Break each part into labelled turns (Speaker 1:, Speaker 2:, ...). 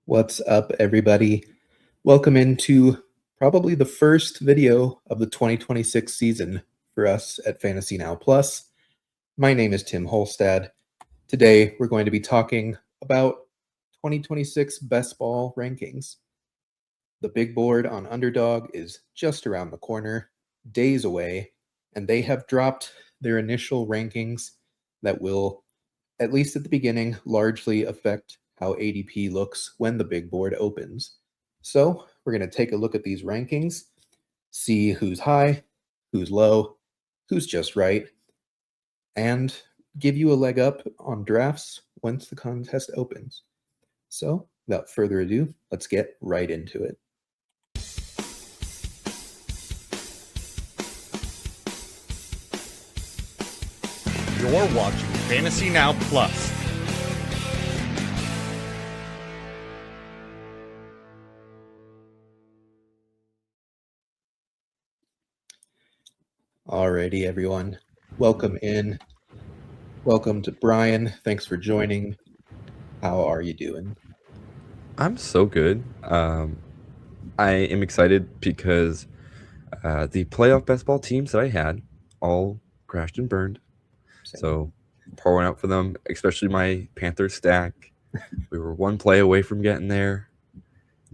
Speaker 1: What's up, everybody? Welcome into probably the first video of the 2026 season for us at Fantasy Now Plus. My name is Tim Holstad. Today, we're going to be talking about 2026 best ball rankings. The big board on Underdog is just around the corner, days away, and they have dropped their initial rankings that will, at least at the beginning, largely affect how ADP looks when the big board opens. So we're going to take a look at these rankings, see who's high, who's low, who's just right, and give you a leg up on drafts once the contest opens. So without further ado, let's get right into it.
Speaker 2: You're watching Fantasy Now Plus.
Speaker 1: Alrighty, everyone. Welcome in. Welcome to Bryan. Thanks for joining. How are you doing?
Speaker 3: I'm so good. I am excited because the playoff best ball teams that I had all crashed and burned.
Speaker 1: Same.
Speaker 3: So pouring out for them, especially my Panthers stack. We were one play away from getting there.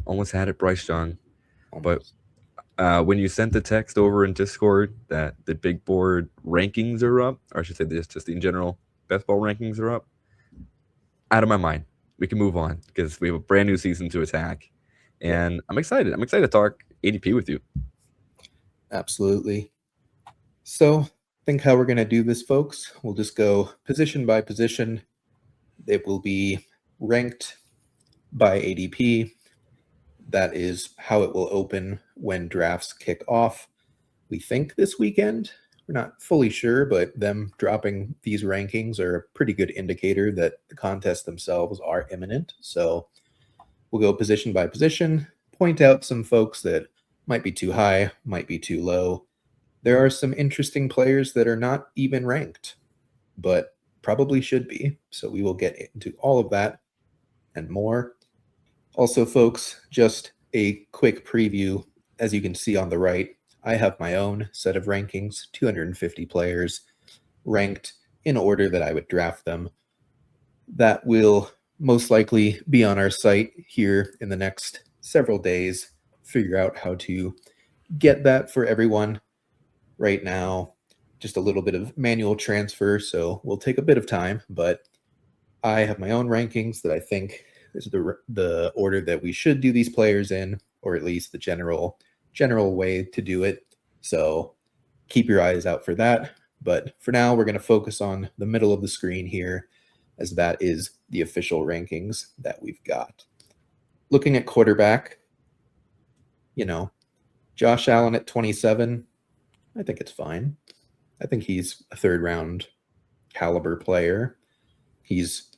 Speaker 3: Almost had it, Bryce Young. But when you sent the text over in Discord that the big board rankings are up, or I should say just in general, best ball rankings are up, out of my mind. We can move on because we have a brand new season to attack. And I'm excited. I'm excited to talk ADP with you.
Speaker 1: Absolutely. So I think how we're going to do this, folks, we'll just go position by position. It will be ranked by ADP. That is how it will open when drafts kick off. We think this weekend. We're not fully sure, but them dropping these rankings are a pretty good indicator that the contests themselves are imminent. So we'll go position by position, point out some folks that might be too high, might be too low. There are some interesting players that are not even ranked, but probably should be. So we will get into all of that and more. Also, folks, just a quick preview. As you can see on the right, I have my own set of rankings, 250 players ranked in order that I would draft them. That will most likely be on our site here in the next several days. Figure out how to get that for everyone. Right now, just a little bit of manual transfer, so we'll take a bit of time, but I have my own rankings that I think is the order that we should do these players in, or at least the general way to do it. So keep your eyes out for that. But for now, we're going to focus on the middle of the screen here, as that is the official rankings that we've got. Looking at quarterback, Josh Allen at 27, I think it's fine. I think he's a third round caliber player. He's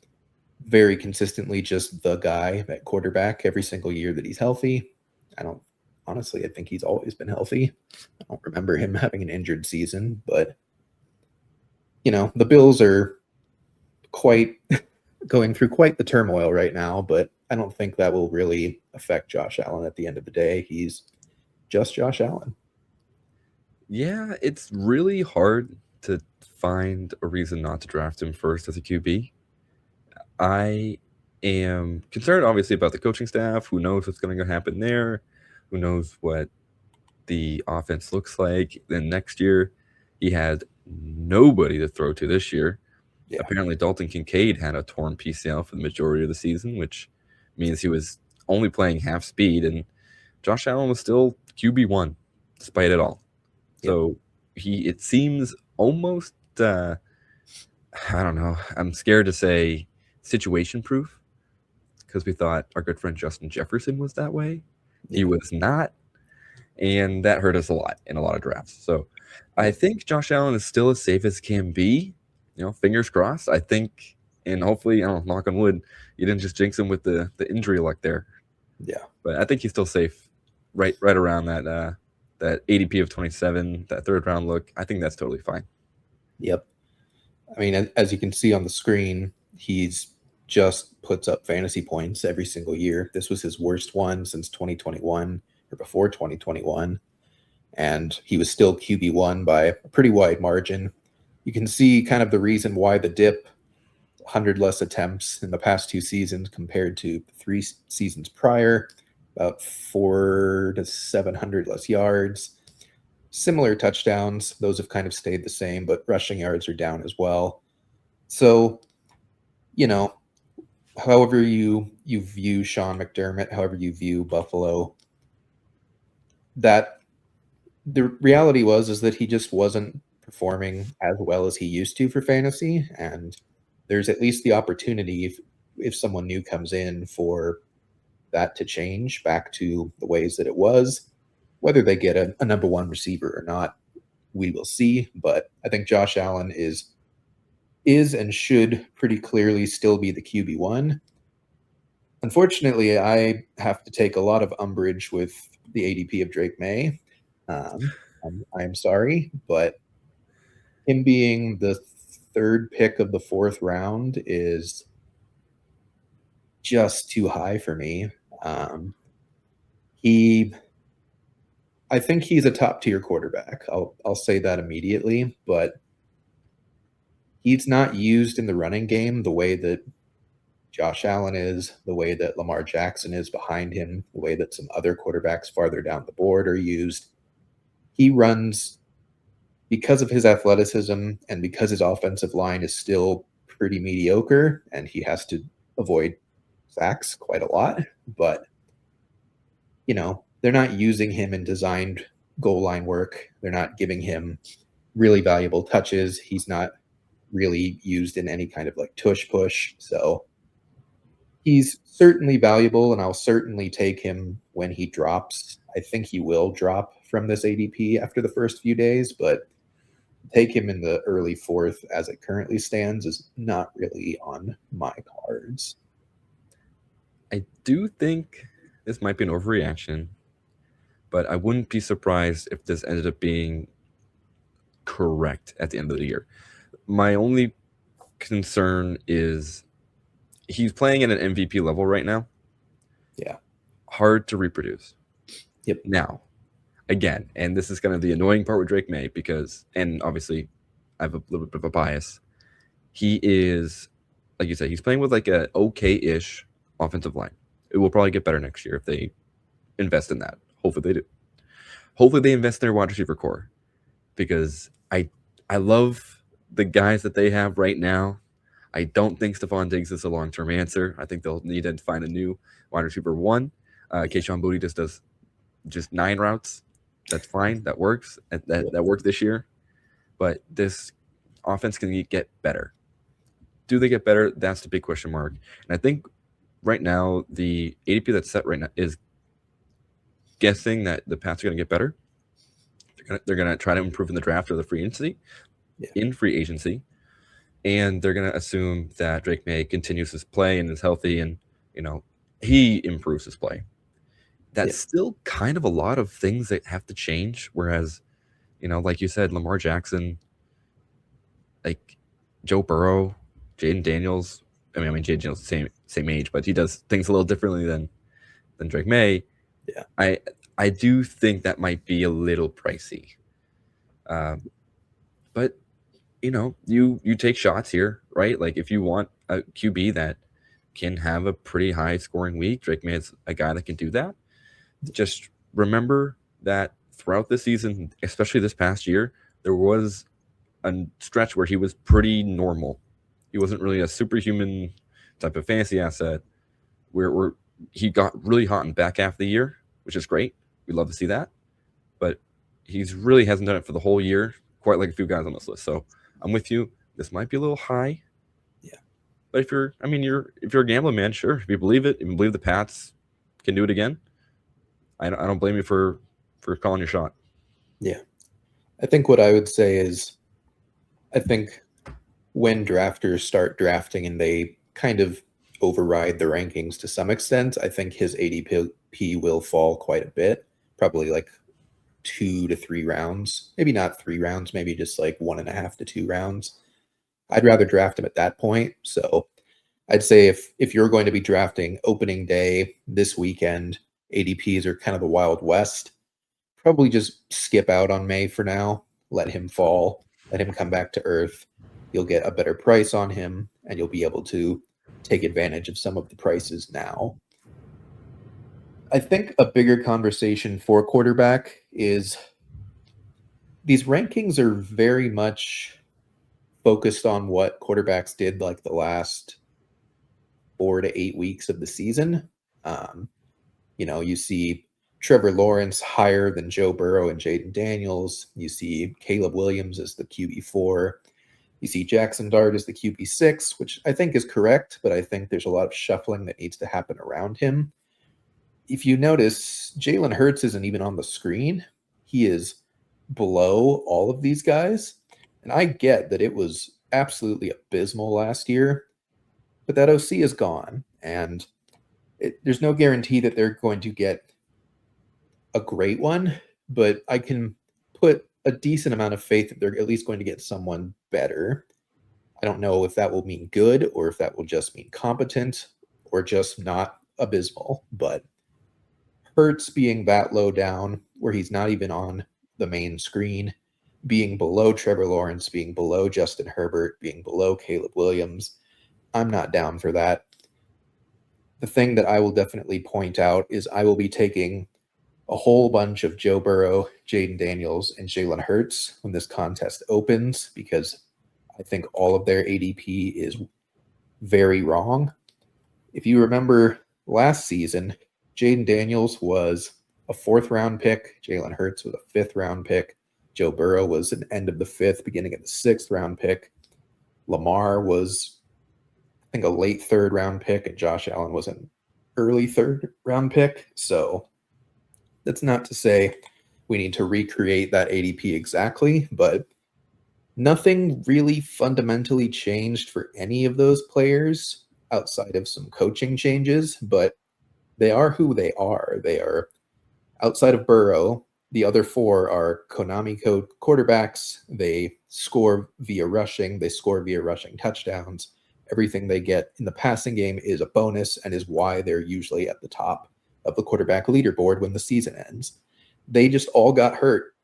Speaker 1: very consistently just the guy at quarterback every single year that he's healthy. I think he's always been healthy. I don't remember him having an injured season, but the Bills are going through quite the turmoil right now, but I don't think that will really affect Josh Allen at the end of the day. He's just Josh Allen.
Speaker 3: Yeah, it's really hard to find a reason not to draft him first as a QB. I am concerned, obviously, about the coaching staff. Who knows what's going to happen there? Who knows what the offense looks like? Then next year, he had nobody to throw to this year. Yeah. Apparently, Dalton Kincaid had a torn PCL for the majority of the season, which means he was only playing half speed, and Josh Allen was still QB1 despite it all. Yep. So it seems almost, I don't know, I'm scared to say situation proof, because we thought our good friend Justin Jefferson was that way. Yeah. He was not, and that hurt us a lot in a lot of drafts. So I think Josh Allen is still as safe as can be. Fingers crossed. I think, and hopefully, knock on wood, you didn't just jinx him with the injury luck there.
Speaker 1: Yeah,
Speaker 3: but I think he's still safe, right around that ADP of 27, that third round look. I think that's totally fine.
Speaker 1: Yep. I mean, as you can see on the screen, he's just puts up fantasy points every single year. This was his worst one since 2021 or before 2021. And he was still QB1 by a pretty wide margin. You can see kind of the reason why the dip, 100 less attempts in the past 2 seasons compared to 3 seasons prior, about 400 to 700 less yards. Similar touchdowns, those have kind of stayed the same, but rushing yards are down as well. So, however you view Sean McDermott, however you view Buffalo, that the reality is that he just wasn't performing as well as he used to for fantasy, and there's at least the opportunity if someone new comes in for that to change back to the ways that it was. Whether they get a number one receiver or not, we will see. But I think Josh Allen is and should pretty clearly still be the QB1. Unfortunately, I have to take a lot of umbrage with the ADP of Drake May. I'm sorry, but him being the 3rd pick of the 4th round is just too high for me. I think he's a top tier quarterback. I'll say that immediately, but he's not used in the running game the way that Josh Allen is, the way that Lamar Jackson is behind him, the way that some other quarterbacks farther down the board are used. He runs because of his athleticism and because his offensive line is still pretty mediocre and he has to avoid sacks quite a lot. But, they're not using him in designed goal line work. They're not giving him really valuable touches. He's not really used in any kind of like tush push. So he's certainly valuable, and I'll certainly take him when he drops. I think he will drop from this ADP after the first few days, but take him in the early 4th as it currently stands is not really on my cards.
Speaker 3: I do think this might be an overreaction, but I wouldn't be surprised if this ended up being correct at the end of the year. My only concern is he's playing at an MVP level right now.
Speaker 1: Yeah.
Speaker 3: Hard to reproduce.
Speaker 1: Yep.
Speaker 3: Now, again, and this is kind of the annoying part with Drake May and obviously I have a little bit of a bias. He is, like you said, he's playing with like a okay-ish offensive line. It will probably get better next year if they invest in that. Hopefully they do. Hopefully they invest in their wide receiver core, because I love the guys that they have right now. I don't think Stephon Diggs is a long-term answer. I think they'll need to find a new wide receiver 1. Kayshon Boutte just does 9 routes. That's fine. That works. That worked this year. But this offense can get better. Do they get better? That's the big question mark. And I think right now the ADP that's set right now is guessing that the Pats are going to get better. They're going to try to improve in the draft or the free agency, and they're going to assume that Drake May continues his play and is healthy, and he improves his play. That's still kind of a lot of things that have to change. Whereas, like you said, Lamar Jackson, like Joe Burrow, Jaden Daniels. I mean, Jaden Daniels the same age, but he does things a little differently than Drake May. Yeah, I do think that might be a little pricey. But you take shots here, right? Like if you want a QB that can have a pretty high scoring week, Drake May is a guy that can do that. Just remember that throughout the season, especially this past year, there was a stretch where he was pretty normal. He wasn't really a superhuman type of fantasy asset where he got really hot in the back half of the year, which is great. We love to see that. But he's really hasn't done it for the whole year, quite like a few guys on this list. So I'm with you. This might be a little high.
Speaker 1: Yeah.
Speaker 3: But if you're a gambling man, sure. If you believe it, if you believe the Pats can do it again, I don't blame you for calling your shot.
Speaker 1: Yeah. I think what I would say is, I think when drafters start drafting and they kind of override the rankings to some extent, I think his ADP will fall quite a bit, probably like 2 to 3 rounds, maybe not 3 rounds, maybe just like 1.5 to 2 rounds. I'd rather draft him at that point. So I'd say if you're going to be drafting opening day this weekend, ADPs are kind of the Wild West. Probably just skip out on May for now. Let him fall. Let him come back to earth. You'll get a better price on him, and you'll be able to take advantage of some of the prices now. I think a bigger conversation for quarterback is these rankings are very much focused on what quarterbacks did like the last 4 to 8 weeks of the season. You see Trevor Lawrence higher than Joe Burrow and Jaden Daniels. You see Caleb Williams as the QB4. You see Jackson Dart as the QB6, which I think is correct, but I think there's a lot of shuffling that needs to happen around him. If you notice, Jalen Hurts isn't even on the screen. He is below all of these guys. And I get that it was absolutely abysmal last year, but that OC is gone. And there's no guarantee that they're going to get a great one, but I can put a decent amount of faith that they're at least going to get someone better. I don't know if that will mean good or if that will just mean competent or just not abysmal, but Hurts being that low down where he's not even on the main screen, being below Trevor Lawrence, being below Justin Herbert, being below Caleb Williams, I'm not down for that. The thing that I will definitely point out is I will be taking a whole bunch of Joe Burrow, Jaden Daniels, and Jalen Hurts when this contest opens because I think all of their ADP is very wrong. If you remember last season, Jaden Daniels was a 4th-round pick. Jalen Hurts was a 5th-round pick. Joe Burrow was an end of the 5th, beginning of the 6th-round pick. Lamar was, I think, a late 3rd-round pick, and Josh Allen was an early 3rd-round pick. So that's not to say we need to recreate that ADP exactly, but nothing really fundamentally changed for any of those players outside of some coaching changes, but they are who they are. They are, outside of Burrow, the other 4 are Konami code quarterbacks. They score via rushing. They score via rushing touchdowns. Everything they get in the passing game is a bonus and is why they're usually at the top of the quarterback leaderboard when the season ends. They just all got hurt,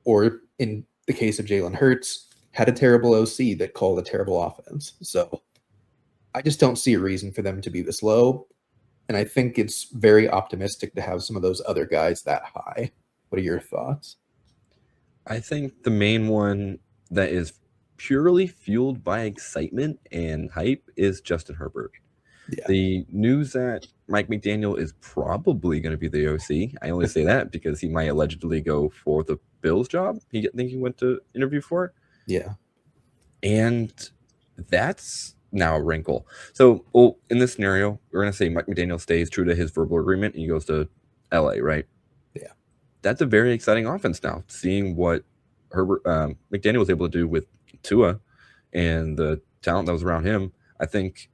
Speaker 1: or in the case of Jalen Hurts, had a terrible OC that called a terrible offense. So I just don't see a reason for them to be this low. And I think it's very optimistic to have some of those other guys that high. What are your thoughts?
Speaker 3: I think the main one that is purely fueled by excitement and hype is Justin Herbert.
Speaker 1: Yeah.
Speaker 3: The news that Mike McDaniel is probably going to be the OC, I only say that because he might allegedly go for the Bills job. I think he went to interview for.
Speaker 1: Yeah.
Speaker 3: And that's now a wrinkle. So, in this scenario, we're going to say Mike McDaniel stays true to his verbal agreement and he goes to LA, right?
Speaker 1: Yeah.
Speaker 3: That's a very exciting offense now, seeing what Herbert McDaniel was able to do with Tua and the talent that was around him. I think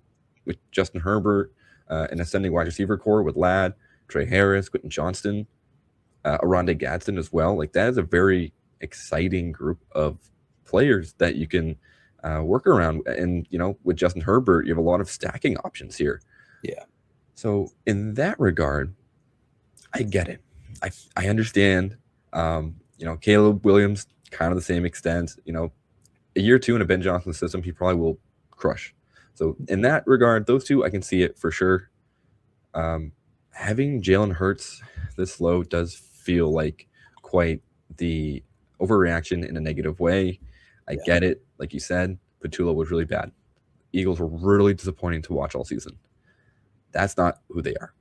Speaker 3: with Justin Herbert, an ascending wide receiver core with Ladd, Trey Harris, Quentin Johnston, Aronde Gadsden as well. Like, that is a very exciting group of players that you can work around. And, with Justin Herbert, you have a lot of stacking options here.
Speaker 1: Yeah.
Speaker 3: So in that regard, I get it. I understand, Caleb Williams, kind of the same extent, a year or 2 in a Ben Johnson system, he probably will crush. So in that regard, those two, I can see it for sure. Having Jalen Hurts this low does feel like quite the overreaction in a negative way. I get it. Like you said, Petula was really bad. Eagles were really disappointing to watch all season. That's not who they are.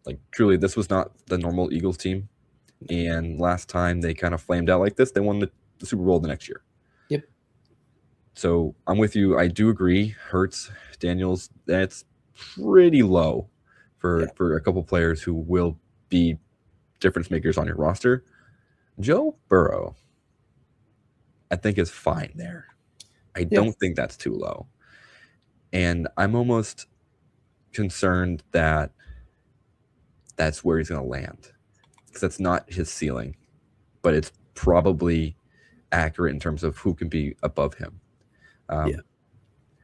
Speaker 3: Like, truly, this was not the normal Eagles team. And last time they kind of flamed out like this, they won the Super Bowl the next year.
Speaker 1: Yep.
Speaker 3: So I'm with you. I do agree. Hurts, Daniels, that's pretty low for a couple players who will be difference makers on your roster. Joe Burrow, I think, is fine there. I don't think that's too low. And I'm almost concerned that that's where he's going to land, because that's not his ceiling, but it's probably accurate in terms of who can be above him.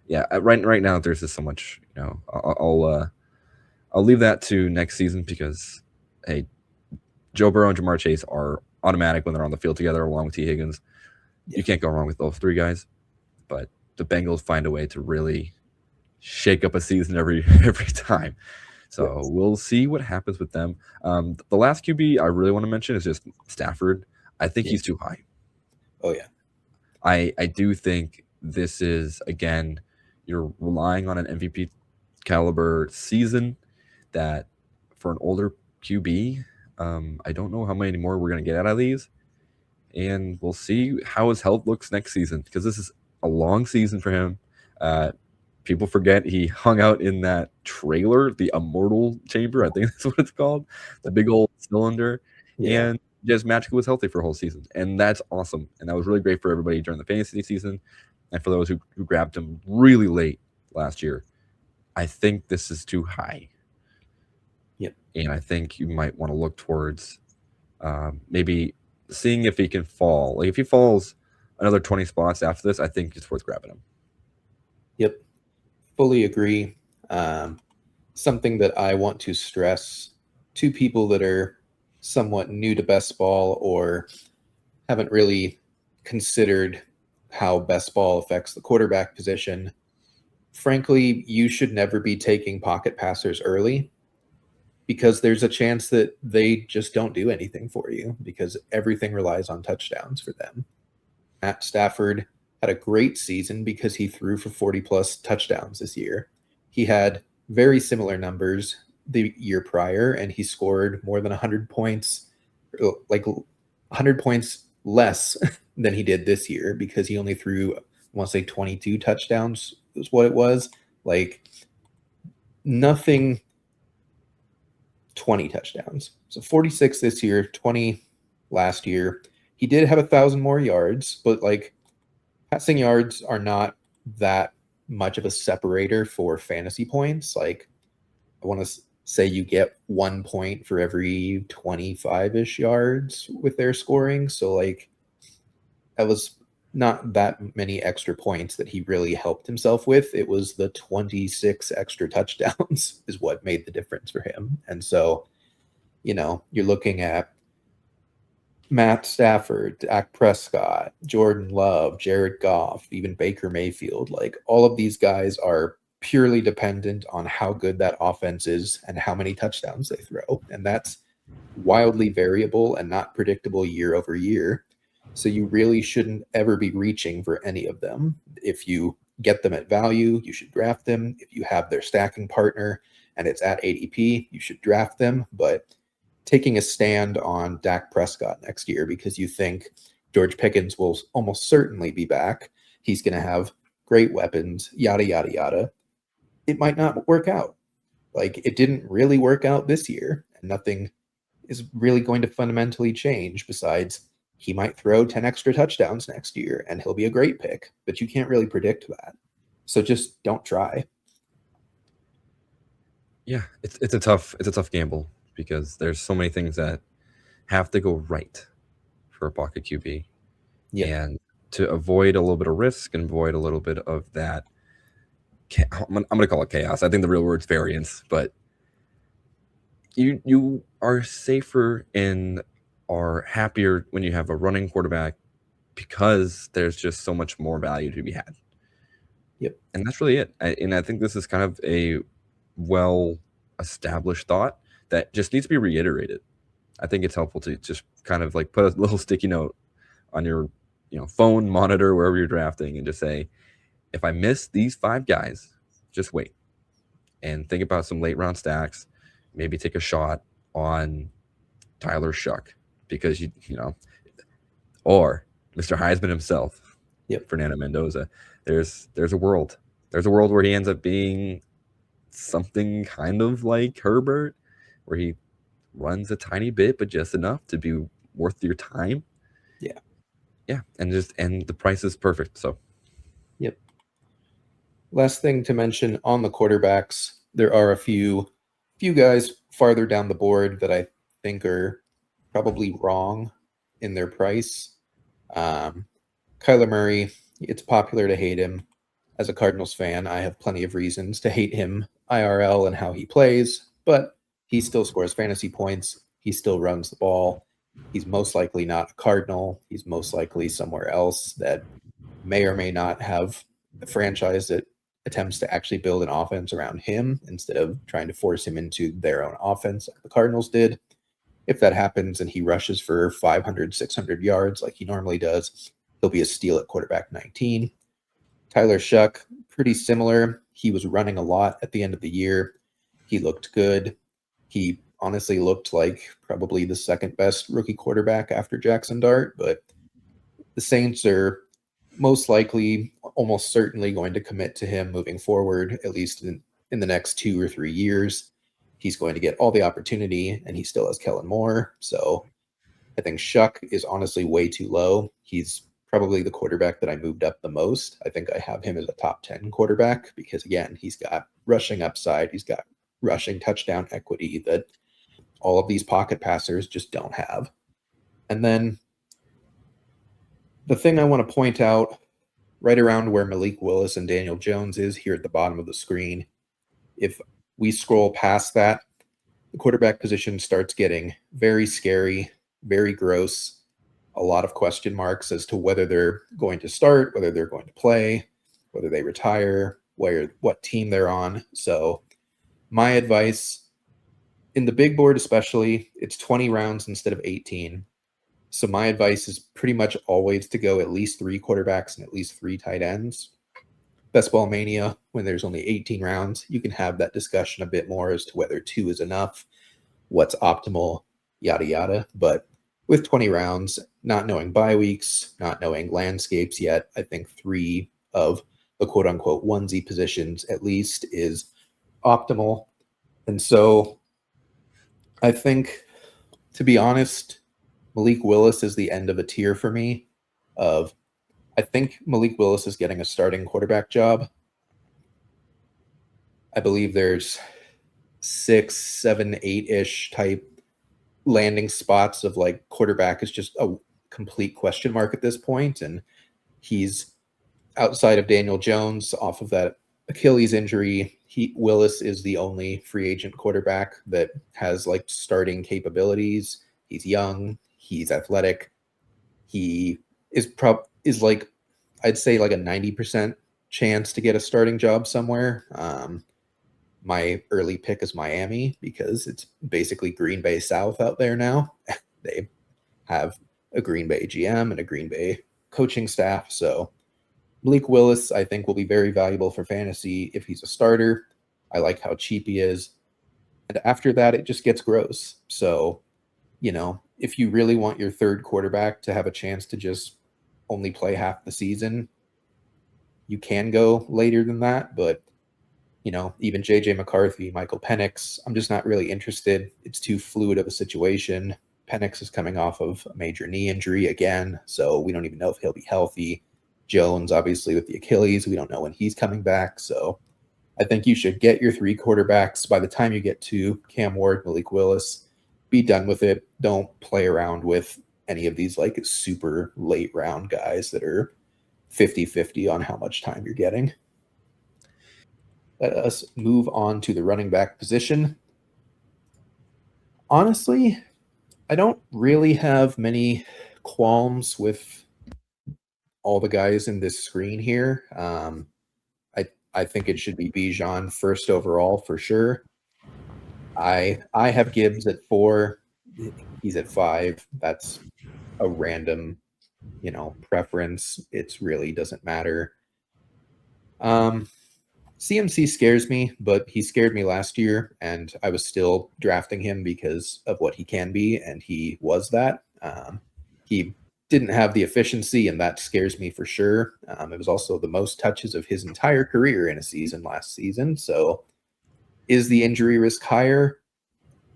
Speaker 3: yeah, right now there's just so much. I'll leave that to next season because, hey, Joe Burrow and Jamar Chase are automatic when they're on the field together, along with T. Higgins.
Speaker 1: Yeah.
Speaker 3: You can't go wrong with those three guys. But the Bengals find a way to really shake up a season every time. So we'll see what happens with them. The last QB I really want to mention is just Stafford. I think he's too high.
Speaker 1: Oh yeah.
Speaker 3: I do think this is, again, you're relying on an MVP caliber season that for an older QB, I don't know how many more we're going to get out of these. And we'll see how his health looks next season because this is a long season for him. People forget he hung out in that trailer, the Immortal Chamber, I think that's what it's called, the big old cylinder.
Speaker 1: Yeah.
Speaker 3: And just magically was healthy for a whole season. And that's awesome. And that was really great for everybody during the fantasy season. And for those who grabbed him really late last year, I think this is too high.
Speaker 1: Yep.
Speaker 3: And I think you might want to look towards maybe seeing if he can fall. Like if he falls another 20 spots after this, I think it's worth grabbing him.
Speaker 1: Yep. Fully agree. Something that I want to stress to people that are somewhat new to best ball or haven't really considered how best ball affects the quarterback position. Frankly, you should never be taking pocket passers early because there's a chance that they just don't do anything for you because everything relies on touchdowns for them. Matt Stafford had a great season because he threw for 40 plus touchdowns this year. He had very similar numbers the year prior, and he scored more than 100 points, like 100 points less than he did this year because he only threw, I want to say 22 touchdowns is what it was. Like nothing 20 touchdowns. So 46 this year, 20 last year. He did have 1,000 more yards, but like passing yards are not that much of a separator for fantasy points. Like I want to say you get 1 point for every 25-ish yards with their scoring. So like that was not that many extra points that he really helped himself with. It was the 26 extra touchdowns is what made the difference for him. And so, you're looking at Matt Stafford, Dak Prescott, Jordan Love, Jared Goff, even Baker Mayfield. Like all of these guys are purely dependent on how good that offense is and how many touchdowns they throw. And that's wildly variable and not predictable year over year. So you really shouldn't ever be reaching for any of them. If you get them at value, you should draft them. If you have their stacking partner and it's at ADP, you should draft them. But taking a stand on Dak Prescott next year because you think George Pickens will almost certainly be back, he's going to have great weapons, yada, yada, yada. It might not work out. Like it didn't really work out this year, and nothing is really going to fundamentally change besides he might throw 10 extra touchdowns next year and he'll be a great pick, but you can't really predict that. So just don't try.
Speaker 3: Yeah, it's a tough gamble because there's so many things that have to go right for a pocket QB.
Speaker 1: Yeah.
Speaker 3: And to avoid a little bit of risk and avoid a little bit of that, I'm going to call it chaos. I think the real word's variance, but you are safer and are happier when you have a running quarterback because there's just so much more value to be had.
Speaker 1: Yep.
Speaker 3: And that's really it. And I think this is kind of a well-established thought that just needs to be reiterated. I think it's helpful to just kind of like put a little sticky note on your phone, monitor, wherever you're drafting, and just say, if I miss these 5 guys, just wait and think about some late round stacks. Maybe take a shot on Tyler Shuck because or Mr. Heisman himself,
Speaker 1: Yep.
Speaker 3: Fernando Mendoza. There's a world. There's a world where he ends up being something kind of like Herbert, where he runs a tiny bit, but just enough to be worth your time. Yeah, and the price is perfect. So,
Speaker 1: yep. Last thing to mention on the quarterbacks, there are a few guys farther down the board that I think are probably wrong in their price. Kyler Murray, it's popular to hate him. as a Cardinals fan, I have plenty of reasons to hate him IRL and how he plays, but he still scores fantasy points. He still runs the ball. He's most likely not a Cardinal. He's most likely somewhere else that may or may not have a franchise that attempts to actually build an offense around him instead of trying to force him into their own offense like the Cardinals did. If that happens and he rushes for 500, 600 yards like he normally does, he'll be a steal at quarterback 19. Tyler Shuck, pretty similar. He was running a lot at the end of the year. He looked good. He honestly looked like probably the second best rookie quarterback after Jackson Dart, but the Saints are most likely, almost certainly going to commit to him moving forward, at least in the next 2 or 3 years. He's going to get all the opportunity, and he still has Kellen Moore. So I think Shuck is honestly way too low. He's probably the quarterback that I moved up the most. I think I have him as a top 10 quarterback because, again, he's got rushing upside. He's got rushing touchdown equity that all of these pocket passers just don't have. And then the thing I want to point out right around where Malik Willis and Daniel Jones is here at the bottom of the screen, if we scroll past that, the quarterback position starts getting very scary, very gross, a lot of question marks as to whether they're going to start, whether they're going to play, whether they retire, what team they're on. So my advice, in the big board especially, it's 20 rounds instead of 18. So my advice is pretty much always to go at least 3 quarterbacks and at least 3 tight ends. Best Ball Mania, when there's only 18 rounds, you can have that discussion a bit more as to whether 2 is enough, what's optimal, yada, yada. But with 20 rounds, not knowing bye weeks, not knowing landscapes yet, I think 3 of the quote-unquote onesie positions at least is optimal. And so I think, to be honest, Malik Willis is the end of a tier for me. I think Malik Willis is getting a starting quarterback job. I believe there's 6, 7, 8-ish type landing spots of like quarterback is just a complete question mark at this point. And he's outside of Daniel Jones off of that Achilles injury. Willis is the only free agent quarterback that has like starting capabilities. He's young. He's athletic. He is like, I'd say like a 90% chance to get a starting job somewhere. My early pick is Miami because it's basically Green Bay South out there now. They have a Green Bay GM and a Green Bay coaching staff. So Malik Willis, I think, will be very valuable for fantasy if he's a starter. I like how cheap he is. And after that, it just gets gross. So, if you really want your third quarterback to have a chance to just only play half the season, you can go later than that. But, even JJ McCarthy, Michael Penix, I'm just not really interested. It's too fluid of a situation. Penix is coming off of a major knee injury again, so we don't even know if he'll be healthy. Jones, obviously, with the Achilles, we don't know when he's coming back. So I think you should get your 3 quarterbacks. By the time you get to Cam Ward, Malik Willis, be done with it. Don't play around with any of these like super late round guys that are 50-50 on how much time you're getting. Let us move on to the running back position. Honestly, I don't really have many qualms with all the guys in this screen here. I think it should be Bijan first overall for sure. I have Gibbs at 4. He's at 5. That's a random, preference. It really doesn't matter. CMC scares me, but he scared me last year, and I was still drafting him because of what he can be, and he was that. He didn't have the efficiency, and that scares me for sure. It was also the most touches of his entire career in a season last season. So is the injury risk higher?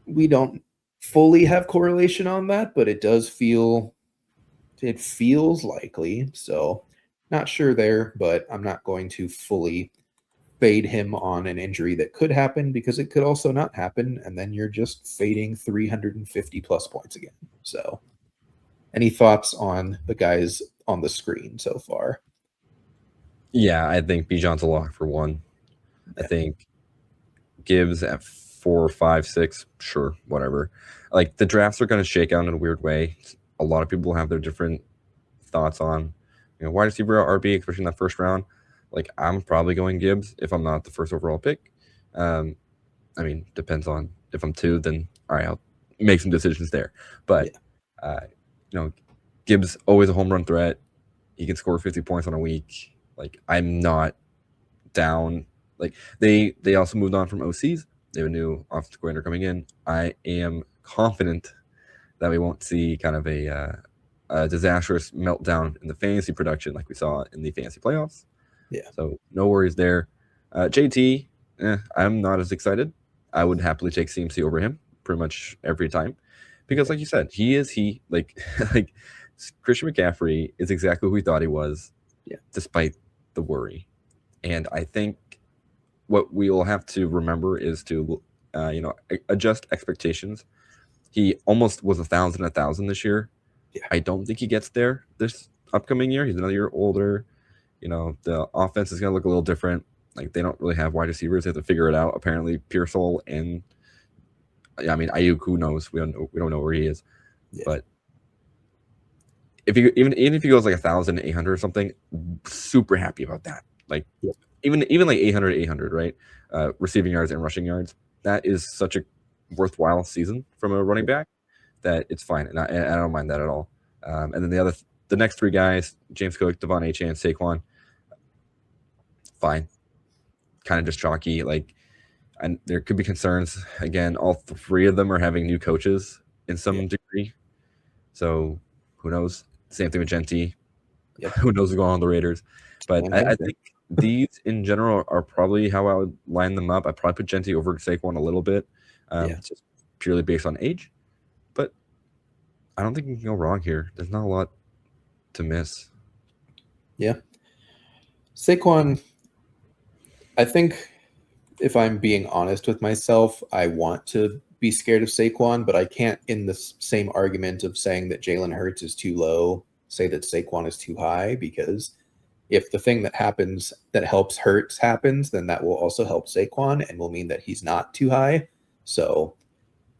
Speaker 1: We don't fully have correlation on that, but it feels likely. So not sure there, but I'm not going to fully fade him on an injury that could happen because it could also not happen. And then you're just fading 350 plus points again. So any thoughts on the guys on the screen so far?
Speaker 3: Yeah, I think Bijan's a lock for 1. I
Speaker 1: Yeah.
Speaker 3: think Gibbs at 4, 5, 6, sure, whatever. Like the drafts are going to shake out in a weird way. A lot of people have their different thoughts on, wide receiver or RB, especially in that first round. Like I'm probably going Gibbs if I'm not the first overall pick. Um, I mean, depends on if I'm 2, then all right, I'll make some decisions there. But
Speaker 1: Yeah.
Speaker 3: uh, Gibbs always a home run threat. He can score 50 points on a week. Like I'm not down. Like they also moved on from OCs. They have a new offensive coordinator coming in. I am confident that we won't see kind of a disastrous meltdown in the fantasy production like we saw in the fantasy playoffs.
Speaker 1: Yeah.
Speaker 3: So no worries there. JT, I'm not as excited. I would happily take CMC over him pretty much every time because, like you said, he like like Christian McCaffrey is exactly who we thought he was,
Speaker 1: Yeah.
Speaker 3: despite the worry. And I think what we will have to remember is to adjust expectations. He almost was 1,000 this year.
Speaker 1: Yeah.
Speaker 3: I don't think he gets there this upcoming year. He's another year older. The offense is going to look a little different. Like they don't really have wide receivers. They have to figure it out. Apparently, Pearsall and Ayuk. Who knows? We don't know where he is.
Speaker 1: Yeah.
Speaker 3: But if he even if he goes like 1,800 or something, super happy about that. Like
Speaker 1: yeah.
Speaker 3: even like 800, right? Receiving yards and rushing yards. That is such a worthwhile season from a running back that it's fine, and I don't mind that at all. And then the next 3 guys, James Cook, Devon Achane, and Saquon, fine. Kind of just chalky. Like, and there could be concerns. Again, all 3 of them are having new coaches in some degree. So who knows? Same thing with Genty.
Speaker 1: Yep.
Speaker 3: Who knows what's going on with the Raiders? But I think these in general are probably how I would line them up. I'd probably put Genty over Saquon a little bit, just purely based on age. But I don't think you can go wrong here. There's not a lot to miss.
Speaker 1: Yeah. Saquon, I think if I'm being honest with myself, I want to be scared of Saquon, but I can't, in the same argument of saying that Jalen Hurts is too low, say that Saquon is too high, because if the thing that happens that helps Hurts happens, then that will also help Saquon and will mean that he's not too high. So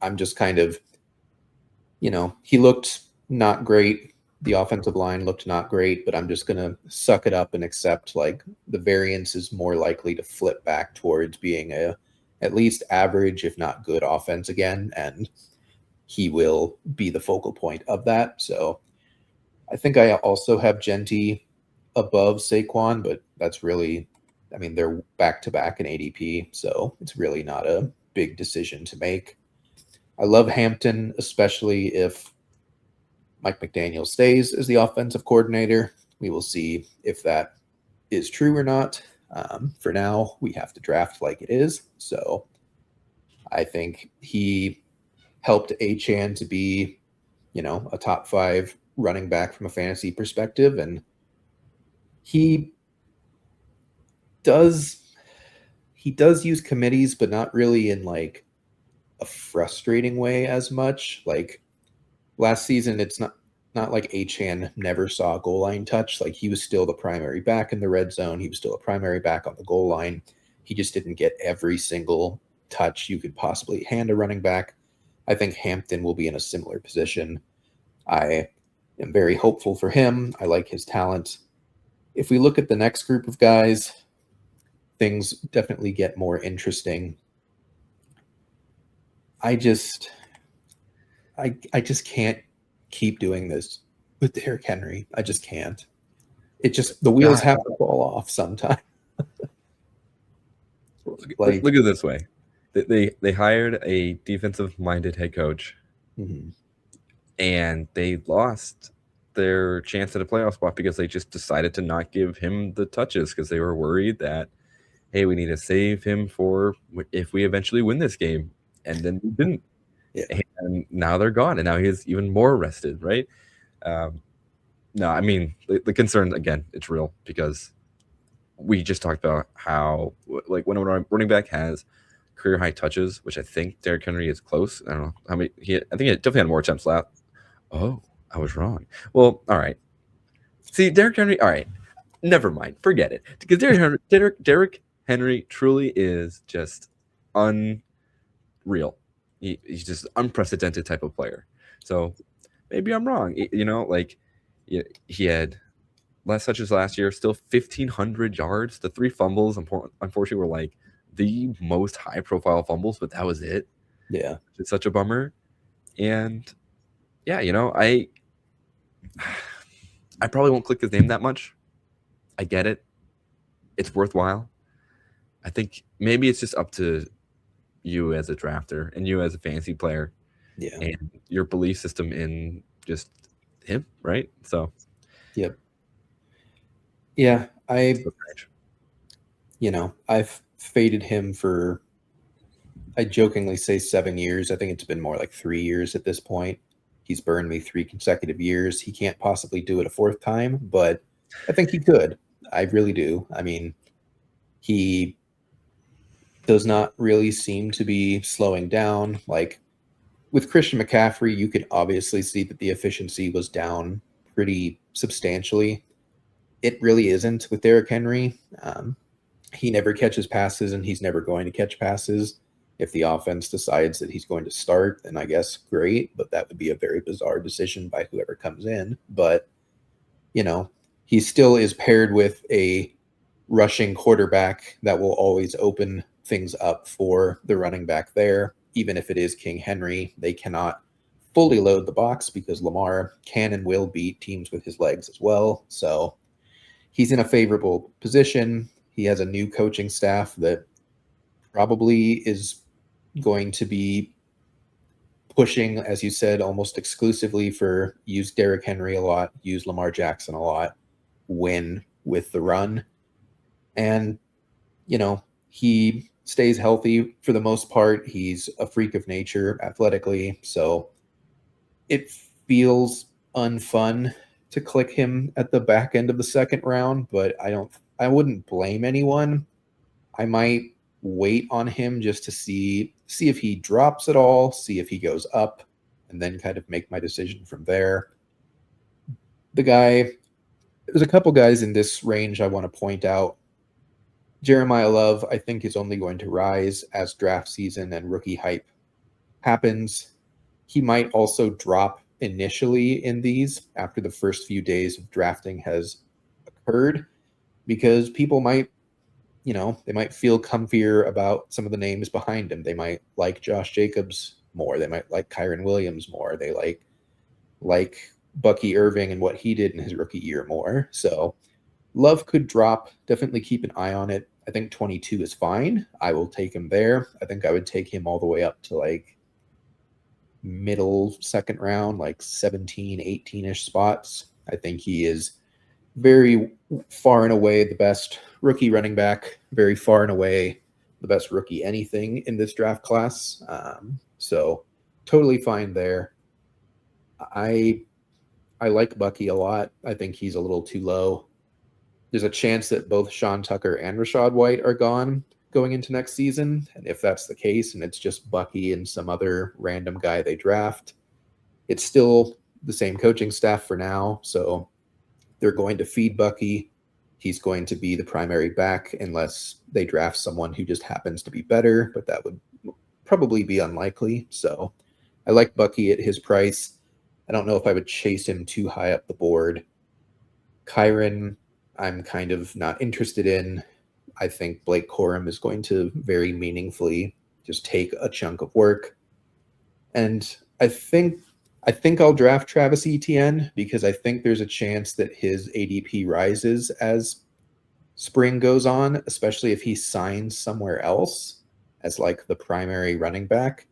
Speaker 1: I'm just kind of, he looked not great. The offensive line looked not great, but I'm just going to suck it up and accept like the variance is more likely to flip back towards being at least average, if not good offense again. And he will be the focal point of that. So I think I also have Genty above Saquon, but that's really, they're back to back in ADP. So it's really not a big decision to make. I love Hampton, especially if Mike McDaniel stays as the offensive coordinator. We will see if that is true or not. For now, we have to draft like it is. So I think he helped Achane to be, a top 5 running back from a fantasy perspective. And he does use committees, but not really in like a frustrating way as much. Like last season, it's not like Achane never saw a goal line touch. Like he was still the primary back in the red zone. He was still a primary back on the goal line. He just didn't get every single touch you could possibly hand a running back. I think Hampton will be in a similar position. I am very hopeful for him. I like his talent. If we look at the next group of guys, things definitely get more interesting. I just can't keep doing this with Derrick Henry. I just can't. The wheels have to fall off sometime.
Speaker 3: Look at it this way. They hired a defensive-minded head coach, and they lost their chance at a playoff spot because they just decided to not give him the touches because they were worried that, hey, we need to save him for if we eventually win this game. And then we didn't.
Speaker 1: Yeah.
Speaker 3: And now they're gone, and now he's even more rested, right? No, I mean, the concern, again, it's real because we just talked about how, like, when a running back has career high touches, which I think Derrick Henry is close. I don't know how many. I think he definitely had more attempts last. Oh, I was wrong. Well, all right. See, Derrick Henry. All right. never mind. Forget it. Because Derrick Henry truly is just unreal. He's just an unprecedented type of player. So maybe I'm wrong. Like he had such as last year, still 1,500 yards. The 3 fumbles, unfortunately, were like the most high-profile fumbles, but that was it.
Speaker 1: Yeah.
Speaker 3: It's such a bummer. And yeah, I probably won't click his name that much. I get it. It's worthwhile. I think maybe it's just up to you as a drafter and you as a fantasy player
Speaker 1: Yeah.
Speaker 3: and your belief system in just him, right? So,
Speaker 1: Yep. Yeah,
Speaker 3: so strange.
Speaker 1: I've faded him for, I jokingly say 7 years. I think it's been more like 3 years at this point. He's burned me 3 consecutive years. He can't possibly do it a 4th time, but I think he could. I really do. I mean, he does not really seem to be slowing down. Like with Christian McCaffrey, you could obviously see that the efficiency was down pretty substantially. It really isn't with Derrick Henry. He never catches passes, and he's never going to catch passes. If the offense decides that he's going to start, then I guess great, but that would be a very bizarre decision by whoever comes in. But, he still is paired with a rushing quarterback that will always open things up for the running back there. Even if it is King Henry, they cannot fully load the box because Lamar can and will beat teams with his legs as well. So he's in a favorable position. He has a new coaching staff that probably is going to be pushing, as you said, almost exclusively for use Derrick Henry a lot, use Lamar Jackson a lot, win with the run. And, he stays healthy for the most part. He's a freak of nature athletically. So it feels unfun to click him at the back end of the 2nd round, but I wouldn't blame anyone. I might wait on him just to see if he drops at all, see if he goes up, and then kind of make my decision from there. There's a couple guys in this range I want to point out. Jeremiah Love, I think, is only going to rise as draft season and rookie hype happens. He might also drop initially in these after the first few days of drafting has occurred because people might, they might feel comfier about some of the names behind him. They might like Josh Jacobs more. They might like Kyron Williams more. They like Bucky Irving and what he did in his rookie year more. So Love could drop. Definitely keep an eye on it. I think 22 is fine. I will take him there. I think I would take him all the way up to like middle 2nd round, like 17, 18-ish spots. I think he is very far and away the best rookie running back, very far and away the best rookie anything in this draft class. So totally fine there. I like Bucky a lot. I think he's a little too low. There's a chance that both Sean Tucker and Rachaad White are gone going into next season. And if that's the case, and it's just Bucky and some other random guy they draft, it's still the same coaching staff for now. So they're going to feed Bucky. He's going to be the primary back unless they draft someone who just happens to be better, but that would probably be unlikely. So I like Bucky at his price. I don't know if I would chase him too high up the board. Kyron, I'm kind of not interested in. I think Blake Corum is going to very meaningfully just take a chunk of work. And I think I'll draft Travis Etienne because I think there's a chance that his ADP rises as spring goes on, especially if he signs somewhere else as like the primary running back.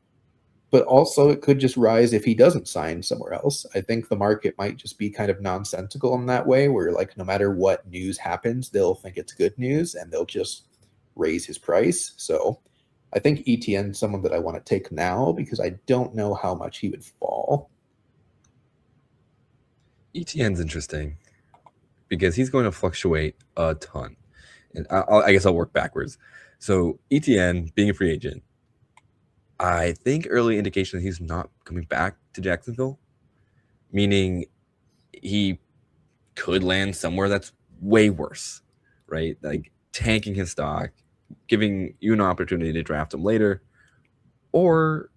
Speaker 1: But also it could just rise if he doesn't sign somewhere else. I think the market might just be kind of nonsensical in that way, where like no matter what news happens, they'll think it's good news and they'll just raise his price. So I think Etienne's someone that I want to take now because I don't know how much he would fall.
Speaker 3: Etienne's interesting because he's going to fluctuate a ton. And I guess I'll work backwards. So Etienne being a free agent, I think early indication that he's not coming back to Jacksonville, meaning he could land somewhere that's way worse, right? Like tanking his stock, giving you an opportunity to draft him later, or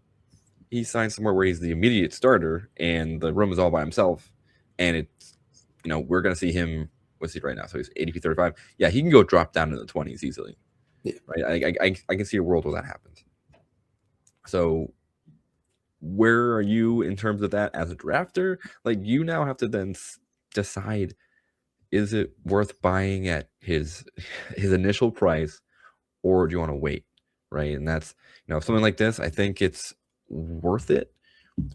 Speaker 3: he signs somewhere where he's the immediate starter and the room is all by himself, and it's, we're gonna see him. What's he right now? So he's ADP 35. Yeah, he can go drop down to the 20s easily.
Speaker 1: Yeah.
Speaker 3: Right. I can see a world where that happens. So where are you in terms of that as a drafter? Like, you now have to then decide, is it worth buying at his initial price, or do you want to wait? Right. And that's, something like this, I think it's worth it,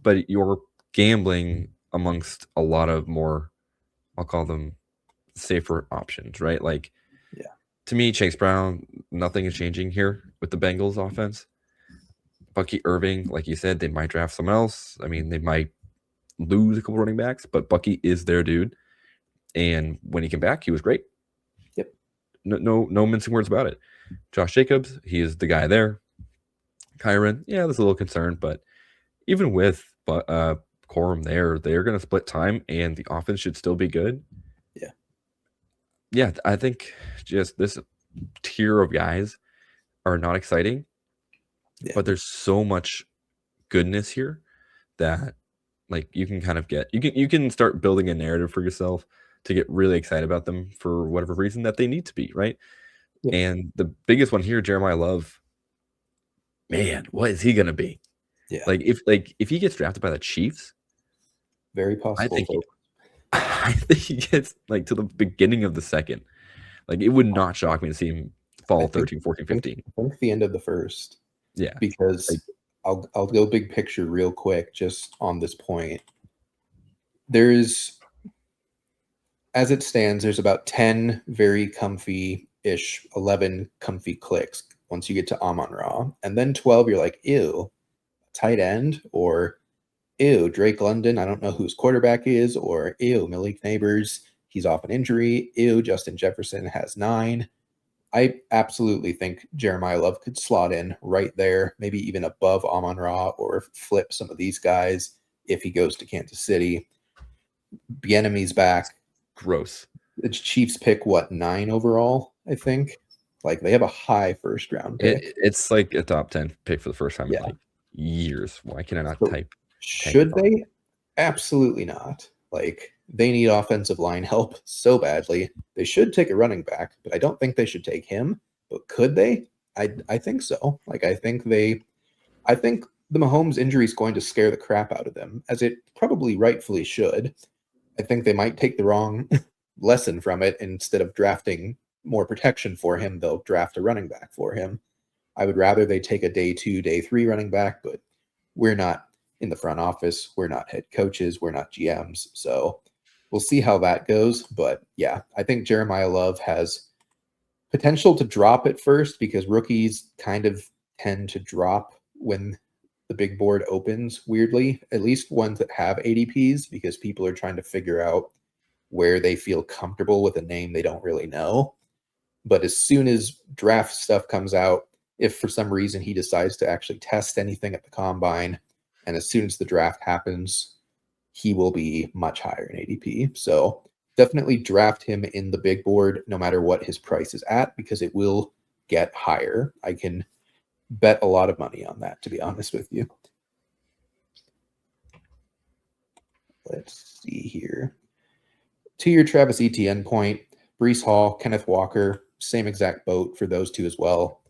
Speaker 3: but you're gambling amongst a lot of more, I'll call them safer options, right? Like,
Speaker 1: Yeah.
Speaker 3: To me, Chase Brown, nothing is changing here with the Bengals offense. Bucky Irving, like you said, they might draft someone else. I mean, they might lose a couple running backs, but Bucky is their dude. And when he came back, he was great.
Speaker 1: Yep.
Speaker 3: No mincing words about it. Josh Jacobs, he is the guy there. Kyron, yeah, there's a little concern, but even with Corum there, they're going to split time, and the offense should still be good.
Speaker 1: Yeah.
Speaker 3: Yeah, I think just this tier of guys are not exciting, but there's so much goodness here that, like, you can kind of you can start building a narrative for yourself to get really excited about them for whatever reason that they need to be, right?
Speaker 1: Yeah.
Speaker 3: And the biggest one here, Jeremiah Love, man, what is he gonna be?
Speaker 1: Yeah.
Speaker 3: If he gets drafted by the Chiefs,
Speaker 1: very possible.
Speaker 3: I think he gets to the beginning of the second. Like, it would not shock me to see him fall 13, 14, 15.
Speaker 1: I think the end of the first.
Speaker 3: Yeah.
Speaker 1: Because I'll go big picture real quick just on this point. There's, as it stands, there's about 10 very comfy-ish, 11 comfy clicks once you get to Amon-Ra. And then 12, you're like, ew, tight end, or ew, Drake London, I don't know who his quarterback is, or ew, Malik Neighbors, he's off an injury, ew, Justin Jefferson has 9. I absolutely think Jeremiah Love could slot in right there, maybe even above Amon-Ra, or flip some of these guys if he goes to Kansas City. Bieniemy's back.
Speaker 3: Gross.
Speaker 1: The Chiefs pick, 9 overall, I think. Like, they have a high first round pick.
Speaker 3: It's like a top 10 pick for the first time in years. Why can I not type?
Speaker 1: Should they? Absolutely not. Like, they need offensive line help so badly. They should take a running back, but I don't think they should take him. But could they? I think so. Like, I think the Mahomes injury is going to scare the crap out of them, as it probably rightfully should. I think they might take the wrong lesson from it. Instead of drafting more protection for him, they'll draft a running back for him. I would rather they take a day 2, day 3 running back, but we're not in the front office. We're not head coaches. We're not GMs. So we'll see how that goes. But yeah, I think Jeremiah Love has potential to drop at first, because rookies kind of tend to drop when the big board opens, weirdly, at least ones that have ADPs, because people are trying to figure out where they feel comfortable with a name they don't really know. But as soon as draft stuff comes out, if for some reason he decides to actually test anything at the combine, and as soon as the draft happens, he will be much higher in ADP. So definitely draft him in the big board, no matter what his price is at, because it will get higher. I can bet a lot of money on that, to be honest with you. Let's see here. To your Travis Etienne point, Breece Hall, Kenneth Walker, same exact boat for those two as well.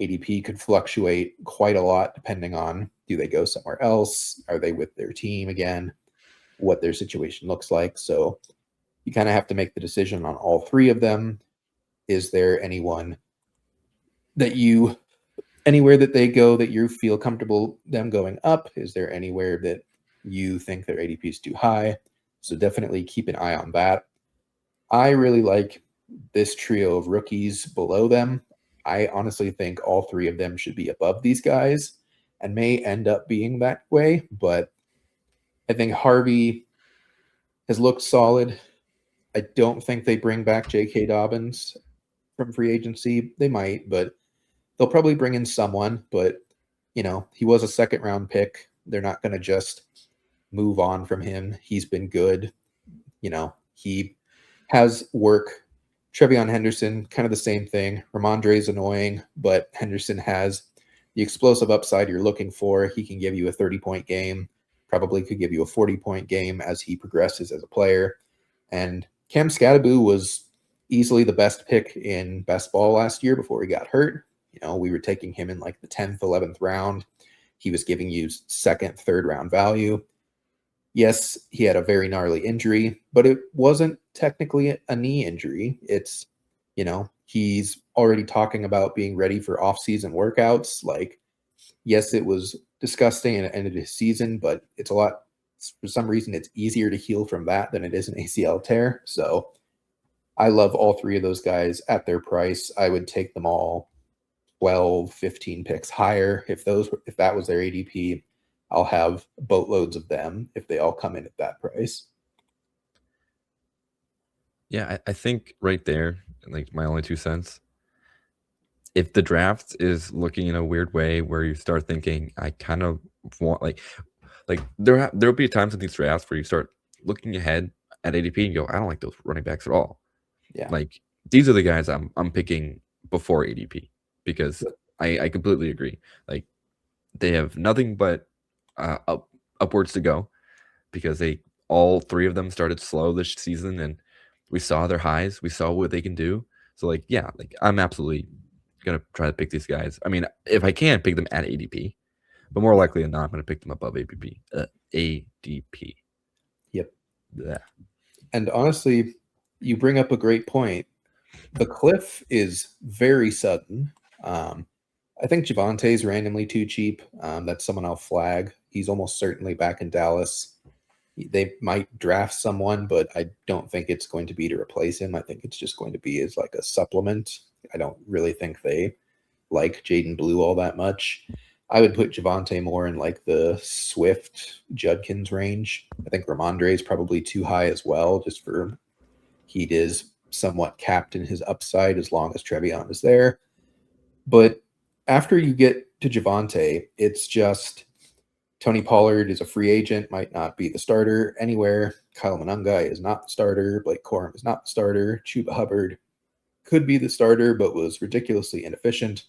Speaker 1: ADP could fluctuate quite a lot depending on, do they go somewhere else? Are they with their team again? What their situation looks like. So you kind of have to make the decision on all 3 of them. Is there anyone that anywhere that they go that you feel comfortable them going up? Is there anywhere that you think their ADP is too high? So definitely keep an eye on that. I really like this trio of rookies below them. I honestly think all 3 of them should be above these guys, and may end up being that way. But I think Harvey has looked solid. I don't think they bring back J.K. Dobbins from free agency. They might, but they'll probably bring in someone. But, he was a second-round pick. They're not going to just move on from him. He's been good. He has work Trevion Henderson, kind of the same thing. Ramondre is annoying, but Henderson has the explosive upside you're looking for. He can give you a 30-point game, probably could give you a 40-point game as he progresses as a player. And Cam Scattaboo was easily the best pick in best ball last year before he got hurt. We were taking him in like the 10th, 11th round. He was giving you second, third round value. Yes, he had a very gnarly injury, but it wasn't technically a knee injury. It's, he's already talking about being ready for off-season workouts. Like, yes, it was disgusting and it ended his season, but it's a lot, for some reason, it's easier to heal from that than it is an ACL tear. So I love all three of those guys at their price. I would take them all 12, 15 picks higher. If that was their ADP, I'll have boatloads of them if they all come in at that price.
Speaker 3: Yeah, I think right there, like my only 2 cents, if the draft is looking in a weird way where you start thinking, I kind of want like there'll be times in these drafts where you start looking ahead at ADP and go, I don't like those running backs at all.
Speaker 1: Yeah.
Speaker 3: Like these are the guys I'm picking before ADP because I completely agree. Like they have nothing but upwards to go because all three of them started slow this season and we saw their highs. We saw what they can do. So like, yeah, like I'm absolutely going to try to pick these guys. I mean, if I can pick them at ADP, but more likely than not, I'm going to pick them above ADP. ADP.
Speaker 1: Yep.
Speaker 3: Yeah.
Speaker 1: And honestly, you bring up a great point. The cliff is very sudden. I think Javante's randomly too cheap. That's someone I'll flag. He's almost certainly back in Dallas. They might draft someone, but I don't think it's going to be to replace him. I think it's just going to be as like a supplement. I don't really think they like Jaden Blue all that much. I would put Javante more in like the Swift Judkins range. I think Ramondre is probably too high as well, just for he is somewhat capped in his upside as long as Trevion is there. But after you get to Javante, it's just Tony Pollard is a free agent, might not be the starter anywhere. Kyle Monungai is not the starter. Blake Corum is not the starter. Chuba Hubbard could be the starter, but was ridiculously inefficient.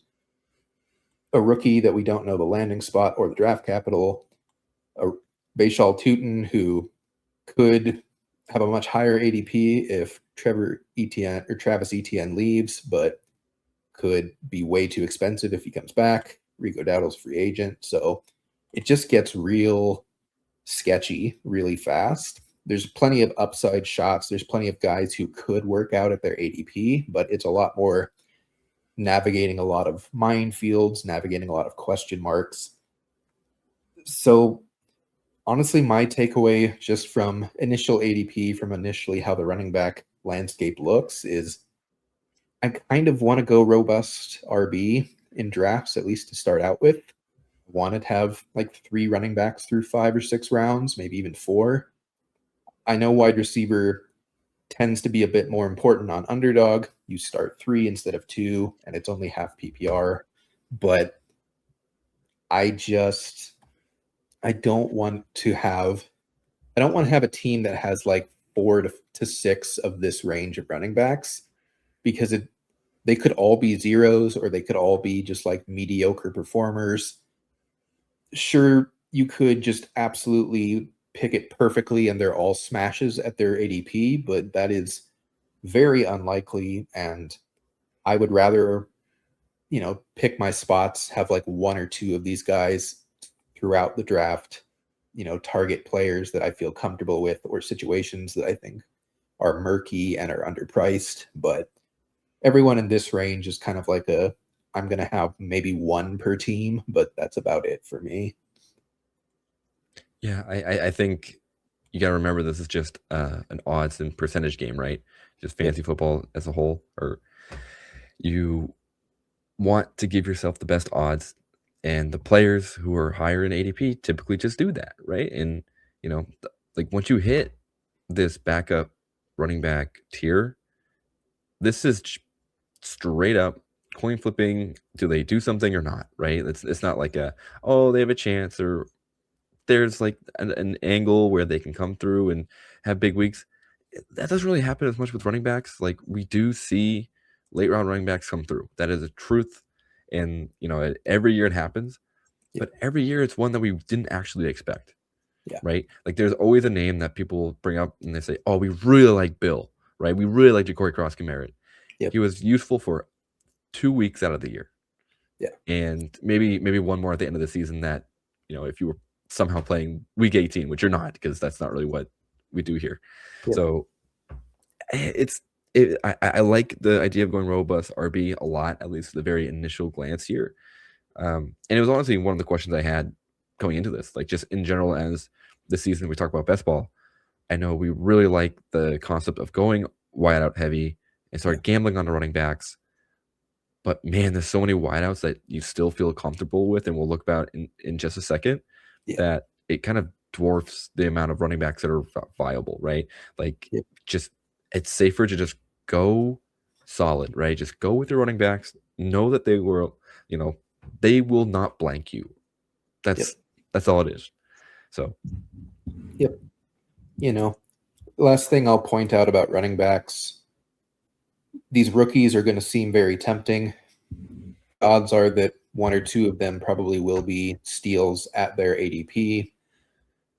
Speaker 1: A rookie that we don't know the landing spot or the draft capital. A Bashal Tutin who could have a much higher ADP if Travis Etienne leaves, but could be way too expensive if he comes back. Rico Dowdle's free agent. So it just gets real sketchy really fast. There's plenty of upside shots. There's plenty of guys who could work out at their ADP, but it's a lot more navigating a lot of minefields, navigating a lot of question marks. So honestly, my takeaway just from initial ADP, from initially how the running back landscape looks, is I kind of want to go robust RB in drafts, at least to start out with. Want to have like 3 running backs through 5 or 6 rounds, maybe even 4. I know wide receiver tends to be a bit more important on underdog. You start 3 instead of 2, and it's only half PPR. But I don't want to have a team that has like 4 to 6 of this range of running backs, because they could all be zeros or they could all be just like mediocre performers. Sure, you could just absolutely pick it perfectly and they're all smashes at their ADP, but that is very unlikely. And I would rather, pick my spots, have like 1 or 2 of these guys throughout the draft, target players that I feel comfortable with or situations that I think are murky and are underpriced. But everyone in this range is kind of like I'm going to have maybe 1 per team, but that's about it for me.
Speaker 3: Yeah, I think you got to remember this is just an odds and percentage game, right? Just fantasy football as a whole. Or you want to give yourself the best odds, and the players who are higher in ADP typically just do that, right? And like once you hit this backup running back tier, this is straight up coin flipping. Do they do something or not, right? It's not like they have a chance, or there's like an angle where they can come through and have big weeks. that doesn't really happen as much with running backs. Like, we do see late round running backs come through. That is a truth. And, every year it happens, but every year it's one that we didn't actually expect.
Speaker 1: Yeah.
Speaker 3: Right? Like, there's always a name that people bring up and they say, oh, we really like Bill, right? We really like Ja'Cory Cross-Merritt.
Speaker 1: Yep.
Speaker 3: He was useful for 2 weeks out of the year.
Speaker 1: Yeah.
Speaker 3: And maybe one more at the end of the season that, if you were somehow playing week 18, which you're not, because that's not really what we do here.
Speaker 1: Yep.
Speaker 3: So I like the idea of going robust RB a lot, at least the very initial glance here. And it was honestly one of the questions I had going into this, like, just in general, as the season we talk about best ball. I know we really like the concept of going wide out heavy and start gambling on the running backs. But man, there's so many wideouts that you still feel comfortable with, and we'll look about in just a second, that it kind of dwarfs the amount of running backs that are viable, right? Like, just, it's safer to just go solid, right? Just go with your running backs. Know that they will not blank you. That's all it is. So,
Speaker 1: last thing I'll point out about running backs, these rookies are going to seem very tempting. Odds are that one or two of them probably will be steals at their ADP.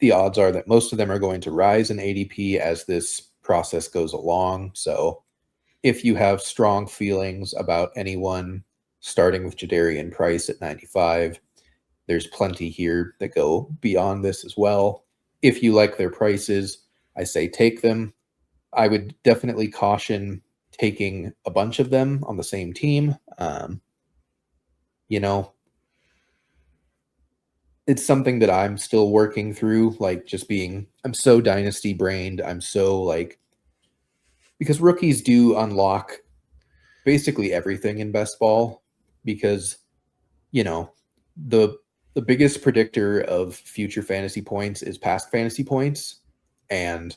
Speaker 1: The odds are that most of them are going to rise in ADP as this process goes along. So if you have strong feelings about anyone, starting with Jadarian Price at 95, there's plenty here that go beyond this as well. If you like their prices, I say take them. I would definitely caution taking a bunch of them on the same team. It's something that I'm still working through, like, just I'm so dynasty brained. I'm so because rookies do unlock basically everything in best ball, because, the biggest predictor of future fantasy points is past fantasy points. And,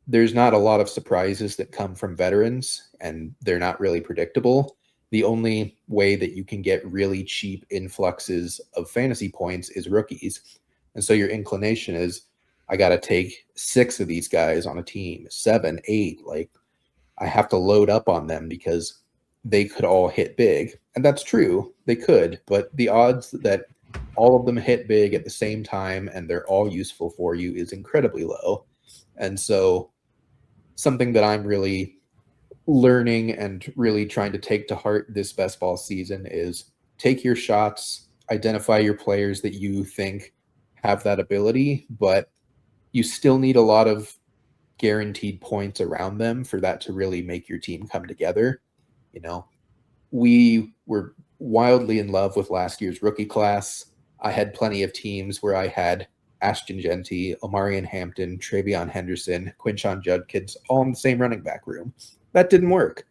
Speaker 1: there's not a lot of surprises that come from veterans, and they're not really predictable. The only way that you can get really cheap influxes of fantasy points is rookies. And so your inclination is, I got to take 6 of these guys on a team, 7, 8. Like, I have to load up on them because they could all hit big. And that's true. They could. But the odds that all of them hit big at the same time and they're all useful for you is incredibly low. And so something that I'm really learning and really trying to take to heart this best ball season is take your shots, identify your players that you think have that ability, but you still need a lot of guaranteed points around them for that to really make your team come together. We were wildly in love with last year's rookie class. I had plenty of teams where I had Ashton Genty, Omarion Hampton, Travion Henderson, Quinshon Judkins, all in the same running back room. That didn't work.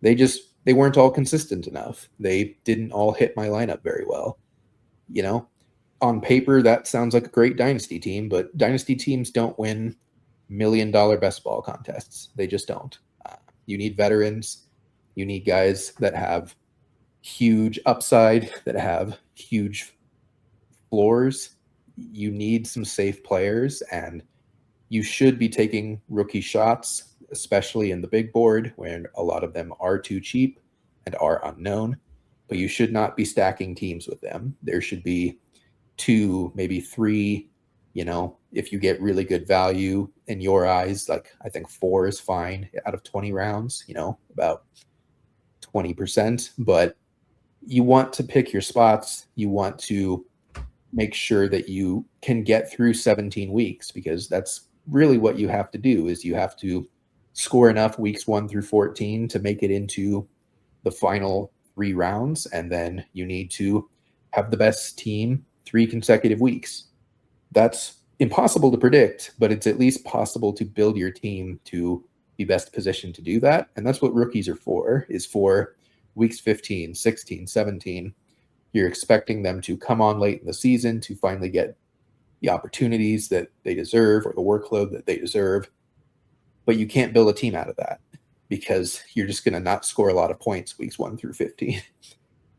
Speaker 1: They weren't all consistent enough. They didn't all hit my lineup very well. On paper, that sounds like a great dynasty team, but dynasty teams don't win $1 million best ball contests. They just don't. You need veterans. You need guys that have huge upside, that have huge floors. You need some safe players, and you should be taking rookie shots, especially in the big board, when a lot of them are too cheap and are unknown. But you should not be stacking teams with them. There should be 2, maybe 3, if you get really good value in your eyes. Like, I think 4 is fine out of 20 rounds, about 20%. But you want to pick your spots. You want to make sure that you can get through 17 weeks, because that's really what you have to do. Is you have to score enough weeks 1 through 14 to make it into the final 3 rounds, and then you need to have the best team 3 consecutive weeks. That's impossible to predict, but it's at least possible to build your team to be best positioned to do that. And that's what rookies are for, is for weeks 15, 16, 17. You're expecting them to come on late in the season to finally get the opportunities that they deserve or the workload that they deserve. But you can't build a team out of that, because you're just going to not score a lot of points weeks 1 through 15.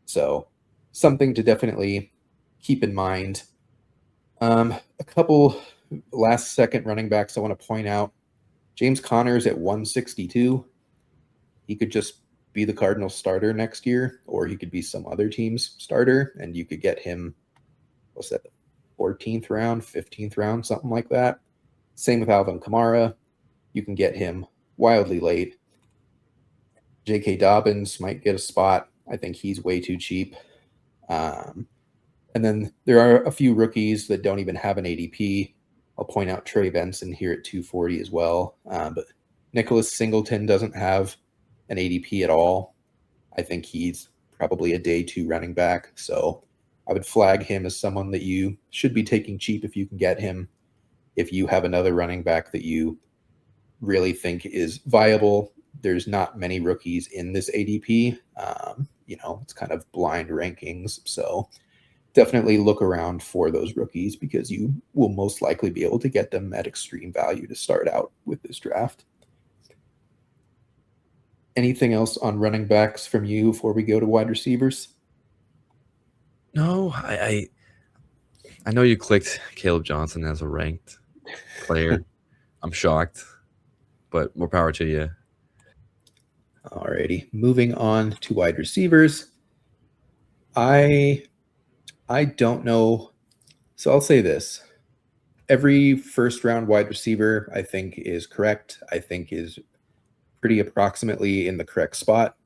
Speaker 1: So something to definitely keep in mind. A couple last second running backs I want to point out, James Conner's at 162. He could just be the Cardinals starter next year, or he could be some other team's starter, and you could get him, what's that, 14th round, 15th round, something like that. Same with Alvin Kamara. You can get him wildly late. J.K. Dobbins might get a spot. I think he's way too cheap. And then there are a few rookies that don't even have an ADP. I'll point out Trey Benson here at 240 as well. But Nicholas Singleton doesn't have an ADP at all. I think he's probably a day 2 running back. So I would flag him as someone that you should be taking cheap if you can get him. If you have another running back that you really think is viable, there's not many rookies in this ADP. It's kind of blind rankings. So definitely look around for those rookies because you will most likely be able to get them at extreme value to start out with this draft. Anything else on running backs from you before we go to wide receivers?
Speaker 3: No, I know you clicked Caleb Johnson as a ranked player. I'm shocked, but more power to you.
Speaker 1: Alrighty, moving on to wide receivers. I don't know. So I'll say this. Every first round wide receiver I think is correct. I think is pretty approximately in the correct spot,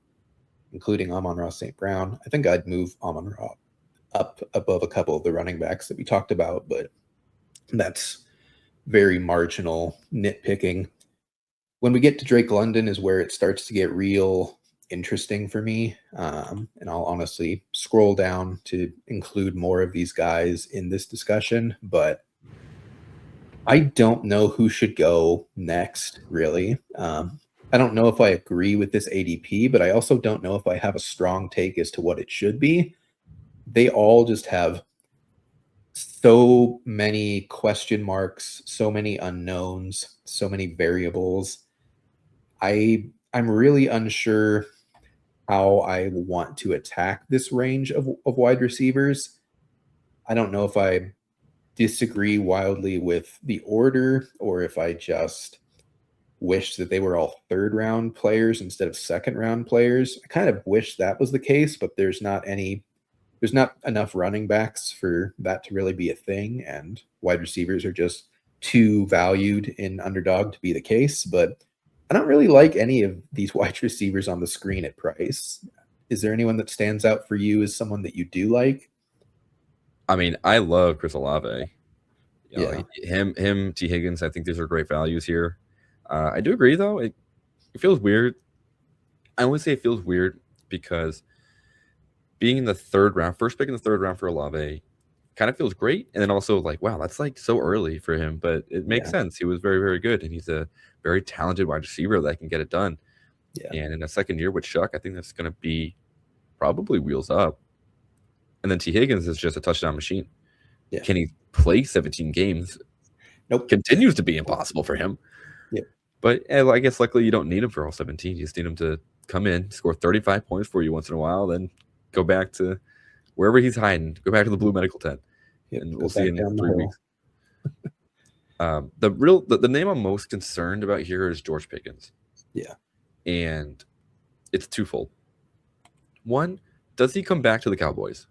Speaker 1: including Amon-Ra St. Brown. I think I'd move Amon-Ra up above a couple of the running backs that we talked about, but that's very marginal nitpicking. When we get to Drake London is where it starts to get real interesting for me. And I'll honestly scroll down to include more of these guys in this discussion, but I don't know who should go next, really. I don't know if I agree with this ADP, but I also don't know if I have a strong take as to what it should be. They all just have so many question marks, so many unknowns, so many variables. I'm really unsure how I want to attack this range of wide receivers. I don't know if I disagree wildly with the order or if I just wish that they were all third round players instead of second round players. I kind of wish that was the case, but there's not enough running backs for that to really be a thing, and wide receivers are just too valued in underdog to be the case. But I don't really like any of these wide receivers on the screen at price. Is there anyone that stands out for you as someone that you do like?
Speaker 3: I mean, I love Chris Olave.
Speaker 1: Yeah.
Speaker 3: Him, T. Higgins. I think these are great values here. I do agree, though. It feels weird. I would say it feels weird because being in the third round, first pick in the third round for Olave, kind of feels great. And then also like, wow, that's like so early for him. But it makes sense. He was very, very good. And he's a very talented wide receiver that can get it done.
Speaker 1: Yeah.
Speaker 3: And in a second year with Chuck, I think that's going to be probably wheels up. And then T. Higgins is just a touchdown machine.
Speaker 1: Yeah.
Speaker 3: Can he play 17 games?
Speaker 1: Nope.
Speaker 3: Continues to be impossible for him.
Speaker 1: Yeah.
Speaker 3: But I guess luckily you don't need him for all 17. You just need him to come in, score 35 points for you once in a while, then go back to wherever he's hiding. Go back to the blue medical tent.
Speaker 1: Yep,
Speaker 3: and we'll see in 3 weeks. The name I'm most concerned about here is George Pickens.
Speaker 1: Yeah.
Speaker 3: And it's twofold. One, does he come back to the Cowboys?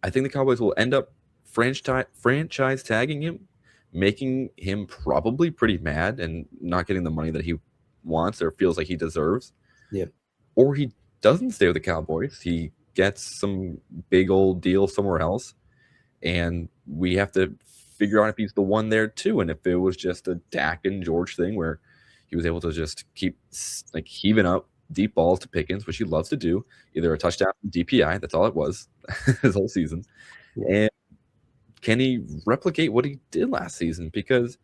Speaker 3: I think the Cowboys will end up franchise tagging him, making him probably pretty mad and not getting the money that he wants or feels like he deserves.
Speaker 1: Yep.
Speaker 3: Or he doesn't stay with the Cowboys. He gets some big old deal somewhere else. And we have to figure out if he's the one there too. And if it was just a Dak and George thing where he was able to just keep like heaving up deep balls to Pickens, which he loves to do, either a touchdown DPI, that's all it was his whole season. Yeah. And can he replicate what he did last season? Because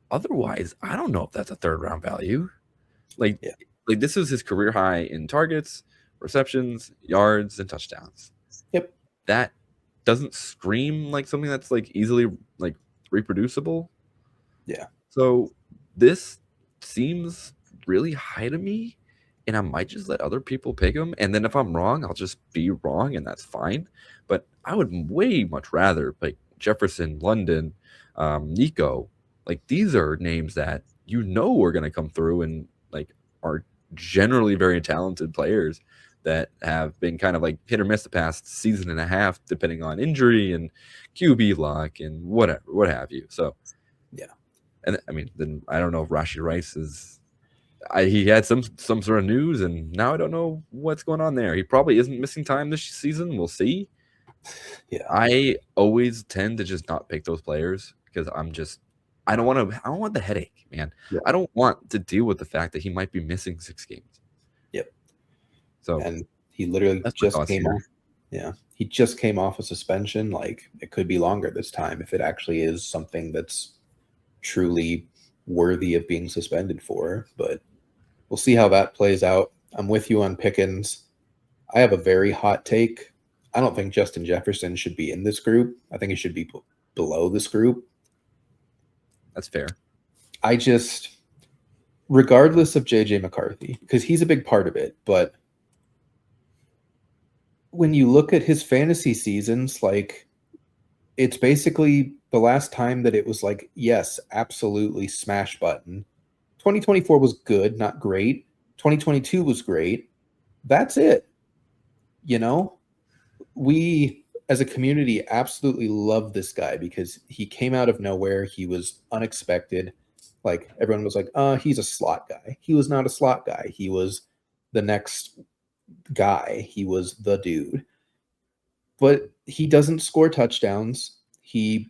Speaker 3: otherwise, I don't know if that's a third round value. Like this is his career high in targets, receptions, yards, and touchdowns.
Speaker 1: Yep.
Speaker 3: That doesn't scream like something that's like easily like reproducible.
Speaker 1: Yeah.
Speaker 3: So this seems really high to me, and I might just let other people pick him. And then if I'm wrong, I'll just be wrong, and that's fine. But I would way much rather pick Jefferson, London, Nico. Like, these are names that are going to come through and like are generally very talented players that have been kind of like hit or miss the past season and a half, depending on injury and QB luck and whatever, what have you. So,
Speaker 1: yeah.
Speaker 3: And I mean, then I don't know if Rashi Rice is. He had some sort of news, and now I don't know what's going on there. He probably isn't missing time this season. We'll see.
Speaker 1: Yeah.
Speaker 3: I always tend to just not pick those players because I don't want the headache, man.
Speaker 1: Yeah.
Speaker 3: I don't want to deal with the fact that he might be missing 6 games.
Speaker 1: Yep.
Speaker 3: So,
Speaker 1: and he literally just came off. Yeah, he just came off a suspension. Like, it could be longer this time if it actually is something that's truly worthy of being suspended for. But we'll see how that plays out. I'm with you on Pickens. I have a very hot take. I don't think Justin Jefferson should be in this group. I think he should be below this group.
Speaker 3: That's fair.
Speaker 1: I just, regardless of JJ McCarthy, because he's a big part of it, but when you look at his fantasy seasons, like, it's basically the last time that it was like, yes, absolutely smash button. 2024 was good, not great. 2022 was great. That's it. You know, we as a community absolutely love this guy because he came out of nowhere. He was unexpected. Like, everyone was like, he's a slot guy. He was not a slot guy. He was the next guy. He was the dude. But he doesn't score touchdowns. He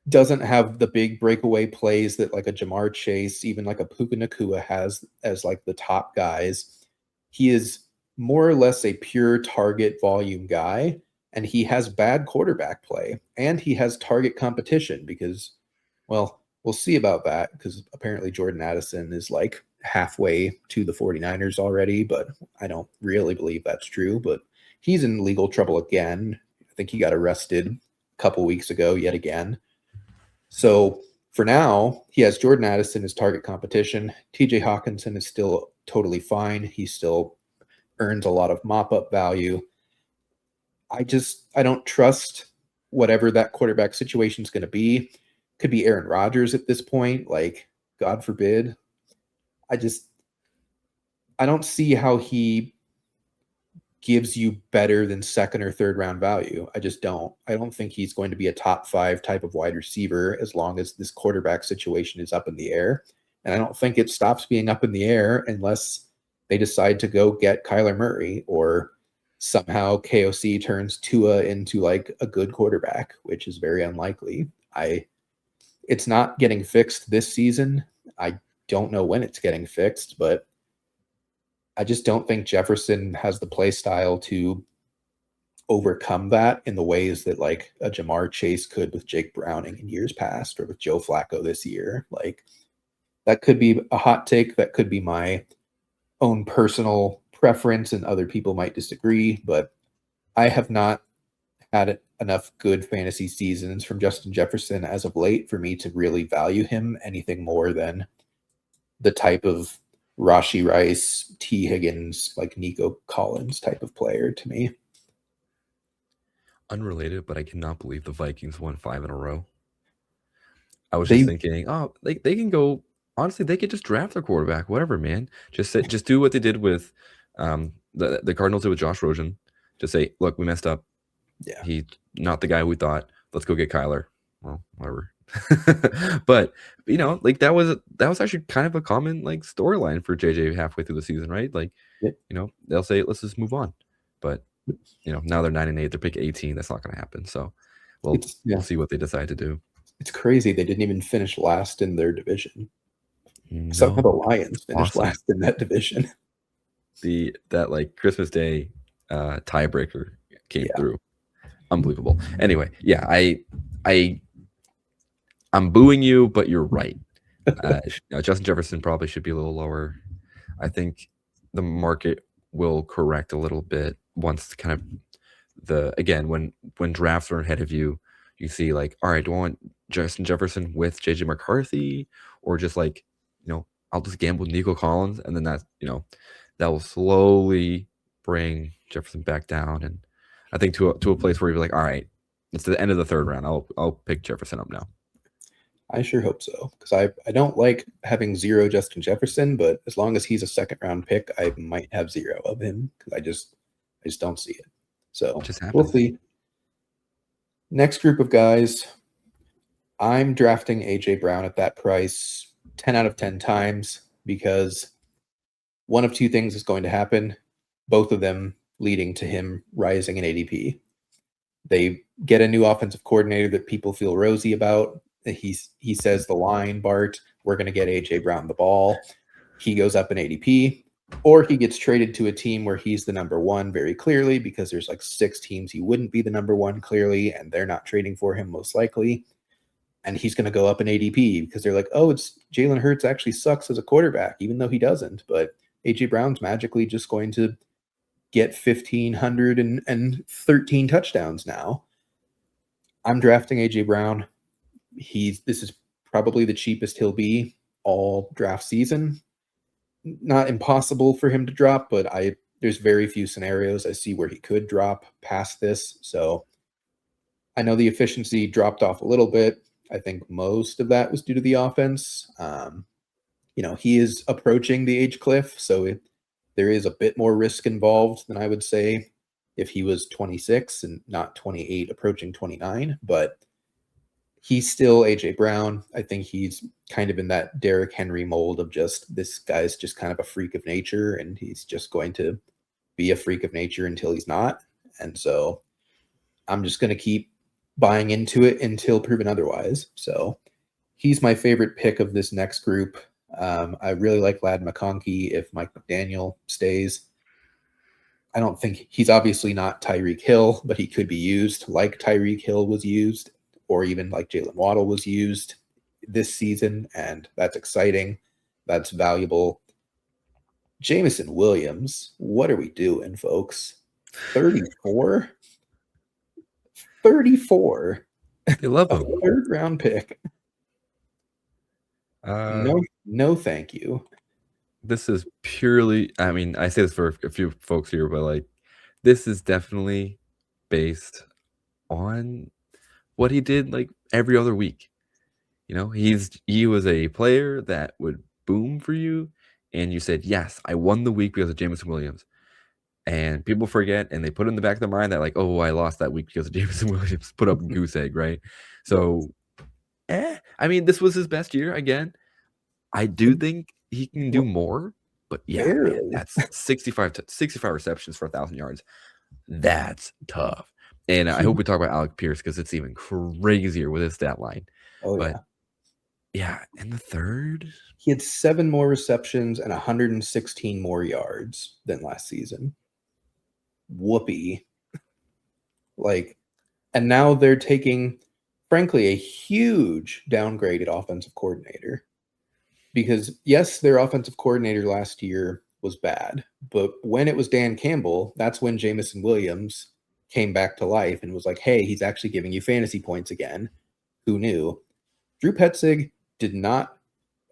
Speaker 1: doesn't have the big breakaway plays that like a Jamar Chase, even like a Puka Nacua has as like the top guys. He is more or less a pure target volume guy, and he has bad quarterback play, and he has target competition because, well, we'll see about that because apparently Jordan Addison is like halfway to the 49ers already, but I don't really believe that's true. But he's in legal trouble again. I think he got arrested a couple weeks ago yet again. So for now, he has Jordan Addison as target competition. TJ Hawkinson is still totally fine. He still earns a lot of mop-up value. I don't trust whatever that quarterback situation is going to be. Could be Aaron Rodgers at this point, like, God forbid. I don't see how he gives you better than second or third round value. I just don't. I don't think he's going to be a top 5 type of wide receiver as long as this quarterback situation is up in the air. And I don't think it stops being up in the air unless they decide to go get Kyler Murray or somehow KOC turns Tua into like a good quarterback, which is very unlikely. It's not getting fixed this season. I don't know when it's getting fixed, but I just don't think Jefferson has the play style to overcome that in the ways that like a Jamar Chase could with Jake Browning in years past or with Joe Flacco this year. Like, that could be a hot take. That could be my own personal preference, and other people might disagree, but I have not had enough good fantasy seasons from Justin Jefferson as of late for me to really value him anything more than the type of Rashi Rice, T. Higgins, like Nico Collins type of player to me.
Speaker 3: Unrelated, but I cannot believe the Vikings won 5 in a row. I was just thinking, they can go. Honestly, they could just draft their quarterback, whatever, man. Just do what they did with the Cardinals did with Josh Rosen. Just say, look, we messed up.
Speaker 1: Yeah,
Speaker 3: He's not the guy we thought. Let's go get Kyler. Well, whatever. But like that was actually kind of a common like storyline for JJ halfway through the season, right? Like,
Speaker 1: yep.
Speaker 3: They'll say, let's just move on. But now they're 9-8. They're pick 18. That's not going to happen. So, we'll see what they decide to do.
Speaker 1: It's crazy. They didn't even finish last in their division. Some of the Lions finished last in that division.
Speaker 3: That like Christmas Day tiebreaker came through. Unbelievable. Anyway, yeah, I'm booing you, but you're right. Justin Jefferson probably should be a little lower. I think the market will correct a little bit once kind of when drafts are ahead of you, you see like, all right, do I want Justin Jefferson with JJ McCarthy, or just like, I'll just gamble with Nico Collins, and then that will slowly bring Jefferson back down, and I think to a place where you're like, all right, it's the end of the third round. I'll pick Jefferson up now.
Speaker 1: I sure hope so, because I don't like having 0 Justin Jefferson, but as long as he's a second-round pick, I might have 0 of him because I just don't see it. So,
Speaker 3: It just
Speaker 1: we'll
Speaker 3: happens.
Speaker 1: see. Next group of guys, I'm drafting A.J. Brown at that price 10 out of 10 times because one of two things is going to happen, both of them leading to him rising in ADP. They get a new offensive coordinator that people feel rosy about. He says the line, Bart, we're going to get A.J. Brown the ball. He goes up in ADP, or he gets traded to a team where he's the number one very clearly because there's like 6 teams he wouldn't be the number one clearly, and they're not trading for him most likely. And he's going to go up in ADP because they're like, oh, it's Jalen Hurts actually sucks as a quarterback, even though he doesn't. But A.J. Brown's magically just going to get 1,513 touchdowns now. I'm drafting A.J. Brown. This is probably the cheapest he'll be all draft season. Not impossible for him to drop, but there's very few scenarios I see where he could drop past this. So I know the efficiency dropped off a little bit. I think most of that was due to the offense. He is approaching the age cliff, so there is a bit more risk involved than I would say if he was 26 and not 28, approaching 29. But he's still A.J. Brown. I think he's kind of in that Derrick Henry mold of just this guy's just kind of a freak of nature, and he's just going to be a freak of nature until he's not. And so I'm just going to keep buying into it until proven otherwise. So he's my favorite pick of this next group. I really like Lad McConkey if Mike McDaniel stays. I don't think he's obviously not Tyreek Hill, but he could be used like Tyreek Hill was used, or even like Jalen Waddle was used this season, and that's exciting. That's valuable. Jameson Williams, what are we doing, folks? 34? 34.
Speaker 3: They love
Speaker 1: A
Speaker 3: him.
Speaker 1: third-round pick. No, thank you.
Speaker 3: This is purely, I mean, I say this for a few folks here, but like, this is definitely based on what he did like every other week. He was a player that would boom for you, and you said, yes, I won the week because of Jameson Williams. And people forget, and they put in the back of their mind that like, oh, I lost that week because of Jameson Williams put up a goose egg, right? So, I mean, this was his best year again. I do think he can do more, but yeah, man,
Speaker 1: Barely.
Speaker 3: that's 65 receptions for 1,000 yards. That's tough. And I hope we talk about Alec Pierce because it's even crazier with his stat line.
Speaker 1: Oh,
Speaker 3: But yeah, in the third,
Speaker 1: he had 7 more receptions and 116 more yards than last season. Whoopee. And now they're taking, frankly, a huge downgraded offensive coordinator. Because, yes, their offensive coordinator last year was bad, but when it was Dan Campbell, that's when Jameson Williams came back to life and was like, hey, he's actually giving you fantasy points again. Who knew? Drew Petzig did not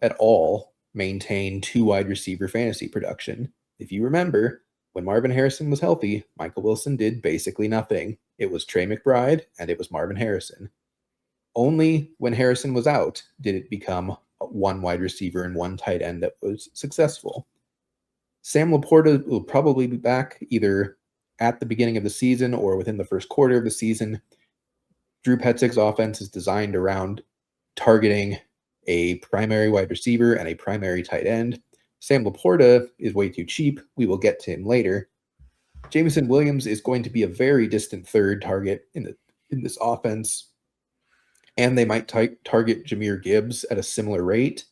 Speaker 1: at all maintain 2 wide receiver fantasy production. If you remember, when Marvin Harrison was healthy, Michael Wilson did basically nothing. It was Trey McBride and it was Marvin Harrison. Only when Harrison was out did it become 1 wide receiver and 1 tight end that was successful. Sam Laporta will probably be back either at the beginning of the season or within the first quarter of the season. Drew Petzig's offense is designed around targeting a primary wide receiver and a primary tight end. Sam Laporta is way too cheap. We will get to him later. Jameson Williams is going to be a very distant third target in this offense, and they might target Jahmyr Gibbs at a similar rate.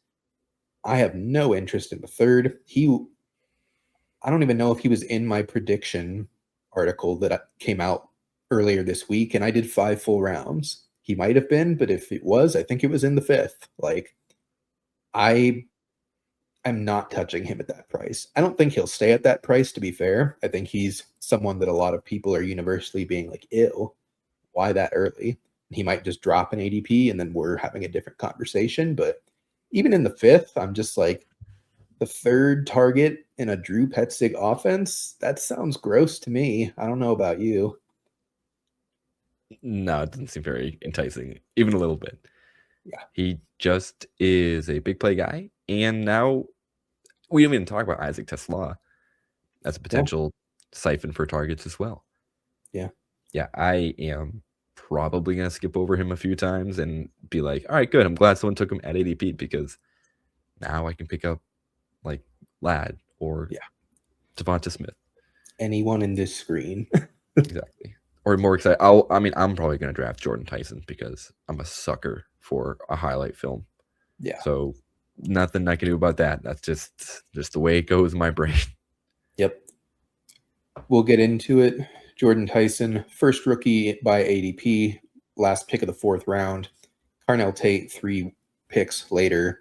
Speaker 1: I have no interest in the third. I don't even know if he was in my prediction article that came out earlier this week, and I did 5 full rounds. He might have been, but if it was, I think it was in the 5th. I'm not touching him at that price. I don't think he'll stay at that price, to be fair. I think he's someone that a lot of people are universally being like, ew, why that early? He might just drop an ADP and then we're having a different conversation. But even in the 5th, I'm just like, the third target in a Drew Petzig offense, that sounds gross to me. I don't know about you.
Speaker 3: no, it didn't seem very enticing, even a little bit.
Speaker 1: Yeah.
Speaker 3: He just is a big play guy. And now we didn't even talk about Isaac Tesla as a potential siphon for targets as well.
Speaker 1: Yeah.
Speaker 3: Yeah, I am probably going to skip over him a few times and be like, all right, good. I'm glad someone took him at ADP because now I can pick up like Ladd or Devonta Smith.
Speaker 1: Anyone in this screen.
Speaker 3: Exactly. Or more excited. I'm probably going to draft Jordan Tyson because I'm a sucker for a highlight film.
Speaker 1: Yeah.
Speaker 3: So nothing I can do about that. That's just the way it goes in my brain.
Speaker 1: Yep. We'll get into it. Jordan Tyson, first rookie by ADP, last pick of the 4th round. Carnell Tate, 3 picks later.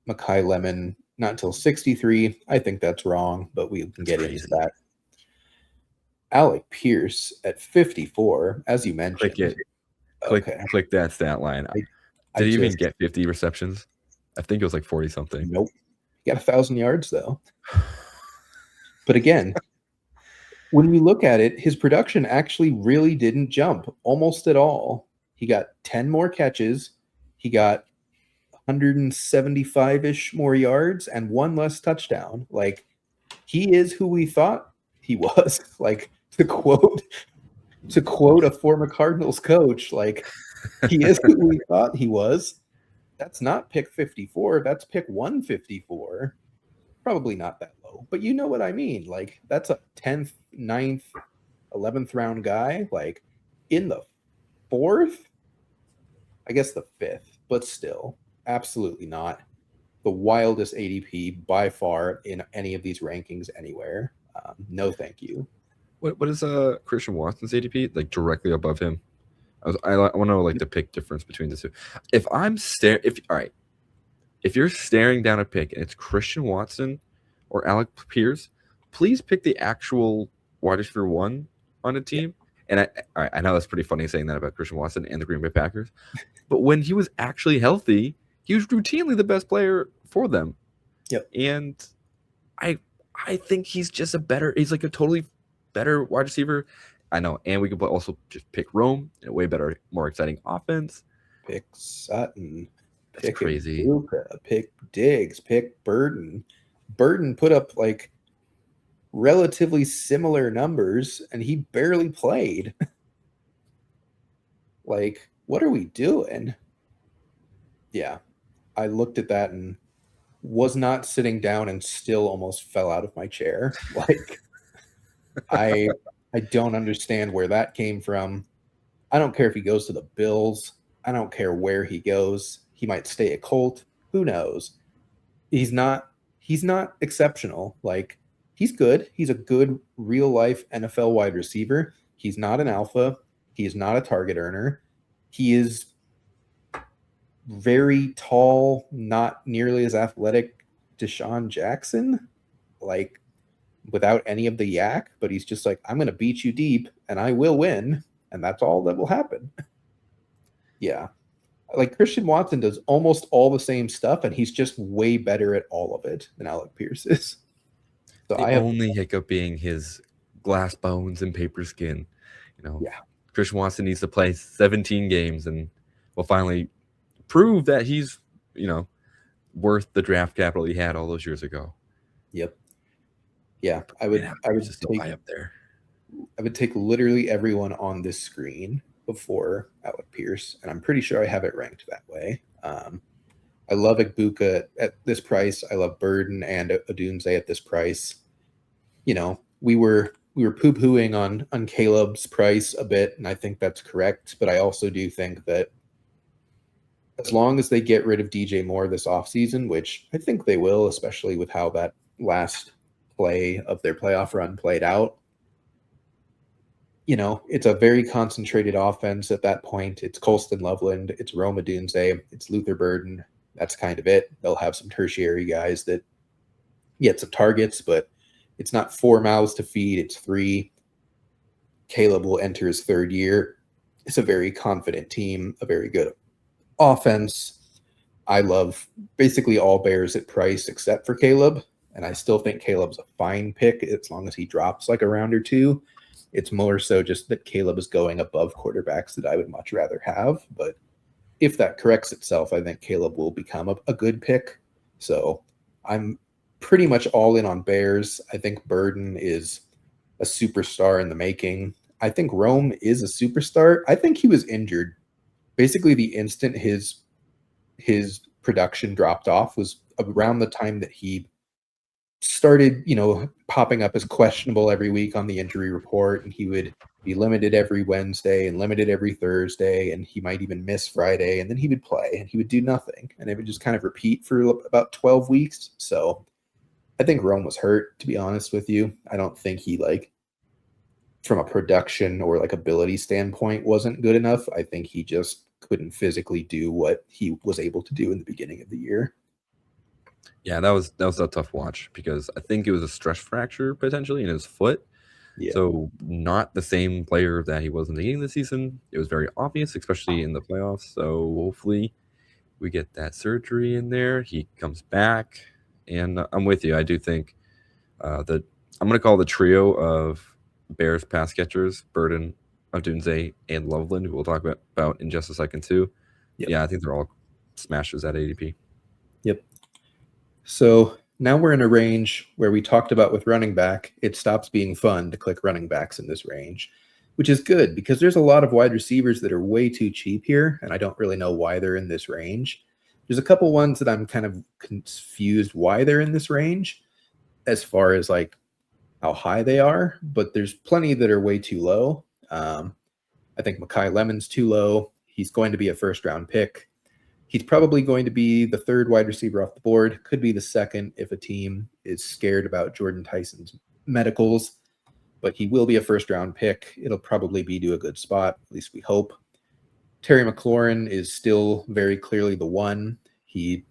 Speaker 1: Makai Lemon, not until 63. I think that's wrong, but we can get into that. Alec Pierce at 54, as you mentioned.
Speaker 3: Click it. Click that stat line. Did he even get 50 receptions? I think it was like 40 something.
Speaker 1: Nope. He got 1,000 yards though. But again, when we look at it, his production actually really didn't jump almost at all. He got 10 more catches. He got 175-ish more yards and 1 less touchdown. Like, he is who we thought he was. Like, to quote a former Cardinals coach, like, he is who we thought he was. That's not pick 54. That's pick 154. Probably not that low, but you know what I mean. Like, that's a 10th, 9th, 11th round guy. Like, in the 4th, I guess the 5th, but still, absolutely not the wildest ADP by far in any of these rankings anywhere. No, thank you.
Speaker 3: What is Christian Watson's ADP? Like directly above him? I want to know like the pick difference between the two. If you're staring down a pick and it's Christian Watson or Alec Pierce, please pick the actual wide receiver 1 on a team. And I know that's pretty funny saying that about Christian Watson and the Green Bay Packers, but when he was actually healthy, he was routinely the best player for them.
Speaker 1: Yep.
Speaker 3: And I think he's just he's like a totally better wide receiver. I know, and we could also just pick Rome, a way better, more exciting offense.
Speaker 1: Pick Sutton.
Speaker 3: That's crazy.
Speaker 1: Luka, pick Diggs, pick Burden. Burden put up like relatively similar numbers, and he barely played. Like, what are we doing? Yeah, I looked at that and was not sitting down and still almost fell out of my chair. Like, I don't understand where that came from. I don't care if he goes to the Bills. I don't care where he goes. He might stay a Colt. Who knows? He's not exceptional. Like, he's good. He's a good real life NFL wide receiver. He's not an alpha. He is not a target earner. He is very tall, not nearly as athletic Deshaun Jackson, like, without any of the yak, but he's just like, I'm going to beat you deep and I will win. And that's all that will happen. Yeah. Like, Christian Watson does almost all the same stuff, and he's just way better at all of it than Alec Pierce is. So
Speaker 3: the only hiccup being his glass bones and paper skin. Christian Watson needs to play 17 games and will finally prove that he's, worth the draft capital he had all those years ago.
Speaker 1: Yep. Yeah, I would
Speaker 3: just so high up there.
Speaker 1: I would take literally everyone on this screen before Alec Pierce, and I'm pretty sure I have it ranked that way. I love Igbuka at this price. I love Burden and Odunze at this price. We were poo-pooing on Caleb's price a bit, and I think that's correct. But I also do think that as long as they get rid of DJ Moore this offseason, which I think they will, especially with how that last play of their playoff run played out, it's a very concentrated offense at that point. It's Colston Loveland, it's Rome Odunze, it's Luther Burden. That's kind of it. They'll have some tertiary guys that get some targets, but it's not 4 mouths to feed, it's 3. Caleb will enter his 3rd year. It's a very confident team, a very good offense. I love basically all Bears at price except for Caleb, and I still think Caleb's a fine pick as long as he drops like a round or 2. It's more so just that Caleb is going above quarterbacks that I would much rather have, but if that corrects itself, I think Caleb will become a good pick. So I'm pretty much all in on Bears. I think Burden is a superstar in the making. I think Rome is a superstar. I think he was injured. Basically, the instant his production dropped off was around the time that he started, popping up as questionable every week on the injury report, and he would be limited every Wednesday and limited every Thursday, and he might even miss Friday, and then he would play and he would do nothing, and it would just kind of repeat for about 12 weeks. So I think Rome was hurt, to be honest with you. I don't think he, like, from a production or like ability standpoint, wasn't good enough. I think he just couldn't physically do what he was able to do in the beginning of the year.
Speaker 3: Yeah, that was a tough watch because I think it was a stress fracture potentially in his foot.
Speaker 1: Yeah.
Speaker 3: So not the same player that he was in the beginning of the season. It was very obvious, especially in the playoffs. So hopefully we get that surgery in there. He comes back, and I'm with you. I do think that I'm going to call the trio of Bears pass catchers, Burden, Odunze, and Loveland, who we'll talk about in just a second too.
Speaker 1: Yep.
Speaker 3: Yeah, I think they're all smashes at ADP.
Speaker 1: Yep. So now we're in a range where we talked about with running back, it stops being fun to click running backs in this range, which is good because there's a lot of wide receivers that are way too cheap here, and I don't really know why they're in this range. There's a couple ones that I'm kind of confused why they're in this range as far as like how high they are, but there's plenty that are way too low. I think Mekhi Lemon's too low. He's going to be a first-round pick. He's probably going to be the third wide receiver off the board. Could be the second if a team is scared about Jordan Tyson's medicals, but he will be a first-round pick. It'll probably be to a good spot, at least we hope. Terry McLaurin is still very clearly the one. He,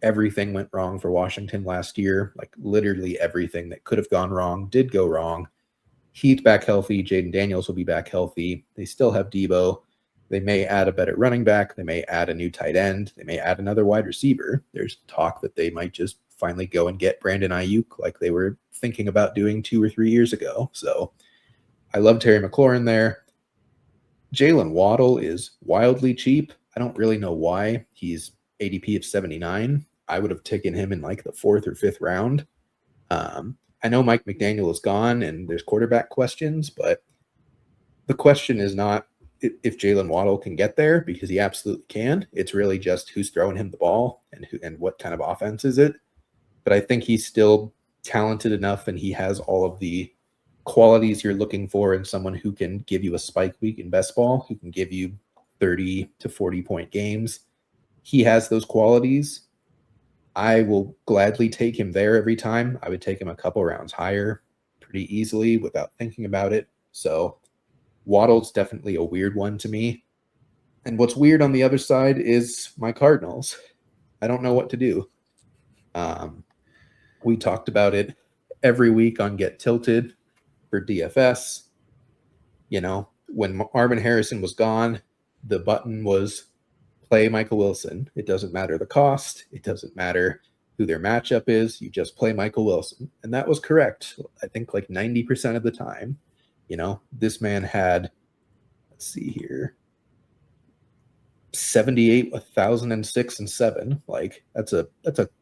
Speaker 1: everything went wrong for Washington last year. Like literally everything that could have gone wrong did go wrong. He's back healthy. Jaden Daniels will be back healthy. They still have Debo. They may add a better running back. They may add a new tight end. They may add another wide receiver. There's talk that they might just finally go and get Brandon Ayuk like they were thinking about doing 2 or 3 years ago. So I love Terry McLaurin there. Jalen Waddle is wildly cheap. I don't really know why. He's ADP of 79. I would have taken him in like the 4th or 5th round. I know Mike McDaniel is gone and there's quarterback questions, but the question is not if Jalen Waddle can get there, because he absolutely can. It's really just who's throwing him the ball and what kind of offense is it. But I think he's still talented enough and he has all of the qualities you're looking for in someone who can give you a spike week in best ball, who can give you 30 to 40 point games. He has those qualities. I will gladly take him there every time. I would take him a couple rounds higher pretty easily without thinking about it. So Waddle's definitely a weird one to me. And what's weird on the other side is my Cardinals. I don't know what to do. We talked about it every week on Get Tilted for DFS. When Marvin Harrison was gone, the button was play Michael Wilson. It doesn't matter the cost. It doesn't matter who their matchup is. You just play Michael Wilson. And that was correct. I think like 90% of the time. This man had, let's see here, 78, 1,006, and 7. Like that's a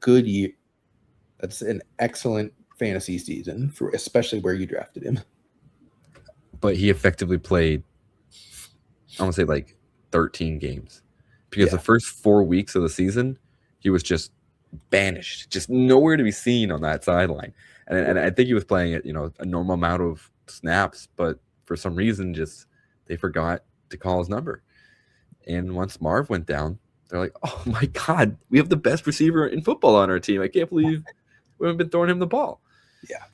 Speaker 1: good year. That's an excellent fantasy season for especially where you drafted him.
Speaker 3: But he effectively played, I want to say like 13 games, because the first 4 weeks of the season, he was just banished, just nowhere to be seen on that sideline. And I think he was playing at, a normal amount of snaps, but for some reason, just they forgot to call his number. And once Marv went down, they're like, oh my God, we have the best receiver in football on our team. I can't believe we haven't been throwing him the ball.
Speaker 1: Yeah.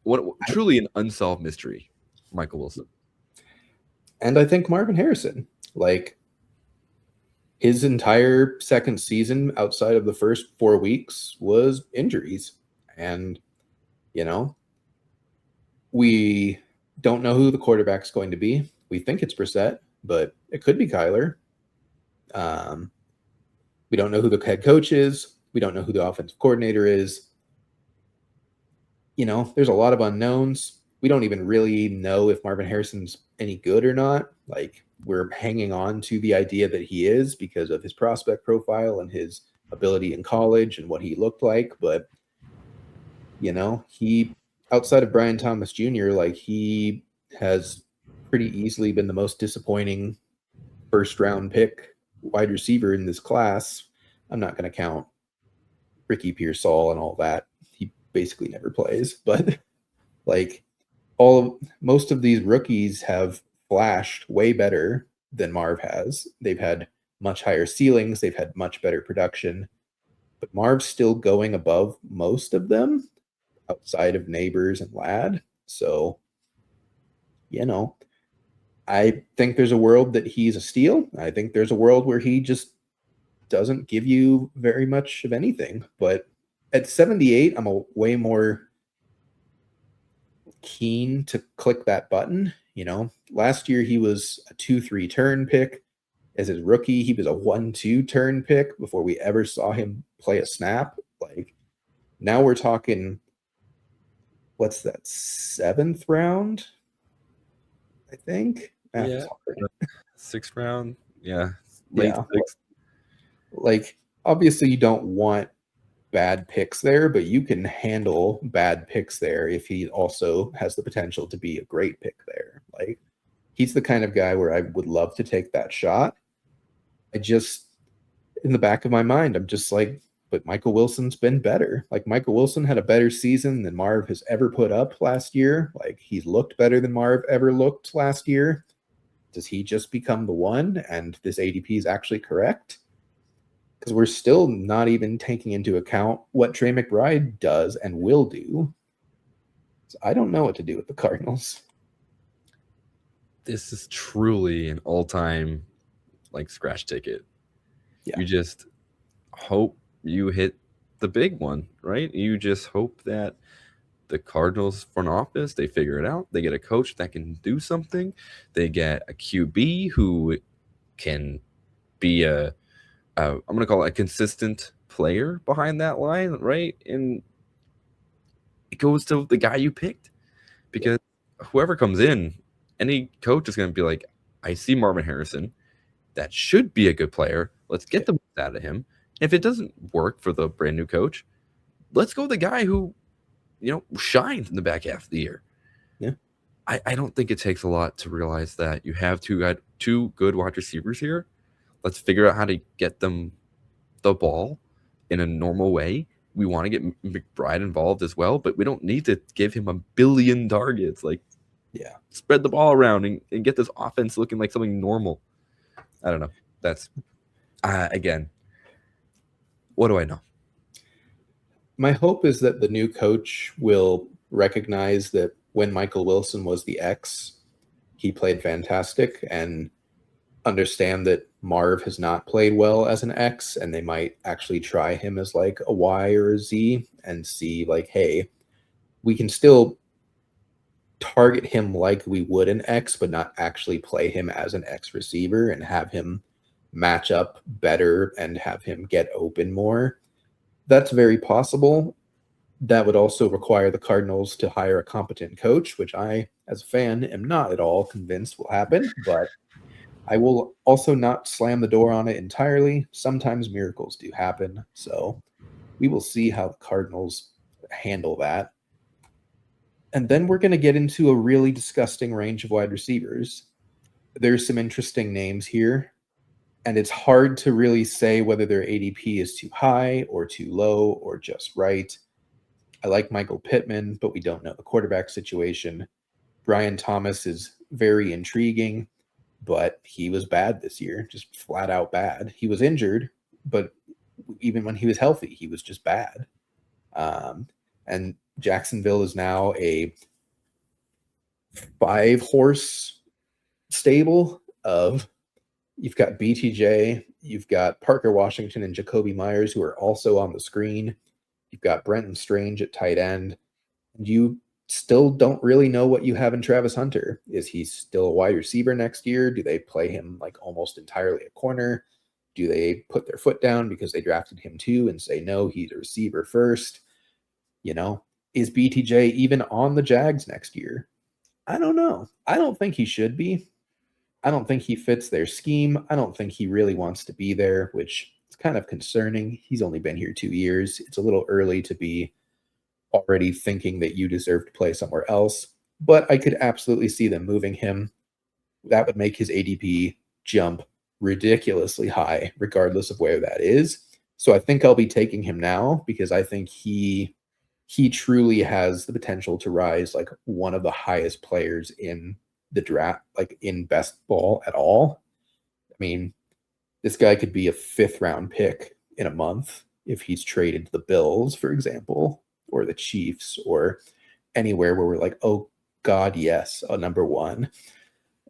Speaker 3: What truly an unsolved mystery, Michael Wilson.
Speaker 1: And I think Marvin Harrison, like his entire second season outside of the first 4 weeks was injuries. And, we don't know who the quarterback's going to be. We think it's Brissett, but it could be Kyler. We don't know who the head coach is. We don't know who the offensive coordinator is. There's a lot of unknowns. We don't even really know if Marvin Harrison's any good or not. Like, we're hanging on to the idea that he is because of his prospect profile and his ability in college and what he looked like. But, he, outside of Bryan Thomas Jr., like, he has pretty easily been the most disappointing first round pick wide receiver in this class. I'm not going to count Ricky Pearsall and all that. He basically never plays, but like most of these rookies have flashed way better than Marv has. They've had much higher ceilings, they've had much better production, but Marv's still going above most of them outside of Neighbors and Ladd. So, I think there's a world that he's a steal. I think there's a world where he just doesn't give you very much of anything. But at 78, I'm a way more keen to click that button. Last year he was a 2-3 turn pick. As his rookie, he was a 1-2 turn pick before we ever saw him play a snap. Like, now we're talking, what's that, 7th round, I think?
Speaker 3: Yeah. 6th round. Yeah.
Speaker 1: Late
Speaker 3: Yeah. 6th.
Speaker 1: Like, obviously you don't want bad picks there, but you can handle bad picks there if he also has the potential to be a great pick there. Like, he's the kind of guy where I would love to take that shot. I just, in the back of my mind, I'm just like, but Michael Wilson's been better. Like, Michael Wilson had a better season than Marv has ever put up last year. Like, he's looked better than Marv ever looked last year. Does he just become the one and this ADP is actually correct? Because we're still not even taking into account what Trey McBride does and will do. So I don't know what to do with the Cardinals.
Speaker 3: This is truly an all-time scratch ticket.
Speaker 1: Yeah.
Speaker 3: You just hope you hit the big one, right? You just hope that the Cardinals front office, they figure it out. They get a coach that can do something. They get a QB who can be I'm going to call it a consistent player behind that line, right? And it goes to the guy you picked, because whoever comes in, any coach is going to be like, I see Marvin Harrison. That should be a good player. Let's get the most out of him. If it doesn't work for the brand new coach, let's go with the guy who, shines in the back half of the year.
Speaker 1: Yeah.
Speaker 3: I don't think it takes a lot to realize that you have two good wide receivers here. Let's figure out how to get them the ball in a normal way. We want to get McBride involved as well, but we don't need to give him 1 billion targets. Spread the ball around and get this offense looking like something normal. I don't know. That's, again, what do I know?
Speaker 1: My hope is that the new coach will recognize that when Michael Wilson was the X, he played fantastic, and understand that Marv has not played well as an X, and they might actually try him as like a Y or a Z and see like, hey, we can still target him like we would an X, but not actually play him as an X receiver and have him match up better and have him get open more. That's very possible. That would also require the Cardinals to hire a competent coach, which I, as a fan, am not at all convinced will happen, but I will also not slam the door on it entirely. Sometimes miracles do happen, so we will see how the Cardinals handle that. And then we're going to get into a really disgusting range of wide receivers. There's some interesting names here, and it's hard to really say whether their ADP is too high or too low or just right. I like Michael Pittman, but we don't know the quarterback situation. Bryan Thomas is very intriguing, but he was bad this year, just flat out bad. He was injured, but even when he was healthy, he was just bad. And Jacksonville is now a 5-horse stable of, you've got BTJ, you've got Parker Washington and Jacoby Myers, who are also on the screen. You've got Brenton Strange at tight end. And you still don't really know what you have in Travis Hunter. Is he still a wide receiver next year? Do they play him like almost entirely a corner? Do they put their foot down because they drafted him too and say, no, he's a receiver first? Is BTJ even on the Jags next year? I don't know. I don't think he should be. I don't think he fits their scheme. I don't think he really wants to be there, which is kind of concerning. He's only been here 2 years. It's a little early to be already thinking that you deserve to play somewhere else, but I could absolutely see them moving him. That would make his ADP jump ridiculously high, regardless of where that is. So I think I'll be taking him now because I think he truly has the potential to rise like one of the highest players in the draft, like in best ball at all. I mean, this guy could be a 5th-round pick in a month if he's traded to the Bills, for example, or the Chiefs, or anywhere where we're like, oh God, yes, a number 1.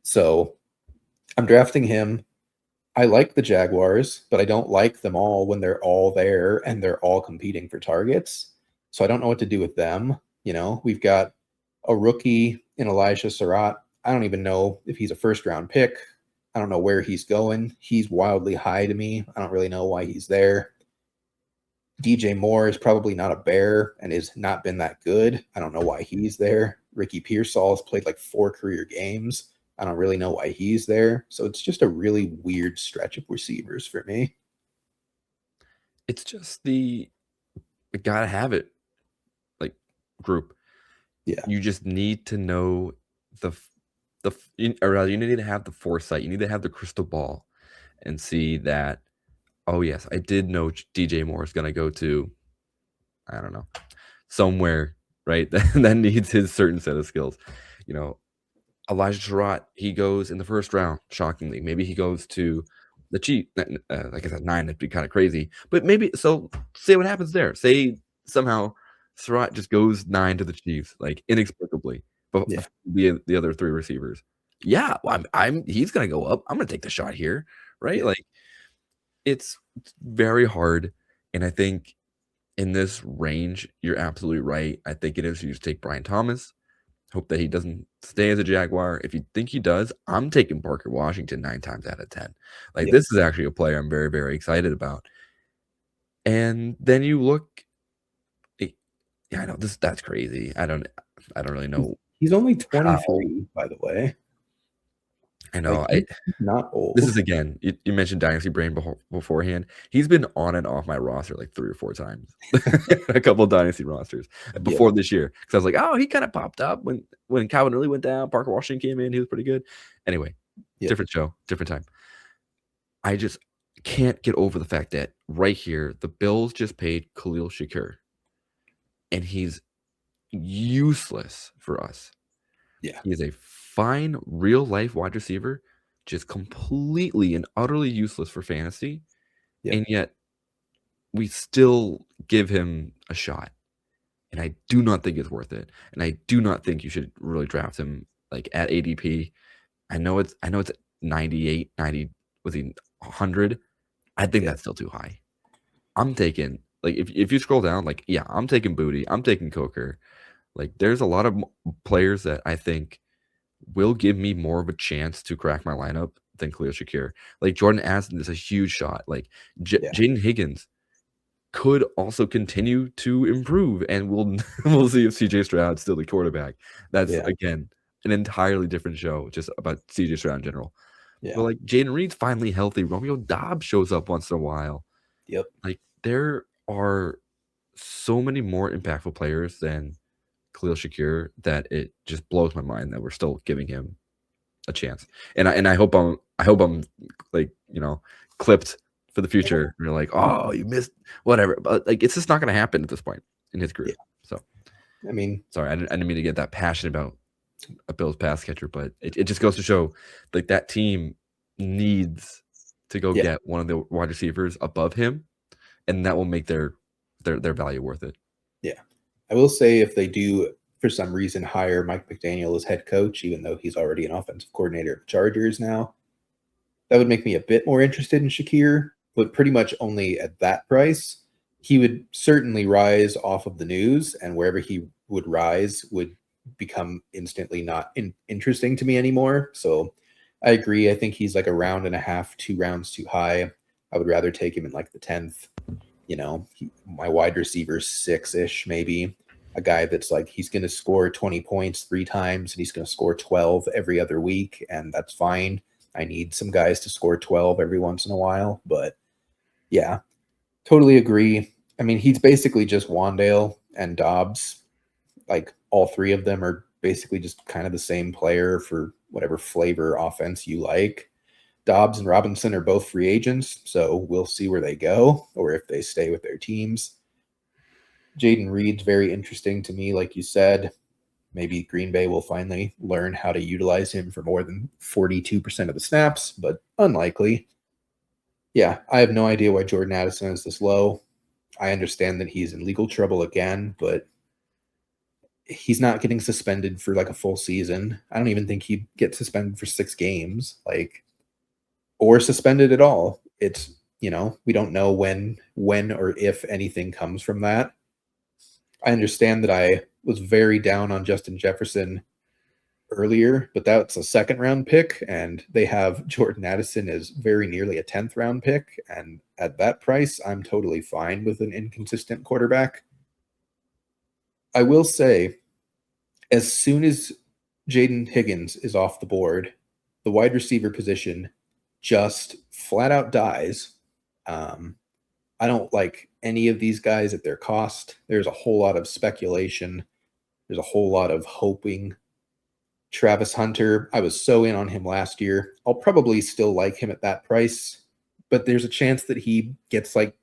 Speaker 1: So I'm drafting him. I like the Jaguars, but I don't like them all when they're all there and they're all competing for targets. So I don't know what to do with them. We've got a rookie in Elijah Surratt. I don't even know if he's a 1st-round pick. I don't know where he's going. He's wildly high to me. I don't really know why he's there. DJ Moore is probably not a Bear and has not been that good. I don't know why he's there. Ricky Pearsall has played like 4 career games. I don't really know why he's there. So it's just a really weird stretch of receivers for me.
Speaker 3: It's just the gotta have it like group.
Speaker 1: Yeah.
Speaker 3: You just need to know or rather, you need to have the foresight. You need to have the crystal ball and see that, oh yes, I did know DJ Moore is going to go to, I don't know, somewhere, right? that needs his certain set of skills. Elijah Surratt, he goes in the 1st round, shockingly. Maybe he goes to the Chiefs. Like I said, 9, that'd be kind of crazy. But maybe, so say what happens there. Say somehow Surratt just goes 9 to the Chiefs, like inexplicably. But the other 3 receivers. Yeah, well, he's gonna go up. I'm gonna take the shot here, right?
Speaker 1: Yeah.
Speaker 3: Like it's very hard. And I think in this range, you're absolutely right. I think it is you just take Brian Thomas. Hope that he doesn't stay as a Jaguar. If you think he does, I'm taking Parker Washington 9 times out of 10. Like this is actually a player I'm very, very excited about. And then you look, yeah, I know that's crazy. I don't really know.
Speaker 1: He's only 23, by the way.
Speaker 3: I know.
Speaker 1: Like, he's not old.
Speaker 3: This is, again, you mentioned Dynasty Brain beforehand. He's been on and off my roster like 3 or 4 times. A couple of Dynasty rosters before this year. Because I was like, oh, he kind of popped up when Calvin Ridley went down. Parker Washington came in. He was pretty good. Anyway, different show, different time. I just can't get over the fact that right here, the Bills just paid Khalil Shakir. And he's useless for us.
Speaker 1: Yeah.
Speaker 3: He is a fine real-life wide receiver, just completely and utterly useless for fantasy. And yet we still give him a shot. And I do not think it's worth it. And I do not think you should really draft him like at ADP. I know it's 98, 90, was he 100? I think that's still too high. I'm taking, like, if you scroll down, like, yeah, I'm taking Booty, I'm taking Coker. Like, there's a lot of players that I think will give me more of a chance to crack my lineup than Khalil Shakir. Like, Jordan Addison is a huge shot. Like, Jaden Higgins could also continue to improve, and we'll see if CJ Stroud's still the quarterback. That's, again, an entirely different show just about CJ Stroud in general. But, like, Jaden Reed's finally healthy. Romeo Dobbs shows up once in a while. Like, there are so many more impactful players than Khalil Shakir that it just blows my mind that we're still giving him a chance. And I hope I'm like, clipped for the future. You're like, oh, you missed whatever. But like, it's just not going to happen at this point in his career. So, I mean, sorry, I didn't mean to get that passionate about a Bills pass catcher, but it just goes to show like that team needs to go get one of the wide receivers above him, and that will make their value worth it.
Speaker 1: Yeah. I will say if they do, for some reason, hire Mike McDaniel as head coach, even though he's already an offensive coordinator of the Chargers now, that would make me a bit more interested in Shakir, but pretty much only at that price. He would certainly rise off of the news, and wherever he would rise would become instantly not interesting to me anymore. So I agree. I think he's like a round and a half, 2 rounds too high. I would rather take him in like the 10th. My wide receiver 6-ish, maybe. A guy that's like, he's going to score 20 points 3 times and he's going to score 12 every other week, and that's fine. I need some guys to score 12 every once in a while. But yeah, totally agree. I mean, he's basically just Wandale and Dobbs. Like all three of them are basically just kind of the same player for whatever flavor offense you like. Dobbs and Robinson are both free agents, so we'll see where they go or if they stay with their teams. Jaden Reed's very interesting to me, like you said. Maybe Green Bay will finally learn how to utilize him for more than 42% of the snaps, but unlikely. Yeah, I have no idea why Jordan Addison is this low. I understand that he's in legal trouble again, but he's not getting suspended for like a full season. I don't even think he'd get suspended for 6 games, or suspended at all. It's, we don't know when or if anything comes from that. I understand that I was very down on Justin Jefferson earlier, but that's a 2nd-round pick, and they have Jordan Addison as very nearly a 10th-round pick. And at that price, I'm totally fine with an inconsistent quarterback. I will say, as soon as Jaden Higgins is off the board, the wide receiver position just flat out dies. I don't like any of these guys at their cost. There's a whole lot of speculation. There's a whole lot of hoping. Travis Hunter, I was so in on him last year. I'll probably still like him at that price, but there's a chance that he gets like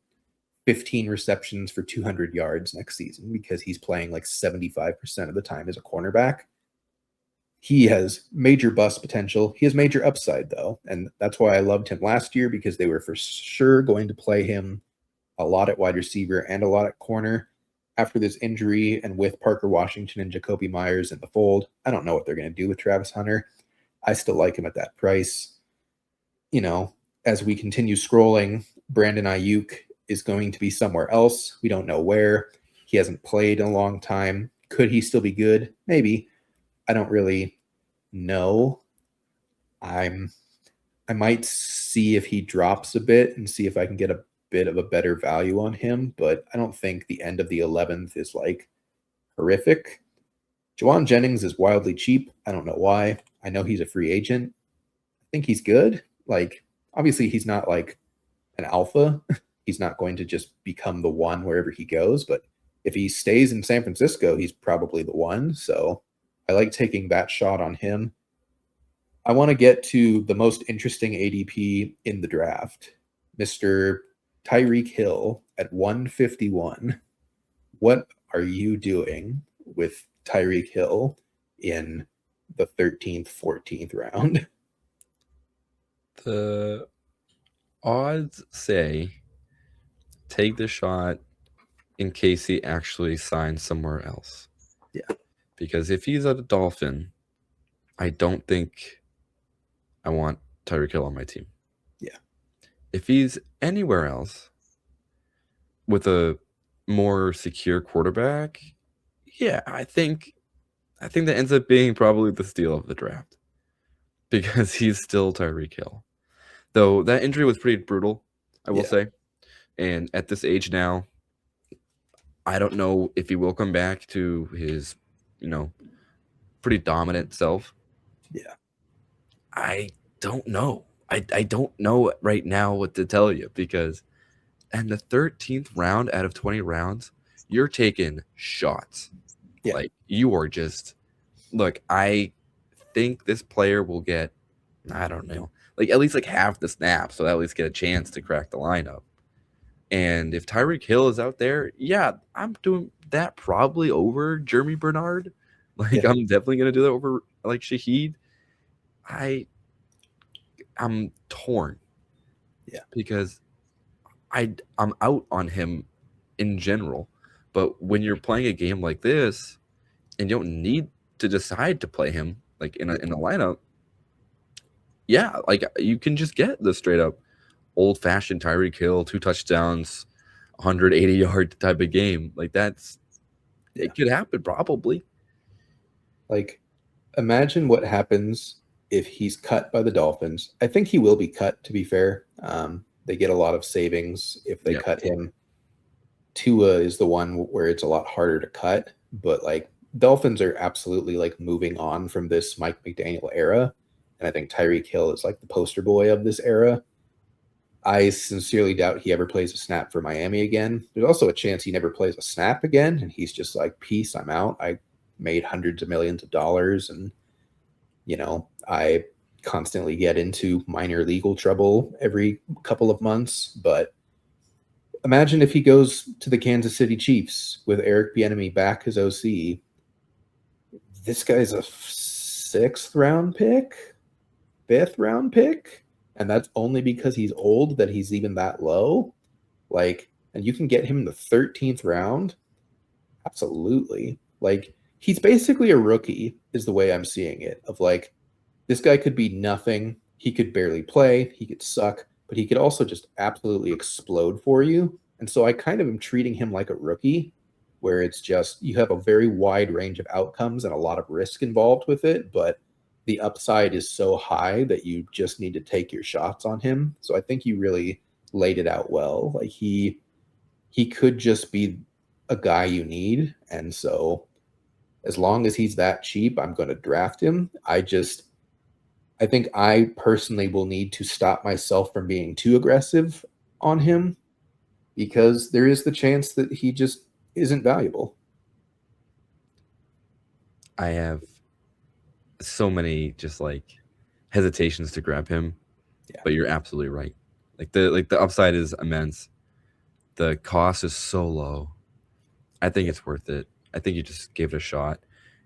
Speaker 1: 15 receptions for 200 yards next season because he's playing like 75% of the time as a cornerback. He has major bust potential. He has major upside, though, and that's why I loved him last year, because they were for sure going to play him a lot at wide receiver and a lot at corner. After this injury and with Parker Washington and Jacoby Myers in the fold, I don't know what they're going to do with Travis Hunter. I still like him at that price. As we continue scrolling, Brandon Ayuk is going to be somewhere else. We don't know where. He hasn't played in a long time. Could he still be good? Maybe. I don't really know. I might see if he drops a bit and see if I can get a bit of a better value on him, but I don't think the end of the 11th is like horrific. Juwan Jennings is wildly cheap. I don't know why. I know he's a free agent. I think he's good. Obviously he's not like an alpha. He's not going to just become the one wherever he goes, but if he stays in San Francisco, he's probably the one. So I like taking that shot on him. I want to get to the most interesting ADP in the draft, Mr. Tyreek Hill at 151. What are you doing with Tyreek Hill in the 13th, 14th round?
Speaker 3: The odds say take the shot in case he actually signs somewhere else.
Speaker 1: Yeah.
Speaker 3: Because if he's a Dolphin, I don't think I want Tyreek Hill on my team.
Speaker 1: Yeah.
Speaker 3: If he's anywhere else with a more secure quarterback, yeah, I think that ends up being probably the steal of the draft, because he's still Tyreek Hill. Though that injury was pretty brutal, I will say. And at this age now, I don't know if he will come back to his, pretty dominant self.
Speaker 1: Yeah.
Speaker 3: I don't know. I don't know right now what to tell you, because in the 13th round out of 20 rounds, you're taking shots.
Speaker 1: Yeah.
Speaker 3: You are just, look, I think this player will get, I don't know, at least half the snaps, so at least get a chance to crack the lineup. And if Tyreek Hill is out there, yeah, I'm doing that probably over Jeremy Bernard. I'm definitely going to do that over Shaheed. I'm torn.
Speaker 1: Yeah.
Speaker 3: Because I'm out on him in general. But when you're playing a game like this and you don't need to decide to play him in a lineup, yeah, you can just get the straight up old-fashioned Tyreek Hill, 2 touchdowns, 180-yard type of game. It could happen probably.
Speaker 1: Imagine what happens if he's cut by the Dolphins. I think he will be cut, to be fair. They get a lot of savings if they cut him. Tua is the one where it's a lot harder to cut, but Dolphins are absolutely moving on from this Mike McDaniel era. And I think Tyreek Hill is like the poster boy of this era. I sincerely doubt he ever plays a snap for Miami again. There's also a chance he never plays a snap again, and he's just like, peace, I'm out. I made hundreds of millions of dollars, and, I constantly get into minor legal trouble every couple of months. But imagine if he goes to the Kansas City Chiefs with Eric Bieniemy back as OC. This guy's a 6th round pick, 5th round pick, and that's only because he's old that he's even that low. And you can get him in the 13th round. Absolutely. He's basically a rookie is the way I'm seeing it, of this guy could be nothing. He could barely play. He could suck, but he could also just absolutely explode for you. And so I kind of am treating him like a rookie, where it's just you have a very wide range of outcomes and a lot of risk involved with it, but the upside is so high that you just need to take your shots on him. So I think you really laid it out well. He could just be a guy you need. And so as long as he's that cheap, I'm going to draft him. I think I personally will need to stop myself from being too aggressive on him, because there is the chance that he just isn't valuable.
Speaker 3: I have so many just hesitations to grab him, but you're absolutely right. The upside is immense. The cost is so low. I think it's worth it. I think you just give it a shot.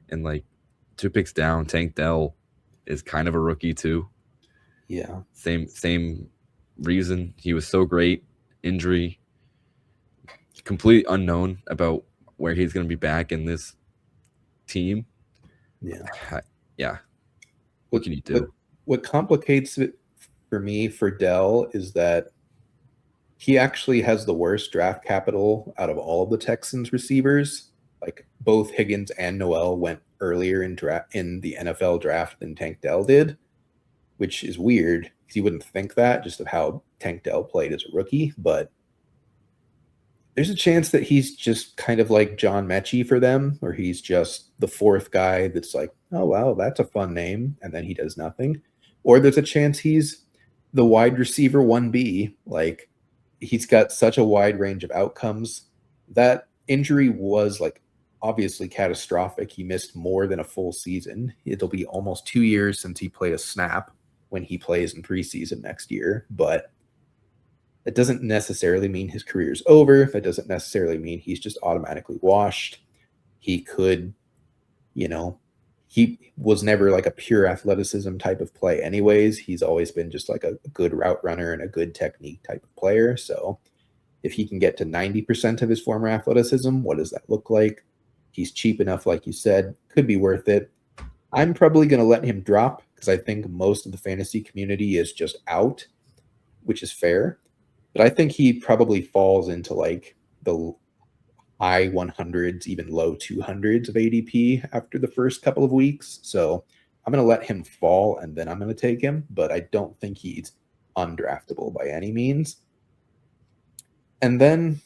Speaker 3: And 2 picks down, Tank Dell is kind of a rookie too.
Speaker 1: Yeah.
Speaker 3: Same reason. He was so great. Injury. Complete unknown about where he's going to be back in this team.
Speaker 1: Yeah.
Speaker 3: Yeah. What can you do?
Speaker 1: What complicates it for me for Dell is that he actually has the worst draft capital out of all of the Texans receivers. Both Higgins and Noel went earlier in the NFL draft than Tank Dell did, which is weird because you wouldn't think that just of how Tank Dell played as a rookie. But there's a chance that he's just kind of like John Mechie for them, or he's just the 4th guy that's like, oh, wow, that's a fun name, and then he does nothing. Or there's a chance he's the wide receiver 1B. He's got such a wide range of outcomes. That injury was obviously catastrophic. He missed more than a full season. It'll be almost 2 years since he played a snap when he plays in preseason next year. But that doesn't necessarily mean his career's over. That doesn't necessarily mean he's just automatically washed. He could, he was never a pure athleticism type of play anyways. He's always been just a good route runner and a good technique type of player. So if he can get to 90% of his former athleticism, what does that look like? He's cheap enough, like you said, could be worth it. I'm probably going to let him drop because I think most of the fantasy community is just out, which is fair. But I think he probably falls into the high 100s, even low 200s of ADP after the first couple of weeks. So I'm going to let him fall and then I'm going to take him. But I don't think he's undraftable by any means. And then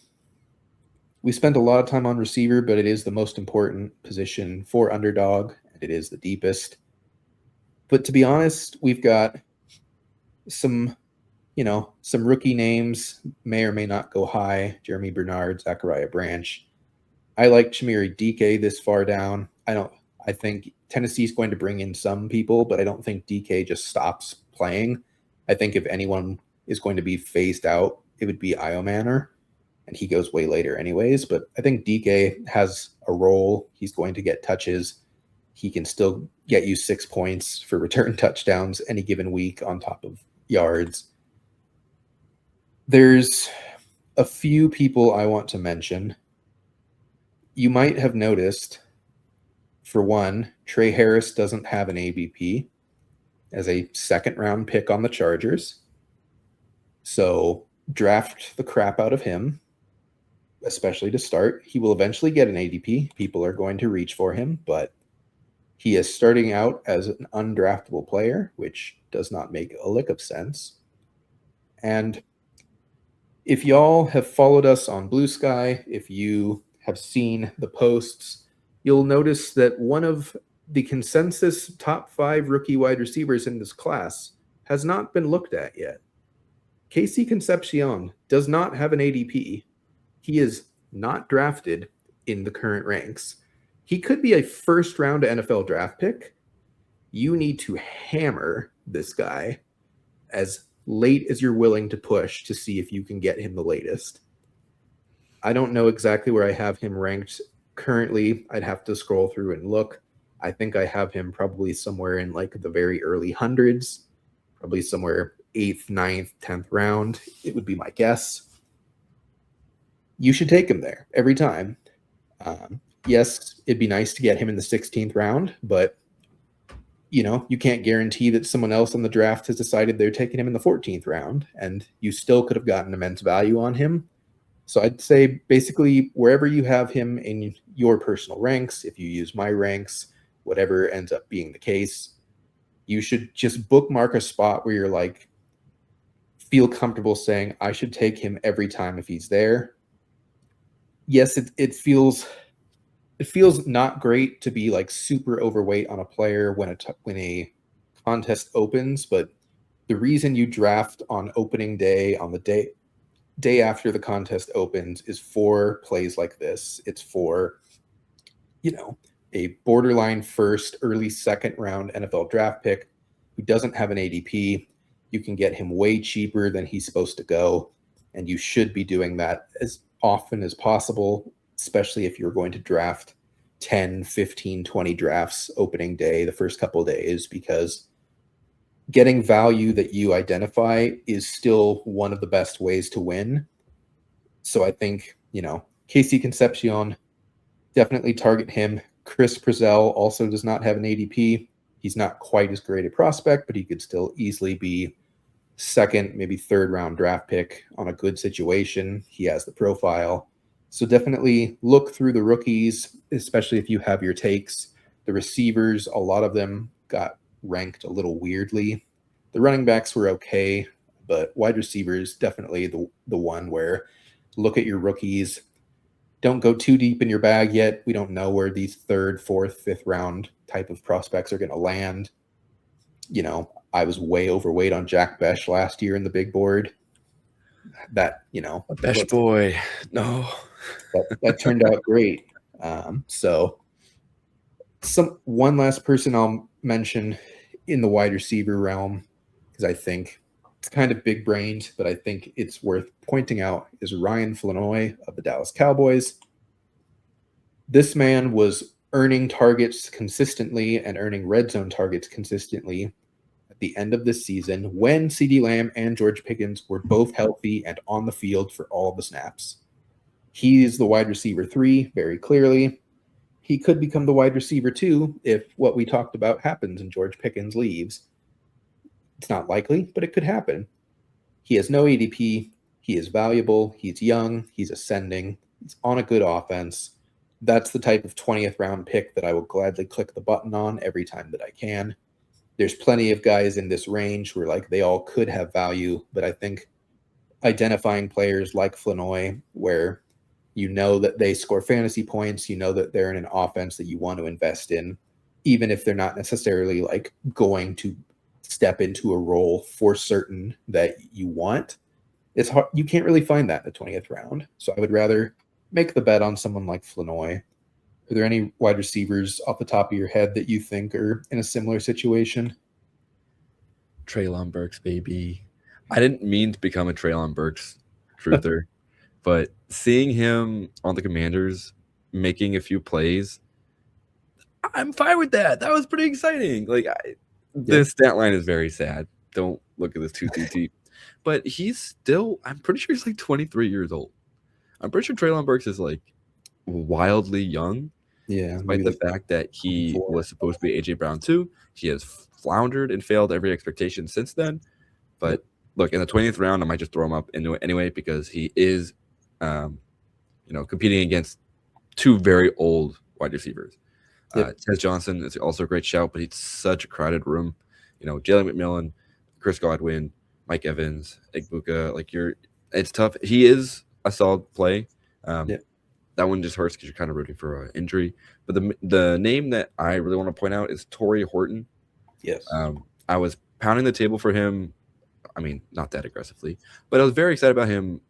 Speaker 1: we spent a lot of time on receiver, but it is the most important position for Underdog, and it is the deepest. But to be honest, we've got some rookie names, may or may not go high. Jeremy Bernard, Zachariah Branch. I like Chimere DK this far down. I think Tennessee's going to bring in some people, but I don't think DK just stops playing. I think if anyone is going to be phased out, it would be Iomanor, and he goes way later anyways. But I think DK has a role. He's going to get touches. He can still get you 6 points for return touchdowns any given week on top of yards. There's a few people I want to mention. You might have noticed, for one, Trey Harris doesn't have an ADP as a 2nd-round pick on the Chargers. So draft the crap out of him, especially to start. He will eventually get an ADP. People are going to reach for him, but he is starting out as an undraftable player, which does not make a lick of sense. And if y'all have followed us on Blue Sky, if you have seen the posts, you'll notice that one of the consensus top 5 rookie wide receivers in this class has not been looked at yet. Casey Concepcion does not have an ADP. He is not drafted in the current ranks. He could be a first round NFL draft pick. You need to hammer this guy as late as you're willing to push to see if you can get him the latest. I don't know exactly where I have him ranked currently. I'd have to scroll through and look. I think I have him probably somewhere in like the very early hundreds, probably somewhere 8th, 9th, 10th round. It would be my guess. You should take him there every time. Yes, it'd be nice to get him in the 16th round, but you can't guarantee that someone else in the draft has decided they're taking him in the 14th round, and you still could have gotten immense value on him. So I'd say basically wherever you have him in your personal ranks, if you use my ranks, whatever ends up being the case, you should just bookmark a spot where you're like, feel comfortable saying, I should take him every time if he's there. Yes, it feels not great to be like super overweight on a player when a contest opens, but the reason you draft on opening day, on the day after the contest opens, is for plays like this. It's for a borderline first, early second round NFL draft pick who doesn't have an ADP. You can get him way cheaper than he's supposed to go, and you should be doing that as often as possible, especially if you're going to draft 10, 15, 20 drafts opening day, the first couple of days, because getting value that you identify is still one of the best ways to win. So I think, Casey Concepcion, definitely target him. Chris Prezell also does not have an ADP. He's not quite as great a prospect, but he could still easily be second, maybe third round draft pick on a good situation. He has the profile. So definitely look through the rookies, especially if you have your takes. The receivers, a lot of them got ranked a little weirdly. The running backs were okay, but wide receivers, definitely the one where look at your rookies. Don't go too deep in your bag yet. We don't know where these 3rd, 4th, 5th round type of prospects are going to land. I was way overweight on Jack Besh last year in the big board. That,
Speaker 3: Besh boy. No.
Speaker 1: that turned out great. So one last person I'll mention in the wide receiver realm, because I think it's kind of big brained, but I think it's worth pointing out, is Ryan Flanoy of the Dallas Cowboys. This man was earning targets consistently and earning red zone targets consistently at the end of this season when CeeDee Lamb and George Pickens were both healthy and on the field for all the snaps. He is the wide receiver 3, very clearly. He could become the wide receiver 2 if what we talked about happens and George Pickens leaves. It's not likely, but it could happen. He has no ADP. He is valuable. He's young. He's ascending. He's on a good offense. That's the type of 20th round pick that I will gladly click the button on every time that I can. There's plenty of guys in this range where they all could have value, but I think identifying players like Flanoy, where that they score fantasy points, that they're in an offense that you want to invest in, even if they're not necessarily going to step into a role for certain that you want. It's hard. You can't really find that in the 20th round. So I would rather make the bet on someone like Flanoy. Are there any wide receivers off the top of your head that you think are in a similar situation?
Speaker 3: Treylon Burks, baby. I didn't mean to become a Treylon Burks truther, but seeing him on the Commanders making a few plays, I'm fine with that. That was pretty exciting. This stat line is very sad. Don't look at this too deep. But he's still, I'm pretty sure he's 23 years old. I'm pretty sure Treylon Burks is wildly young.
Speaker 1: Yeah.
Speaker 3: Despite the fact that he was supposed to be A.J. Brown too. He has floundered and failed every expectation since then. But look, in the 20th round, I might just throw him up into it anyway because he is, competing against 2 very old wide receivers. Tez Johnson is also a great shout, but it's such a crowded room. Jalen McMillan, Chris Godwin, Mike Evans, Igbuka, it's tough. He is a solid play. I that one just hurts because you're kind of rooting for an injury. But the name that I really want to point out is Torrey Horton.
Speaker 1: Yes.
Speaker 3: I was pounding the table for him. I mean, not that aggressively, but I was very excited about him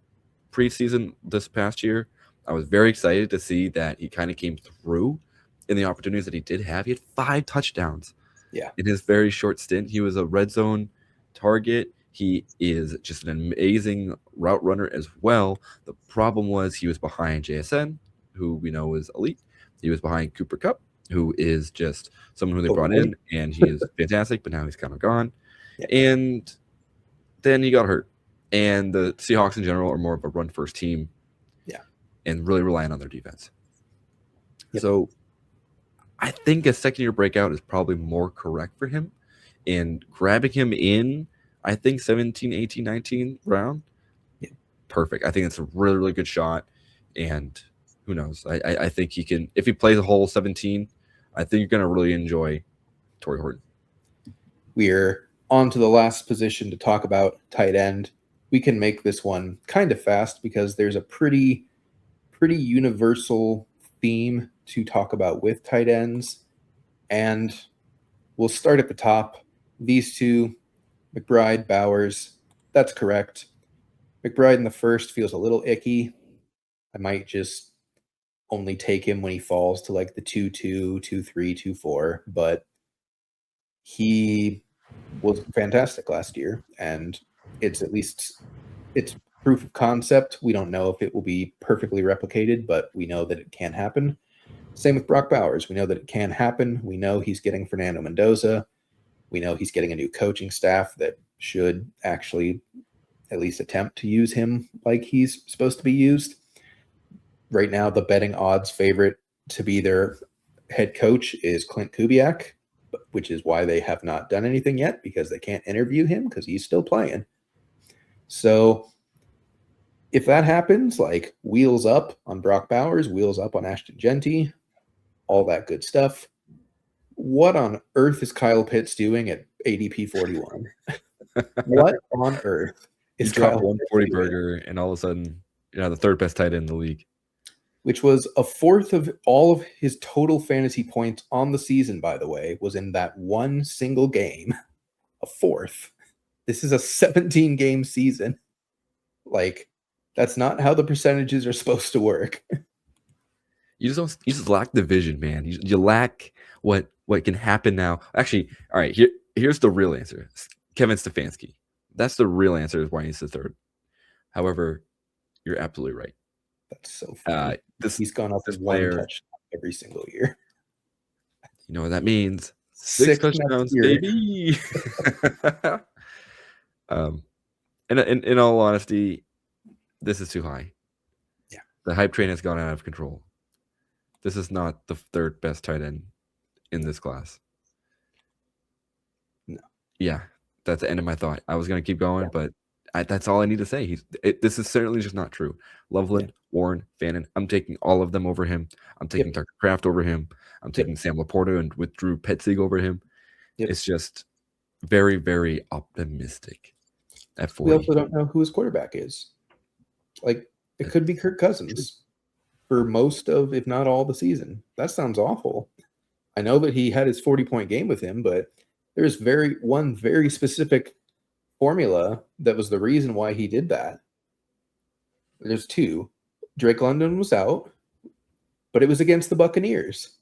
Speaker 3: preseason this past year. I was very excited to see that he kind of came through in the opportunities that he did have. He had 5 touchdowns in his very short stint. He was a red zone target. He is just an amazing route runner as well. The problem was he was behind JSN, who we know is elite. He was behind Cooper Kupp, who is just someone who they brought in, and he is fantastic, but now he's kind of gone.
Speaker 1: Yeah.
Speaker 3: And then he got hurt. And the Seahawks in general are more of a run-first team.
Speaker 1: Yeah.
Speaker 3: And really relying on their defense.
Speaker 1: Yep.
Speaker 3: So I think a second-year breakout is probably more correct for him. And grabbing him in, I think 17, 18, 19 round, perfect. I think it's a really, really good shot. And who knows? I think he can, if he plays a whole 17, I think you're going to really enjoy Torrey Horton.
Speaker 1: We're on to the last position to talk about, tight end. We can make this one kind of fast because there's a pretty universal theme to talk about with tight ends. And we'll start at the top. These two, McBride, Bowers, that's correct. McBride in the first feels a little icky. I might just only take him when he falls to like the 2-2, 2-3, 2-4, but he was fantastic last year, and it's proof of concept. We don't know if it will be perfectly replicated, but we know that it can happen. Same with Brock Bowers. We know that it can happen. We know he's getting Fernando Mendoza. We know he's getting a new coaching staff that should actually at least attempt to use him like he's supposed to be used. Right now, the betting odds favorite to be their head coach is Clint Kubiak, which is why they have not done anything yet, because they can't interview him because he's still playing. So if that happens, like wheels up on Brock Bowers, wheels up on Ashton Genty, all that good stuff, what on earth is Kyle Pitts doing at ADP 41? What on earth is
Speaker 3: Kyle 140
Speaker 1: Pitts
Speaker 3: burger, and all of a sudden, the third best tight end in the league.
Speaker 1: Which was a fourth of all of his total fantasy points on the season, by the way, was in that one single game. A fourth. This is a 17-game season. Like, that's not how the percentages are supposed to work.
Speaker 3: You just lack the vision, man. You lack what can happen now. Actually, all right, here's the real answer. Kevin Stefanski. That's the real answer, is why he's the third. However, you're absolutely right.
Speaker 1: That's so funny. He's gone up with one touchdown every single year.
Speaker 3: You know what that means? 6 touchdowns, baby. In all honesty, this is too high.
Speaker 1: Yeah.
Speaker 3: The hype train has gone out of control. This is not the third best tight end in this class.
Speaker 1: No.
Speaker 3: Yeah, that's the end of my thought. I was going to keep going, but that's all I need to say. This is certainly just not true. Loveland, Warren, Fannin, I'm taking all of them over him. I'm taking Tucker Kraft over him. I'm taking Sam Laporta and with Drew Petzig over him. It's just very, very optimistic at 40.
Speaker 1: We also don't know who his quarterback is. Like, it could be Kirk Cousins for most of, if not all, the season. That sounds awful. I know that he had his 40-point game with him, but there's one very specific formula that was the reason why he did that. There's two. Drake London was out, but it was against the Buccaneers.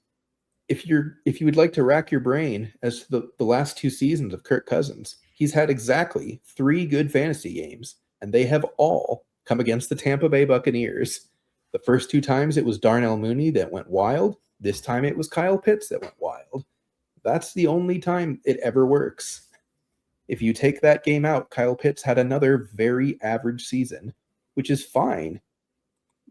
Speaker 1: If you would like to rack your brain as to the last 2 seasons of Kirk Cousins, he's had exactly 3 good fantasy games, and they have all come against the Tampa Bay Buccaneers. The first 2 times it was Darnell Mooney that went wild. This time it was Kyle Pitts that went wild. That's the only time it ever works. If you take that game out, Kyle Pitts had another very average season, which is fine.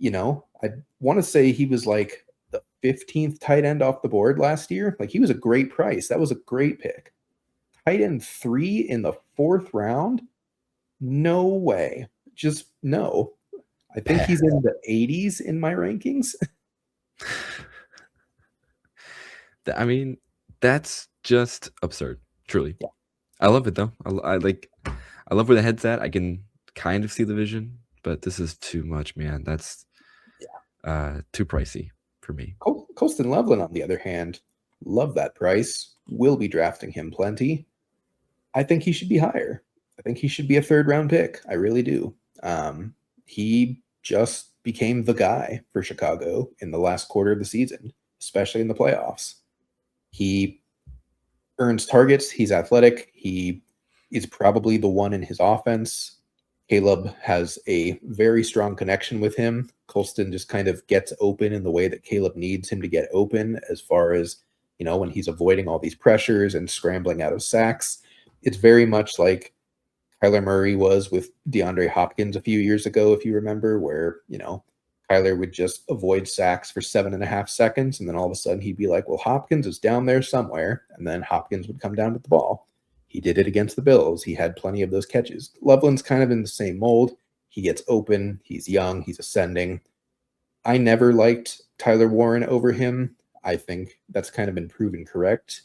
Speaker 1: I want to say he was like the 15th tight end off the board last year. Like, he was a great price. That was a great pick. Tight end 3 in the 4th round? No way. Just no. I think he's in the 80s in my rankings.
Speaker 3: I mean, that's just absurd. Truly.
Speaker 1: Yeah.
Speaker 3: I love it though. I love where the head's at. I can kind of see the vision, but this is too much, man. too pricey for me.
Speaker 1: Colston Loveland, on the other hand, love that price. Will be drafting him plenty. I think he should be higher. I think he should be a third-round pick. I really do. He just became the guy for Chicago in the last quarter of the season, especially in the playoffs. He earns targets. He's athletic. He is probably the one in his offense. Caleb has a very strong connection with him. Colston just kind of gets open in the way that Caleb needs him to get open, as far as, when he's avoiding all these pressures and scrambling out of sacks. It's very much like Kyler Murray was with DeAndre Hopkins a few years ago, if you remember, where, Kyler would just avoid sacks for 7.5 seconds, and then all of a sudden he'd be like, well, Hopkins is down there somewhere, and then Hopkins would come down with the ball. He did it against the Bills. He had plenty of those catches. Loveland's kind of in the same mold. He gets open. He's young. He's ascending. I never liked Tyler Warren over him. I think that's kind of been proven correct.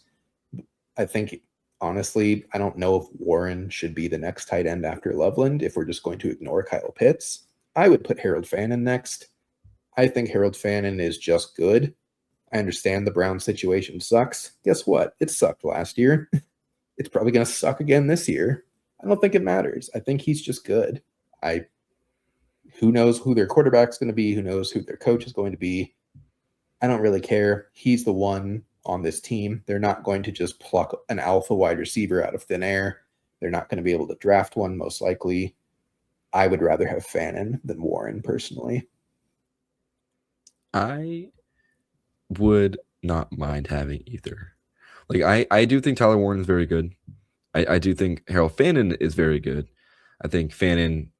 Speaker 1: I think, honestly, I don't know if Warren should be the next tight end after Loveland if we're just going to ignore Kyle Pitts. I would put Harold Fannin next. I think Harold Fannin is just good. I understand the Browns situation sucks. Guess what? It sucked last year. It's probably going to suck again this year. I don't think it matters. I think he's just good. Who knows who their quarterback's going to be? Who knows who their coach is going to be? I don't really care. He's the one on this team. They're not going to just pluck an alpha wide receiver out of thin air. They're not going to be able to draft one, most likely. I would rather have Fannin than Warren, personally.
Speaker 3: I would not mind having either. Like, I do think Tyler Warren is very good. I do think Harold Fannin is very good. I think Fannin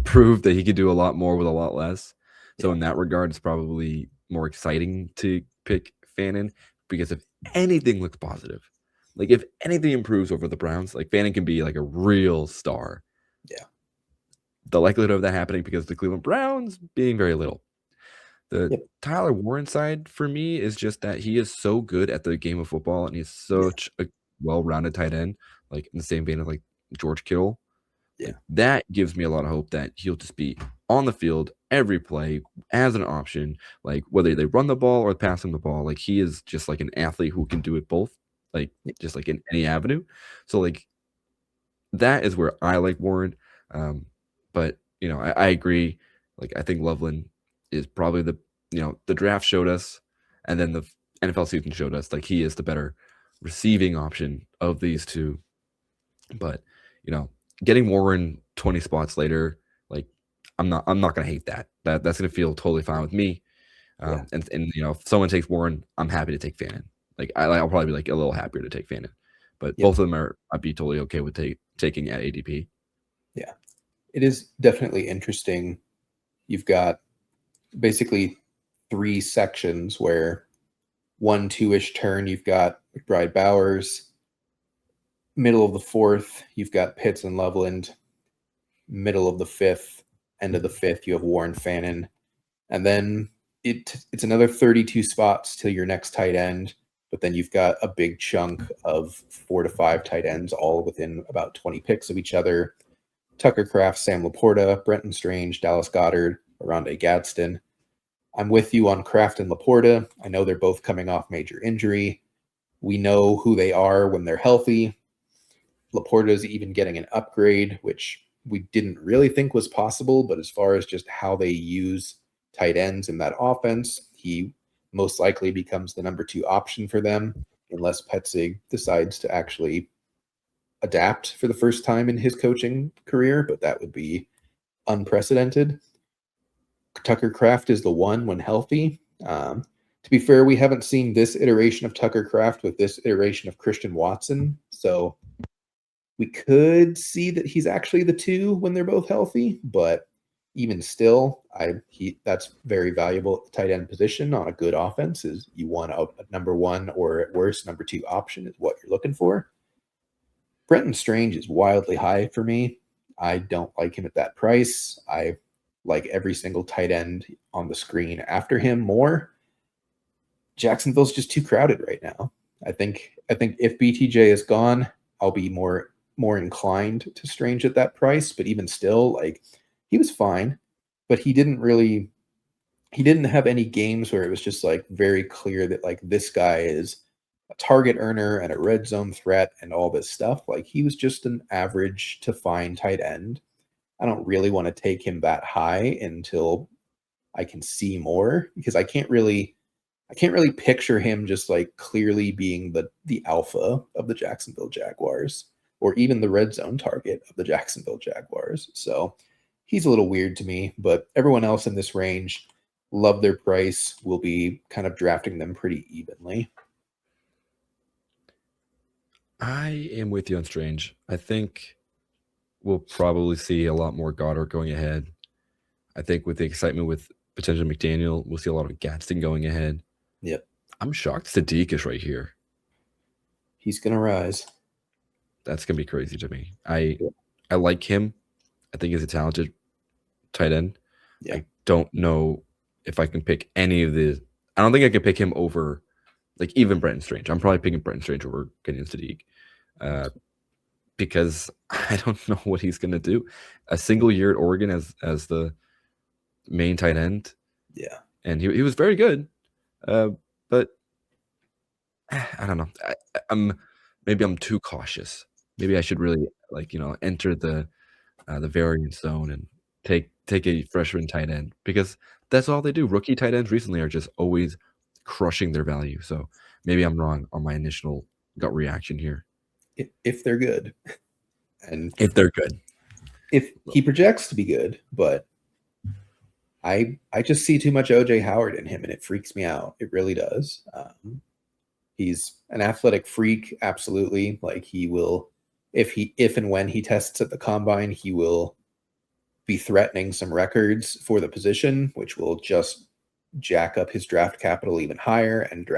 Speaker 3: proved that he could do a lot more with a lot less. So in that regard, it's probably more exciting to pick Fannin, because if anything looks positive, like if anything improves over the Browns, like Fannin can be like a real star.
Speaker 1: Yeah.
Speaker 3: The likelihood of that happening because of the Cleveland Browns being very little. The Tyler Warren side for me is just that he is so good at the game of football, and he's such a well-rounded tight end, like in the same vein of like George Kittle.
Speaker 1: Yeah.
Speaker 3: Like, that gives me a lot of hope that he'll just be on the field every play as an option, like whether they run the ball or pass him the ball. Like, he is just like an athlete who can do it both, like just like in any avenue. So like that is where I like Warren. But I agree. Like, I think Loveland is probably the draft showed us, and then the NFL season showed us, like, he is the better receiving option of these two. But getting Warren 20 spots later, like, I'm not gonna hate that. That's gonna feel totally fine with me. And if someone takes Warren, I'm happy to take Fannin. Like, I'll probably be like a little happier to take Fannin. But both of them I'd be totally okay with taking at ADP.
Speaker 1: Yeah, it is definitely interesting. You've got basically 3 sections where 1-2-ish turn, you've got McBride Bowers. Middle of the 4th, you've got Pitts and Loveland. Middle of the 5th, end of the 5th, you have Warren Fannin. And then it's another 32 spots till your next tight end. But then you've got a big chunk of 4 to 5 tight ends, all within about 20 picks of each other. Tucker Kraft, Sam Laporta, Brenton Strange, Dallas Goedert, Rondé Gadsden. I'm with you on Kraft and Laporta. I know they're both coming off major injury. We know who they are when they're healthy. Laporta's even getting an upgrade, which we didn't really think was possible, but as far as just how they use tight ends in that offense, he most likely becomes the number 2 option for them, unless Petzig decides to actually adapt for the first time in his coaching career, but that would be unprecedented. Tucker Kraft is the one when healthy. To be fair, we haven't seen this iteration of Tucker Kraft with this iteration of Christian Watson, so we could see that he's actually the 2 when they're both healthy, but even still, that's very valuable at the tight end position on a good offense. Is you want a number 1 or at worst number 2 option is what you're looking for. Brenton Strange is wildly high for me. I don't like him at that price. I like every single tight end on the screen after him more. Jacksonville's just too crowded right now. I think if BTJ is gone, I'll be more inclined to Strange at that price. But even still, like, he was fine, but he didn't really he didn't have any games where it was just like very clear that like this guy is a target earner and a red zone threat and all this stuff. Like he was just an average to fine tight end. I don't really want to take him that high until I can see more, because I can't really picture him just like clearly being the alpha of the Jacksonville Jaguars, or even the red zone target of the Jacksonville Jaguars. So he's a little weird to me, but everyone else in this range, love their price. We'll be kind of drafting them pretty evenly.
Speaker 3: I am with you on Strange. I think we'll probably see a lot more Goddard going ahead. I think with the excitement with potential McDaniel, we'll see a lot of Gadsden going ahead.
Speaker 1: Yep.
Speaker 3: I'm shocked Sadiq is right here.
Speaker 1: He's going to rise.
Speaker 3: That's going to be crazy to me. I like him. I think he's a talented tight end.
Speaker 1: Yeah.
Speaker 3: I don't know if I can pick any of the. I don't think I can pick him over, like, even Brenton Strange. I'm probably picking Brenton Strange over Gideon Sadiq, because I don't know what he's going to do. A single year at Oregon as the main tight end.
Speaker 1: Yeah.
Speaker 3: And he was very good, but I don't know. Maybe I'm too cautious. Maybe I should really enter the variance zone and take a freshman tight end, because that's all they do. Rookie tight ends recently are just always crushing their value. So maybe I'm wrong on my initial gut reaction here.
Speaker 1: If they're good, and
Speaker 3: if they're good,
Speaker 1: if he projects to be good, but I just see too much OJ Howard in him, and it freaks me out. It really does. He's an athletic freak, absolutely. Like he will, if and when he tests at the combine, he will be threatening some records for the position, which will just jack up his draft capital even higher and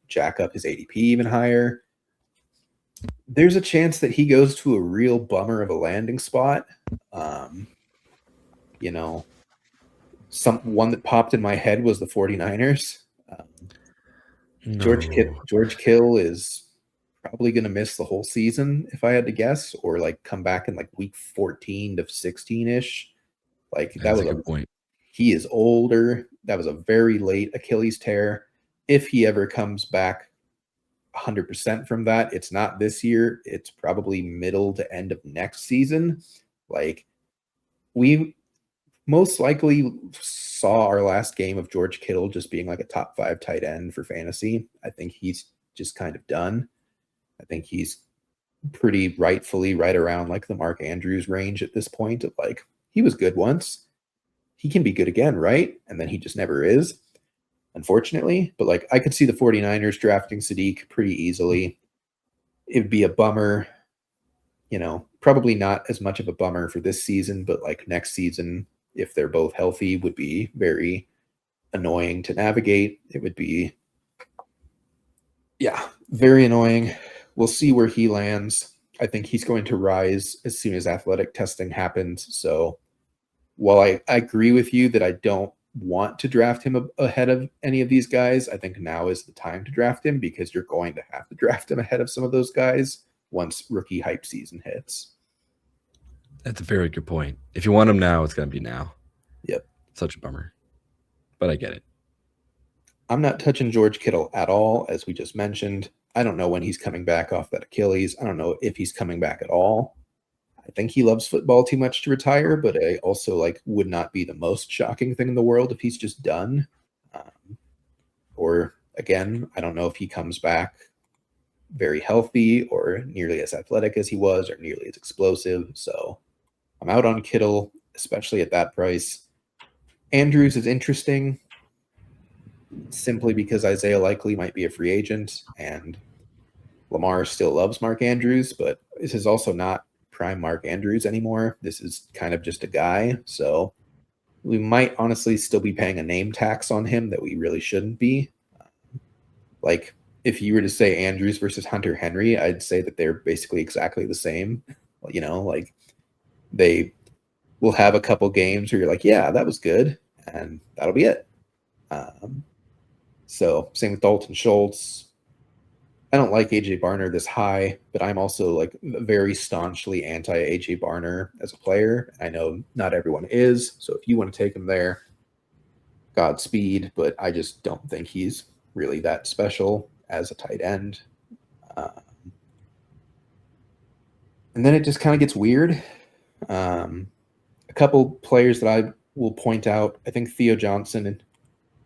Speaker 1: jack up his ADP even higher. There's a chance that he goes to a real bummer of a landing spot. One that popped in my head was the 49ers.
Speaker 3: No.
Speaker 1: George Kittle is probably going to miss the whole season, if I had to guess, or like come back in like week 14 to 16-ish. Like that was a good point. He is older. That was a very late Achilles tear. If he ever comes back 100% from that, it's not this year. It's probably middle to end of next season. Like we most likely saw our last game of George Kittle just being like a top 5 tight end for fantasy. I think he's just kind of done. I think he's pretty rightfully right around like the Mark Andrews range at this point of like, he was good once. He can be good again, right? And then he just never is, unfortunately. But like I could see the 49ers drafting Sadiq pretty easily. It'd be a bummer, probably not as much of a bummer for this season, but like next season, if they're both healthy, would be very annoying to navigate. It would be, very annoying. We'll see where he lands. I think he's going to rise as soon as athletic testing happens. So while I agree with you that I don't want to draft him ahead of any of these guys, I think now is the time to draft him, because you're going to have to draft him ahead of some of those guys once rookie hype season hits.
Speaker 3: That's a very good point. If you want him now, it's going to be now.
Speaker 1: Yep.
Speaker 3: Such a bummer. But I get it.
Speaker 1: I'm not touching George Kittle at all, as we just mentioned. I don't know when he's coming back off that Achilles. I don't know if he's coming back at all. I think he loves football too much to retire, but I also would not be the most shocking thing in the world if he's just done. Or again, I don't know if he comes back very healthy or nearly as athletic as he was or nearly as explosive. So I'm out on Kittle, especially at that price. Andrews is interesting simply because Isaiah likely might be a free agent and Lamar still loves Mark Andrews, but this is also not prime Mark Andrews anymore. This is kind of just a guy. So we might honestly still be paying a name tax on him that we really shouldn't be. Like if you were to say Andrews versus Hunter Henry, I'd say that they're basically exactly the same. Like they will have a couple games where you're like, yeah, that was good. And that'll be it. So same with Dalton Schultz. I don't like AJ Barner this high, but I'm also very staunchly anti AJ Barner as a player. I know not everyone is. So if you want to take him there, Godspeed, but I just don't think he's really that special as a tight end. And then it just kind of gets weird. A couple players that I will point out, I think Theo Johnson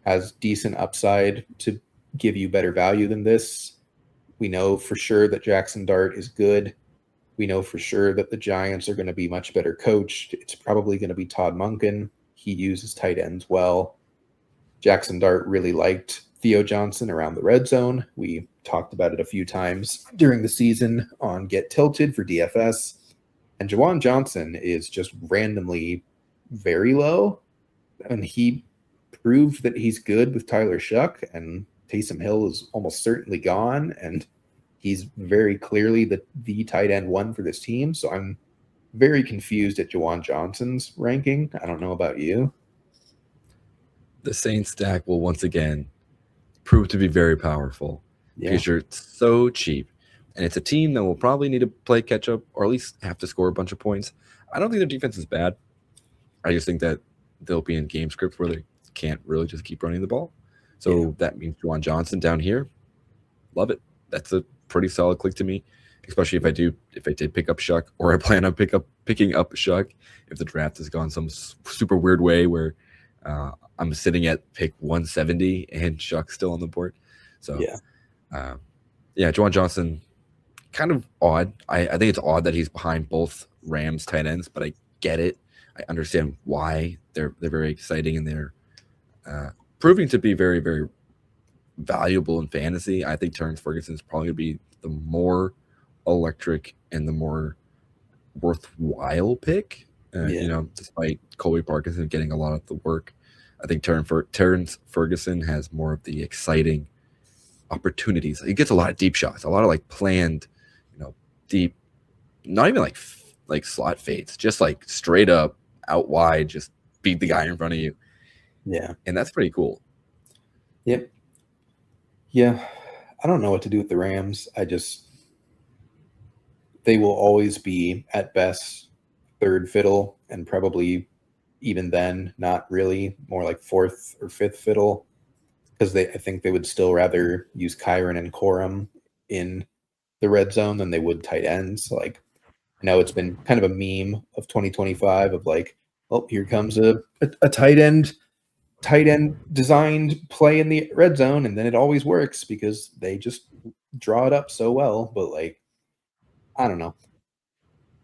Speaker 1: has decent upside to give you better value than this. We know for sure that Jackson Dart is good. We know for sure that the Giants are going to be much better coached. It's probably going to be Todd Monken. He uses tight ends well. Jackson Dart really liked Theo Johnson around the red zone. We talked about it a few times during the season on Get Tilted for DFS. And Juwan Johnson is just randomly very low. And he proved that he's good with Tyler Shuck, and Taysom Hill is almost certainly gone. And he's very clearly the tight end one for this team. So I'm very confused at Juwan Johnson's ranking. I don't know about you.
Speaker 3: The Saints stack will once again prove to be very powerful because you're so cheap. And it's a team that will probably need to play catch up or at least have to score a bunch of points. I don't think their defense is bad. I just think that they'll be in game scripts where they can't really just keep running the ball. So that means Juwan Johnson down here. Love it. That's a pretty solid click to me, especially if I did pick up Shuck, or I plan on picking up Shuck if the draft has gone some super weird way where I'm sitting at pick 170 and Shuck's still on the board. So Juwan Johnson, kind of odd. I think it's odd that he's behind both Rams tight ends, but I get it. I understand why they're very exciting, and they're proving to be very, very valuable in fantasy. I think Terrence Ferguson is probably going to be the more electric and the more worthwhile pick. Despite Colby Parkinson getting a lot of the work, I think Terrence Ferguson has more of the exciting opportunities. He gets a lot of deep shots, a lot of like planned, deep, not even like slot fades, just like straight up out wide, just beat the guy in front of you.
Speaker 1: Yeah.
Speaker 3: And that's pretty cool.
Speaker 1: Yep. Yeah. I don't know what to do with the Rams. They will always be at best third fiddle, and probably even then not really, more like fourth or fifth fiddle, because I think they would still rather use Kyron and Corum in the red zone than they would tight ends. Like, I know it's been kind of a meme of 2025 of like, oh, here comes a tight end designed play in the red zone, and then it always works because they just draw it up so well. But like, I don't know.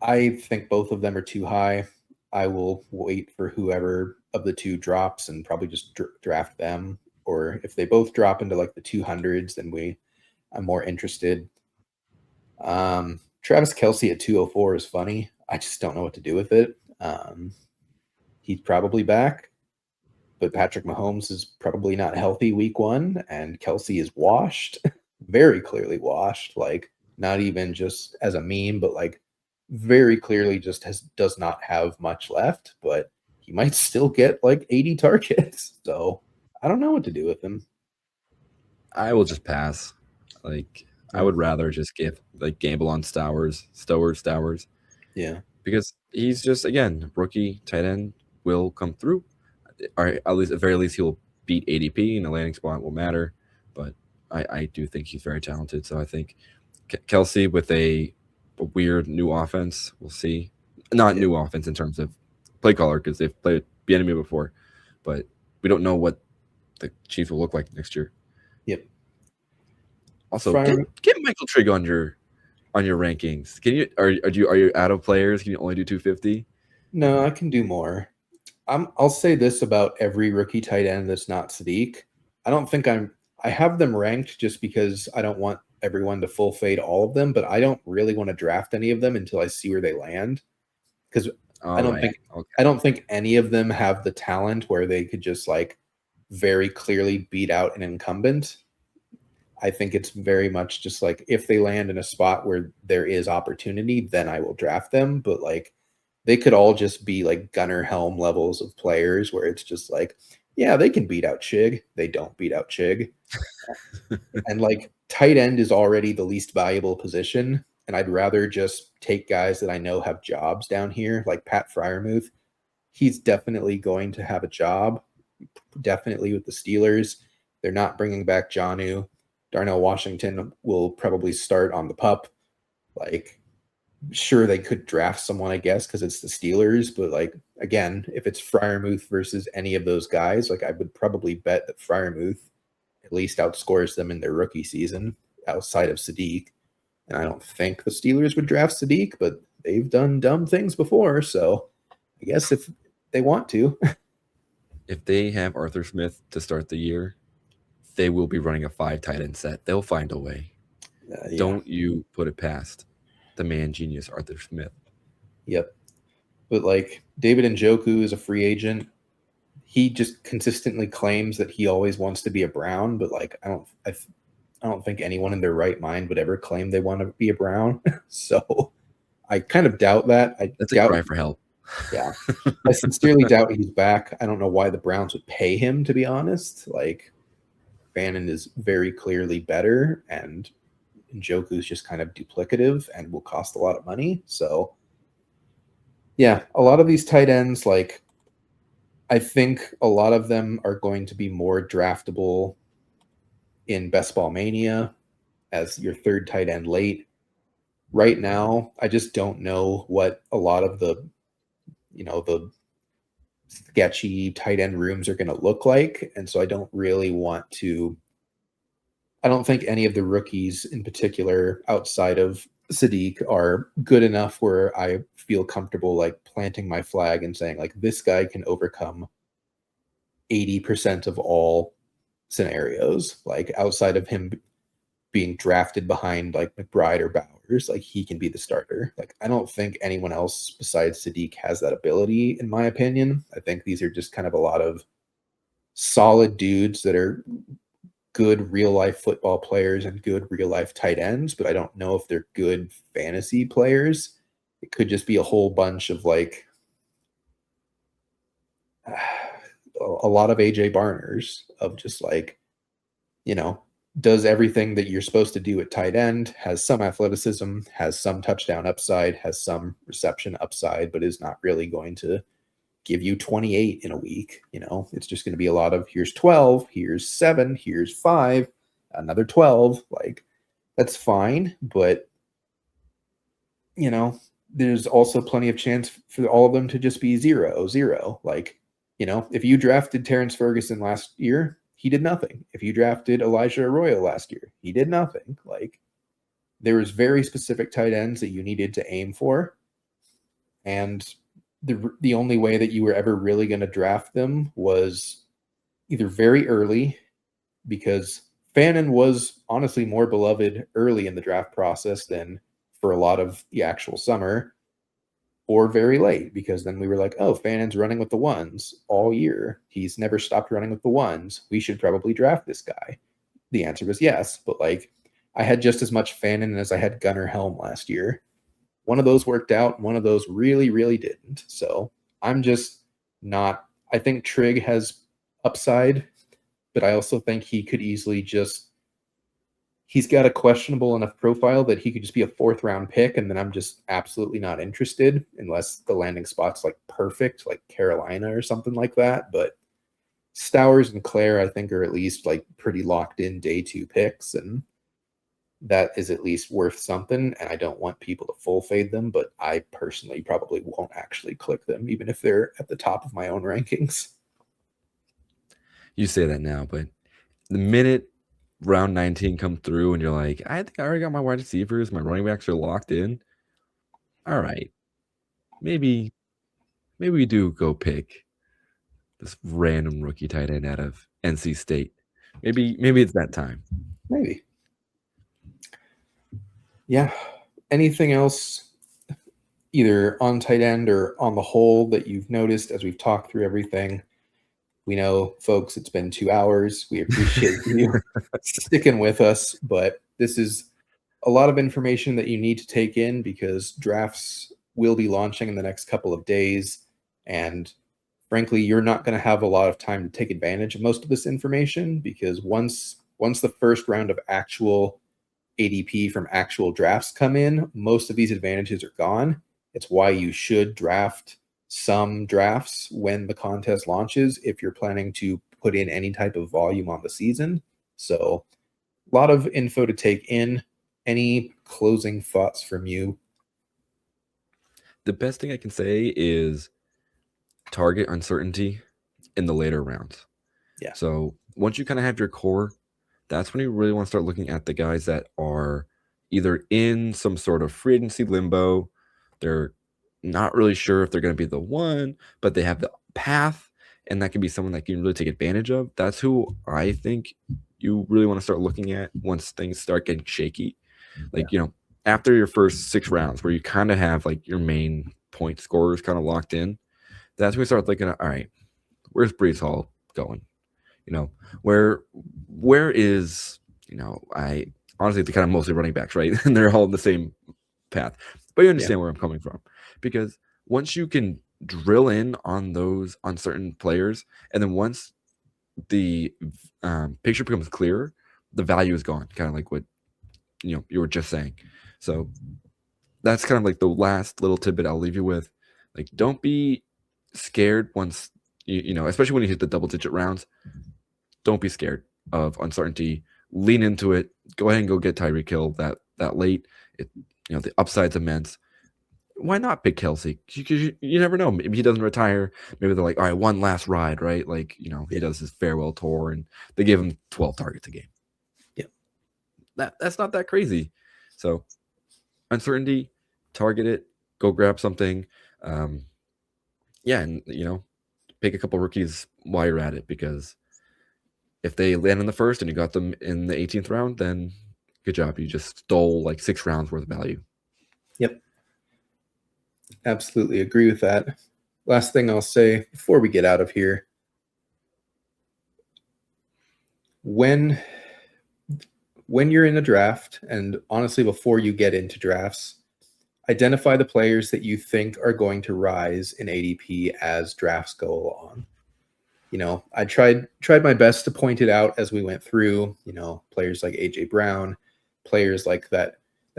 Speaker 1: I think both of them are too high. I will wait for whoever of the two drops and probably just draft them. Or if they both drop into like the 200s, then I'm more interested. Travis Kelce at 204 is funny. I just don't know what to do with it. He's probably back, but Patrick Mahomes is probably not healthy week 1, and Kelce is washed, very clearly washed. Like, not even just as a meme, but like very clearly just does not have much left. But he might still get like 80 targets. So I don't know what to do with him.
Speaker 3: I will just pass. Like, I would rather just gamble on Stowers.
Speaker 1: Yeah.
Speaker 3: Because he's just, again, rookie tight end will come through. Or at the very least, he'll beat ADP, and the landing spot will matter. But I do think he's very talented. So I think Kelce with a weird new offense, we'll see. Not new offense in terms of play caller, because they've played Bieniemy before. But we don't know what the Chiefs will look like next year.
Speaker 1: Yep.
Speaker 3: Also, get Michael Trigg on your rankings. Can you are you out of players? Can you only do 250?
Speaker 1: No, I can do more. I'll say this about every rookie tight end that's not Sadiq. I have them ranked just because I don't want everyone to full fade all of them, but I don't really want to draft any of them until I see where they land. Because I don't think any of them have the talent where they could just like very clearly beat out an incumbent. I think it's very much just like if they land in a spot where there is opportunity, then I will draft them. But like, they could all just be like Gunnar Helm levels of players where it's just like, yeah, they can beat out Chig. They don't beat out Chig. And like, tight end is already the least valuable position. And I'd rather just take guys that I know have jobs down here, like Pat Freiermuth. He's definitely going to have a job. definitely with the Steelers. They're not bringing back Jonnu. Darnell Washington will probably start on the pup. Like, sure, they could draft someone, I guess, because it's the Steelers. But like, again, if it's Freiermuth versus any of those guys, like I would probably bet that Freiermuth at least outscores them in their rookie season outside of Sadiq. And I don't think the Steelers would draft Sadiq, but they've done dumb things before. So I guess if they want to.
Speaker 3: If they have Arthur Smith to start the year, they will be running a 5 tight end set. They'll find a way.
Speaker 1: Yeah.
Speaker 3: Don't you put it past the man genius Arthur Smith.
Speaker 1: Yep. But like David Njoku is a free agent. He just consistently claims that he always wants to be a Brown, but like I don't think anyone in their right mind would ever claim they want to be a Brown. So I kind of doubt that.
Speaker 3: That's a cry for help.
Speaker 1: Yeah. I sincerely doubt he's back. I don't know why the Browns would pay him, to be honest. Like, Bannon is very clearly better, and Njoku's just kind of duplicative and will cost a lot of money. So, yeah, a lot of these tight ends, like, I think a lot of them are going to be more draftable in Best Ball Mania as your third tight end late. Right now, I just don't know what a lot of the sketchy tight end rooms are going to look like. And so I don't think any of the rookies in particular outside of Sadiq are good enough where I feel comfortable like planting my flag and saying like this guy can overcome 80% of all scenarios. Like outside of him being drafted behind like McBride or Bowers, like he can be the starter. Like I don't think anyone else besides Sadiq has that ability, in my opinion. I think these are just kind of a lot of solid dudes that are good real life football players and good real life tight ends, but I don't know if they're good fantasy players. It could just be a whole bunch of like a lot of AJ Barners of just like, does everything that you're supposed to do at tight end, has some athleticism, has some touchdown upside, has some reception upside, but is not really going to give you 28 in a week. It's just going to be a lot of here's 12, here's 7, here's 5, another 12. Like that's fine, but there's also plenty of chance for all of them to just be 0-0. Like, if you drafted Terrence Ferguson last year, he did nothing. If you drafted Elijah Arroyo last year, he did nothing. Like there was very specific tight ends that you needed to aim for. And the only way that you were ever really going to draft them was either very early, because Fannin was honestly more beloved early in the draft process than for a lot of the actual summer, or very late, because then we were like, oh, Fannin's running with the ones all year. He's never stopped running with the ones. We should probably draft this guy. The answer was yes, but like I had just as much Fannin as I had Gunnar Helm last year. One of those worked out. One of those really, really didn't. So I'm just not, I think Trigg has upside, but I also think he could easily he's got a questionable enough profile that he could just be a 4th round pick. And then I'm just absolutely not interested unless the landing spot's like perfect, like Carolina or something like that. But Stowers and Claire, I think, are at least like pretty locked in day 2 picks. And that is at least worth something. And I don't want people to full fade them, but I personally probably won't actually click them, even if they're at the top of my own rankings.
Speaker 3: You say that now, but the minute round 19 come through and you're like, I think I already got my wide receivers, my running backs are locked in. All right. Maybe we do go pick this random rookie tight end out of NC State. Maybe it's that time.
Speaker 1: Maybe. Yeah. Anything else either on tight end or on the whole that you've noticed as we've talked through everything? We know, folks, it's been 2 hours. We appreciate you sticking with us, but this is a lot of information that you need to take in because drafts will be launching in the next couple of days. And frankly, you're not going to have a lot of time to take advantage of most of this information because once the first round of actual ADP from actual drafts come in, most of these advantages are gone. It's why you should draft some drafts when the contest launches if you're planning to put in any type of volume on the season. So a lot of info to take in. Any closing thoughts from you?
Speaker 3: The best thing I can say is target uncertainty in the later rounds.
Speaker 1: Yeah.
Speaker 3: So once you kind of have your core, that's when you really want to start looking at the guys that are either in some sort of free agency limbo. They're not really sure if they're going to be the one, but they have the path, and that can be someone that you can really take advantage of. That's who I think you really want to start looking at once things start getting shaky. Like, after your first 6 rounds where you kind of have like your main point scorers kind of locked in, that's when we start thinking, all right, where's Brees Hall going? Where is, I honestly, they're kind of mostly running backs, right? And they're all in the same path. But you understand where I'm coming from. Because once you can drill in on those uncertain players, and then once the picture becomes clearer, the value is gone, kind of like what you were just saying. So that's kind of like the last little tidbit I'll leave you with. Like, don't be scared once especially when you hit the double-digit rounds. Don't be scared of uncertainty. Lean into it. Go ahead and go get Tyreek Hill that late. The upside's immense. Why not pick Kelsey? Because you never know. Maybe he doesn't retire. Maybe they're like, all right, one last ride, right? Like, he does his farewell tour, and they give him 12 targets a game.
Speaker 1: Yeah,
Speaker 3: that's not that crazy. So uncertainty, target it. Go grab something. And pick a couple rookies while you're at it, because if they land in the first and you got them in the 18th round, then good job. You just stole like 6 rounds worth of value.
Speaker 1: Yep. Absolutely agree with that. Last thing I'll say before we get out of here. When you're in a draft, and honestly, before you get into drafts, identify the players that you think are going to rise in ADP as drafts go along. I tried my best to point it out as we went through, players like AJ Brown, players like that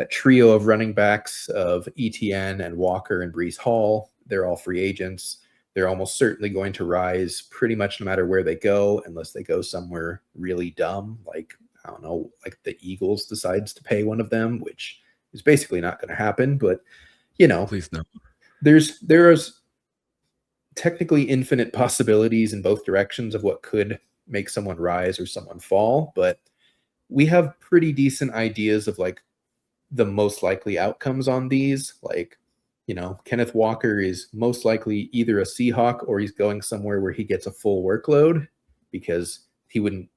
Speaker 1: trio of running backs of ETN and Walker and Brees Hall. They're all free agents. They're almost certainly going to rise pretty much no matter where they go, unless they go somewhere really dumb, like, I don't know, like the Eagles decides to pay one of them, which is basically not going to happen. But,
Speaker 3: Please no.
Speaker 1: There's technically infinite possibilities in both directions of what could make someone rise or someone fall, but we have pretty decent ideas of like the most likely outcomes on these. Like, Kenneth Walker is most likely either a Seahawk or he's going somewhere where he gets a full workload, because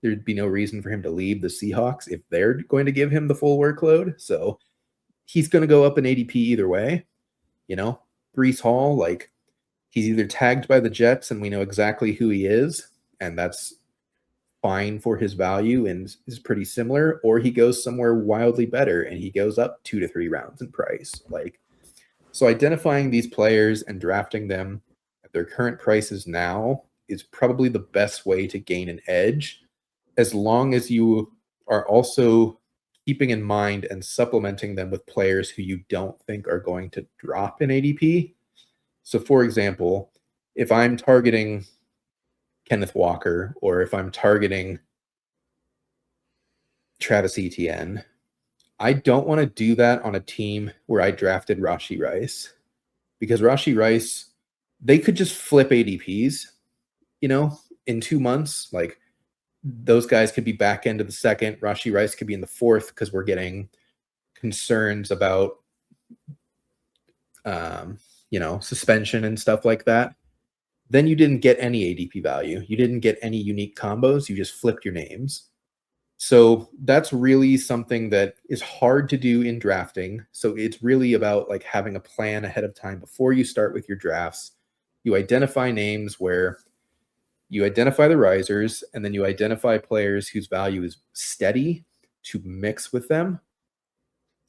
Speaker 1: there'd be no reason for him to leave the Seahawks if they're going to give him the full workload. So he's going to go up in ADP either way. Brees Hall, like, he's either tagged by the Jets and we know exactly who he is, and that's fine for his value and is pretty similar, or he goes somewhere wildly better and he goes up 2 to 3 rounds in price. So identifying these players and drafting them at their current prices now is probably the best way to gain an edge, as long as you are also keeping in mind and supplementing them with players who you don't think are going to drop in ADP. So, for example, if I'm targeting Kenneth Walker, or if I'm targeting Travis Etienne, I don't want to do that on a team where I drafted Rashee Rice, because Rashee Rice, they could just flip ADPs, in 2 months. Like, those guys could be back end of the second. Rashee Rice could be in the fourth, because we're getting concerns about, suspension and stuff like that. Then you didn't get any ADP value. You didn't get any unique combos. You just flipped your names. So that's really something that is hard to do in drafting. So it's really about like having a plan ahead of time before you start with your drafts. You identify names where you identify the risers, and then you identify players whose value is steady to mix with them.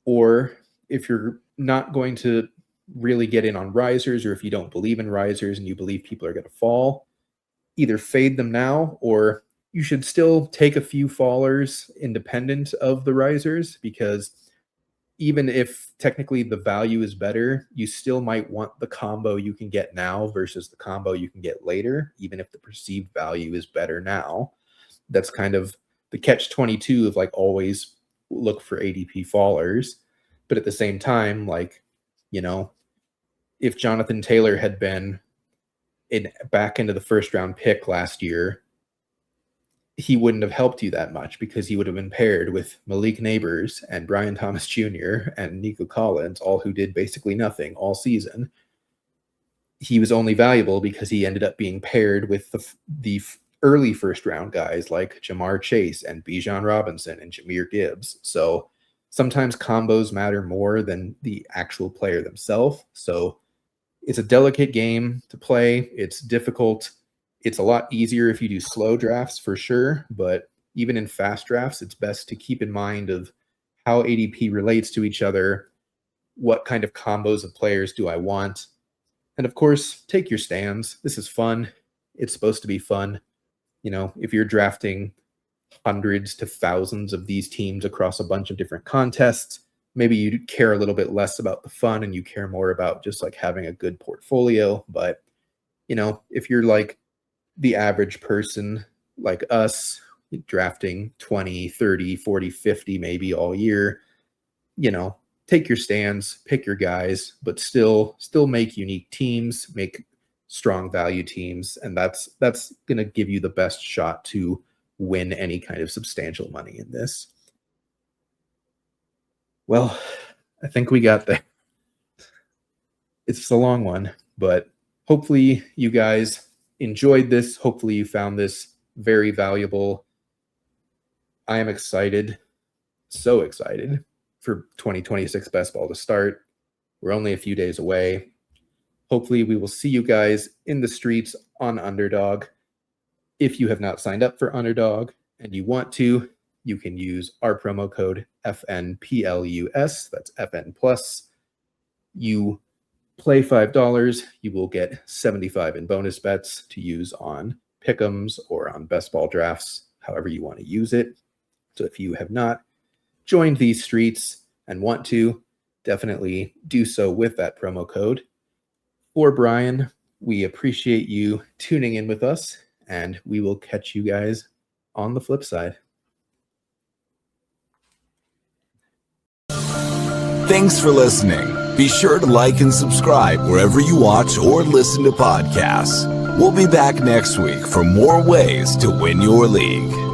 Speaker 1: Or if you're not going to really get in on risers, or if you don't believe in risers and you believe people are going to fall, either fade them now, or you should still take a few fallers independent of the risers, because even if technically the value is better, you still might want the combo you can get now versus the combo you can get later, even if the perceived value is better now. That's kind of the catch-22 of like always look for ADP fallers. But at the same time, like, you know, if Jonathan Taylor had been back into the first round pick last year, he wouldn't have helped you that much because he would have been paired with Malik Neighbors and Brian Thomas Jr. and Nico Collins, all who did basically nothing all season. He was only valuable because he ended up being paired with the early first round guys like Jamar Chase and Bijan Robinson and Jahmyr Gibbs. So sometimes combos matter more than the actual player themselves. So it's a delicate game to play. It's difficult. It's a lot easier if you do slow drafts for sure, but even in fast drafts, it's best to keep in mind of how ADP relates to each other, what kind of combos of players do I want, and of course, take your stands. This is fun. It's supposed to be fun. You know, if you're drafting hundreds to thousands of these teams across a bunch of different contests, maybe you care a little bit less about the fun and you care more about just like having a good portfolio. But, you know, if you're like the average person like us, drafting 20, 30, 40, 50 maybe all year, you know, take your stands, pick your guys, but still make unique teams, make strong value teams, and that's going to give you the best shot to win any kind of substantial money in this. Well, I think we got there. It's a long one, but hopefully you guys enjoyed this. Hopefully you found this very valuable. I am excited, so excited for 2026 best ball to start. We're only a few days away. Hopefully we will see you guys in the streets on Underdog. If you have not signed up for Underdog and you want to, you can use our promo code FNPLUS. That's FN Plus. You play $5, you will get 75 in bonus bets to use on pick'ems or on best ball drafts, however you want to use it. So if you have not joined these streets and want to, definitely do so with that promo code. For Bryan, we appreciate you tuning in with us, and we will catch you guys on the flip side.
Speaker 4: Thanks for listening. Be sure to like and subscribe wherever you watch or listen to podcasts. We'll be back next week for more ways to win your league.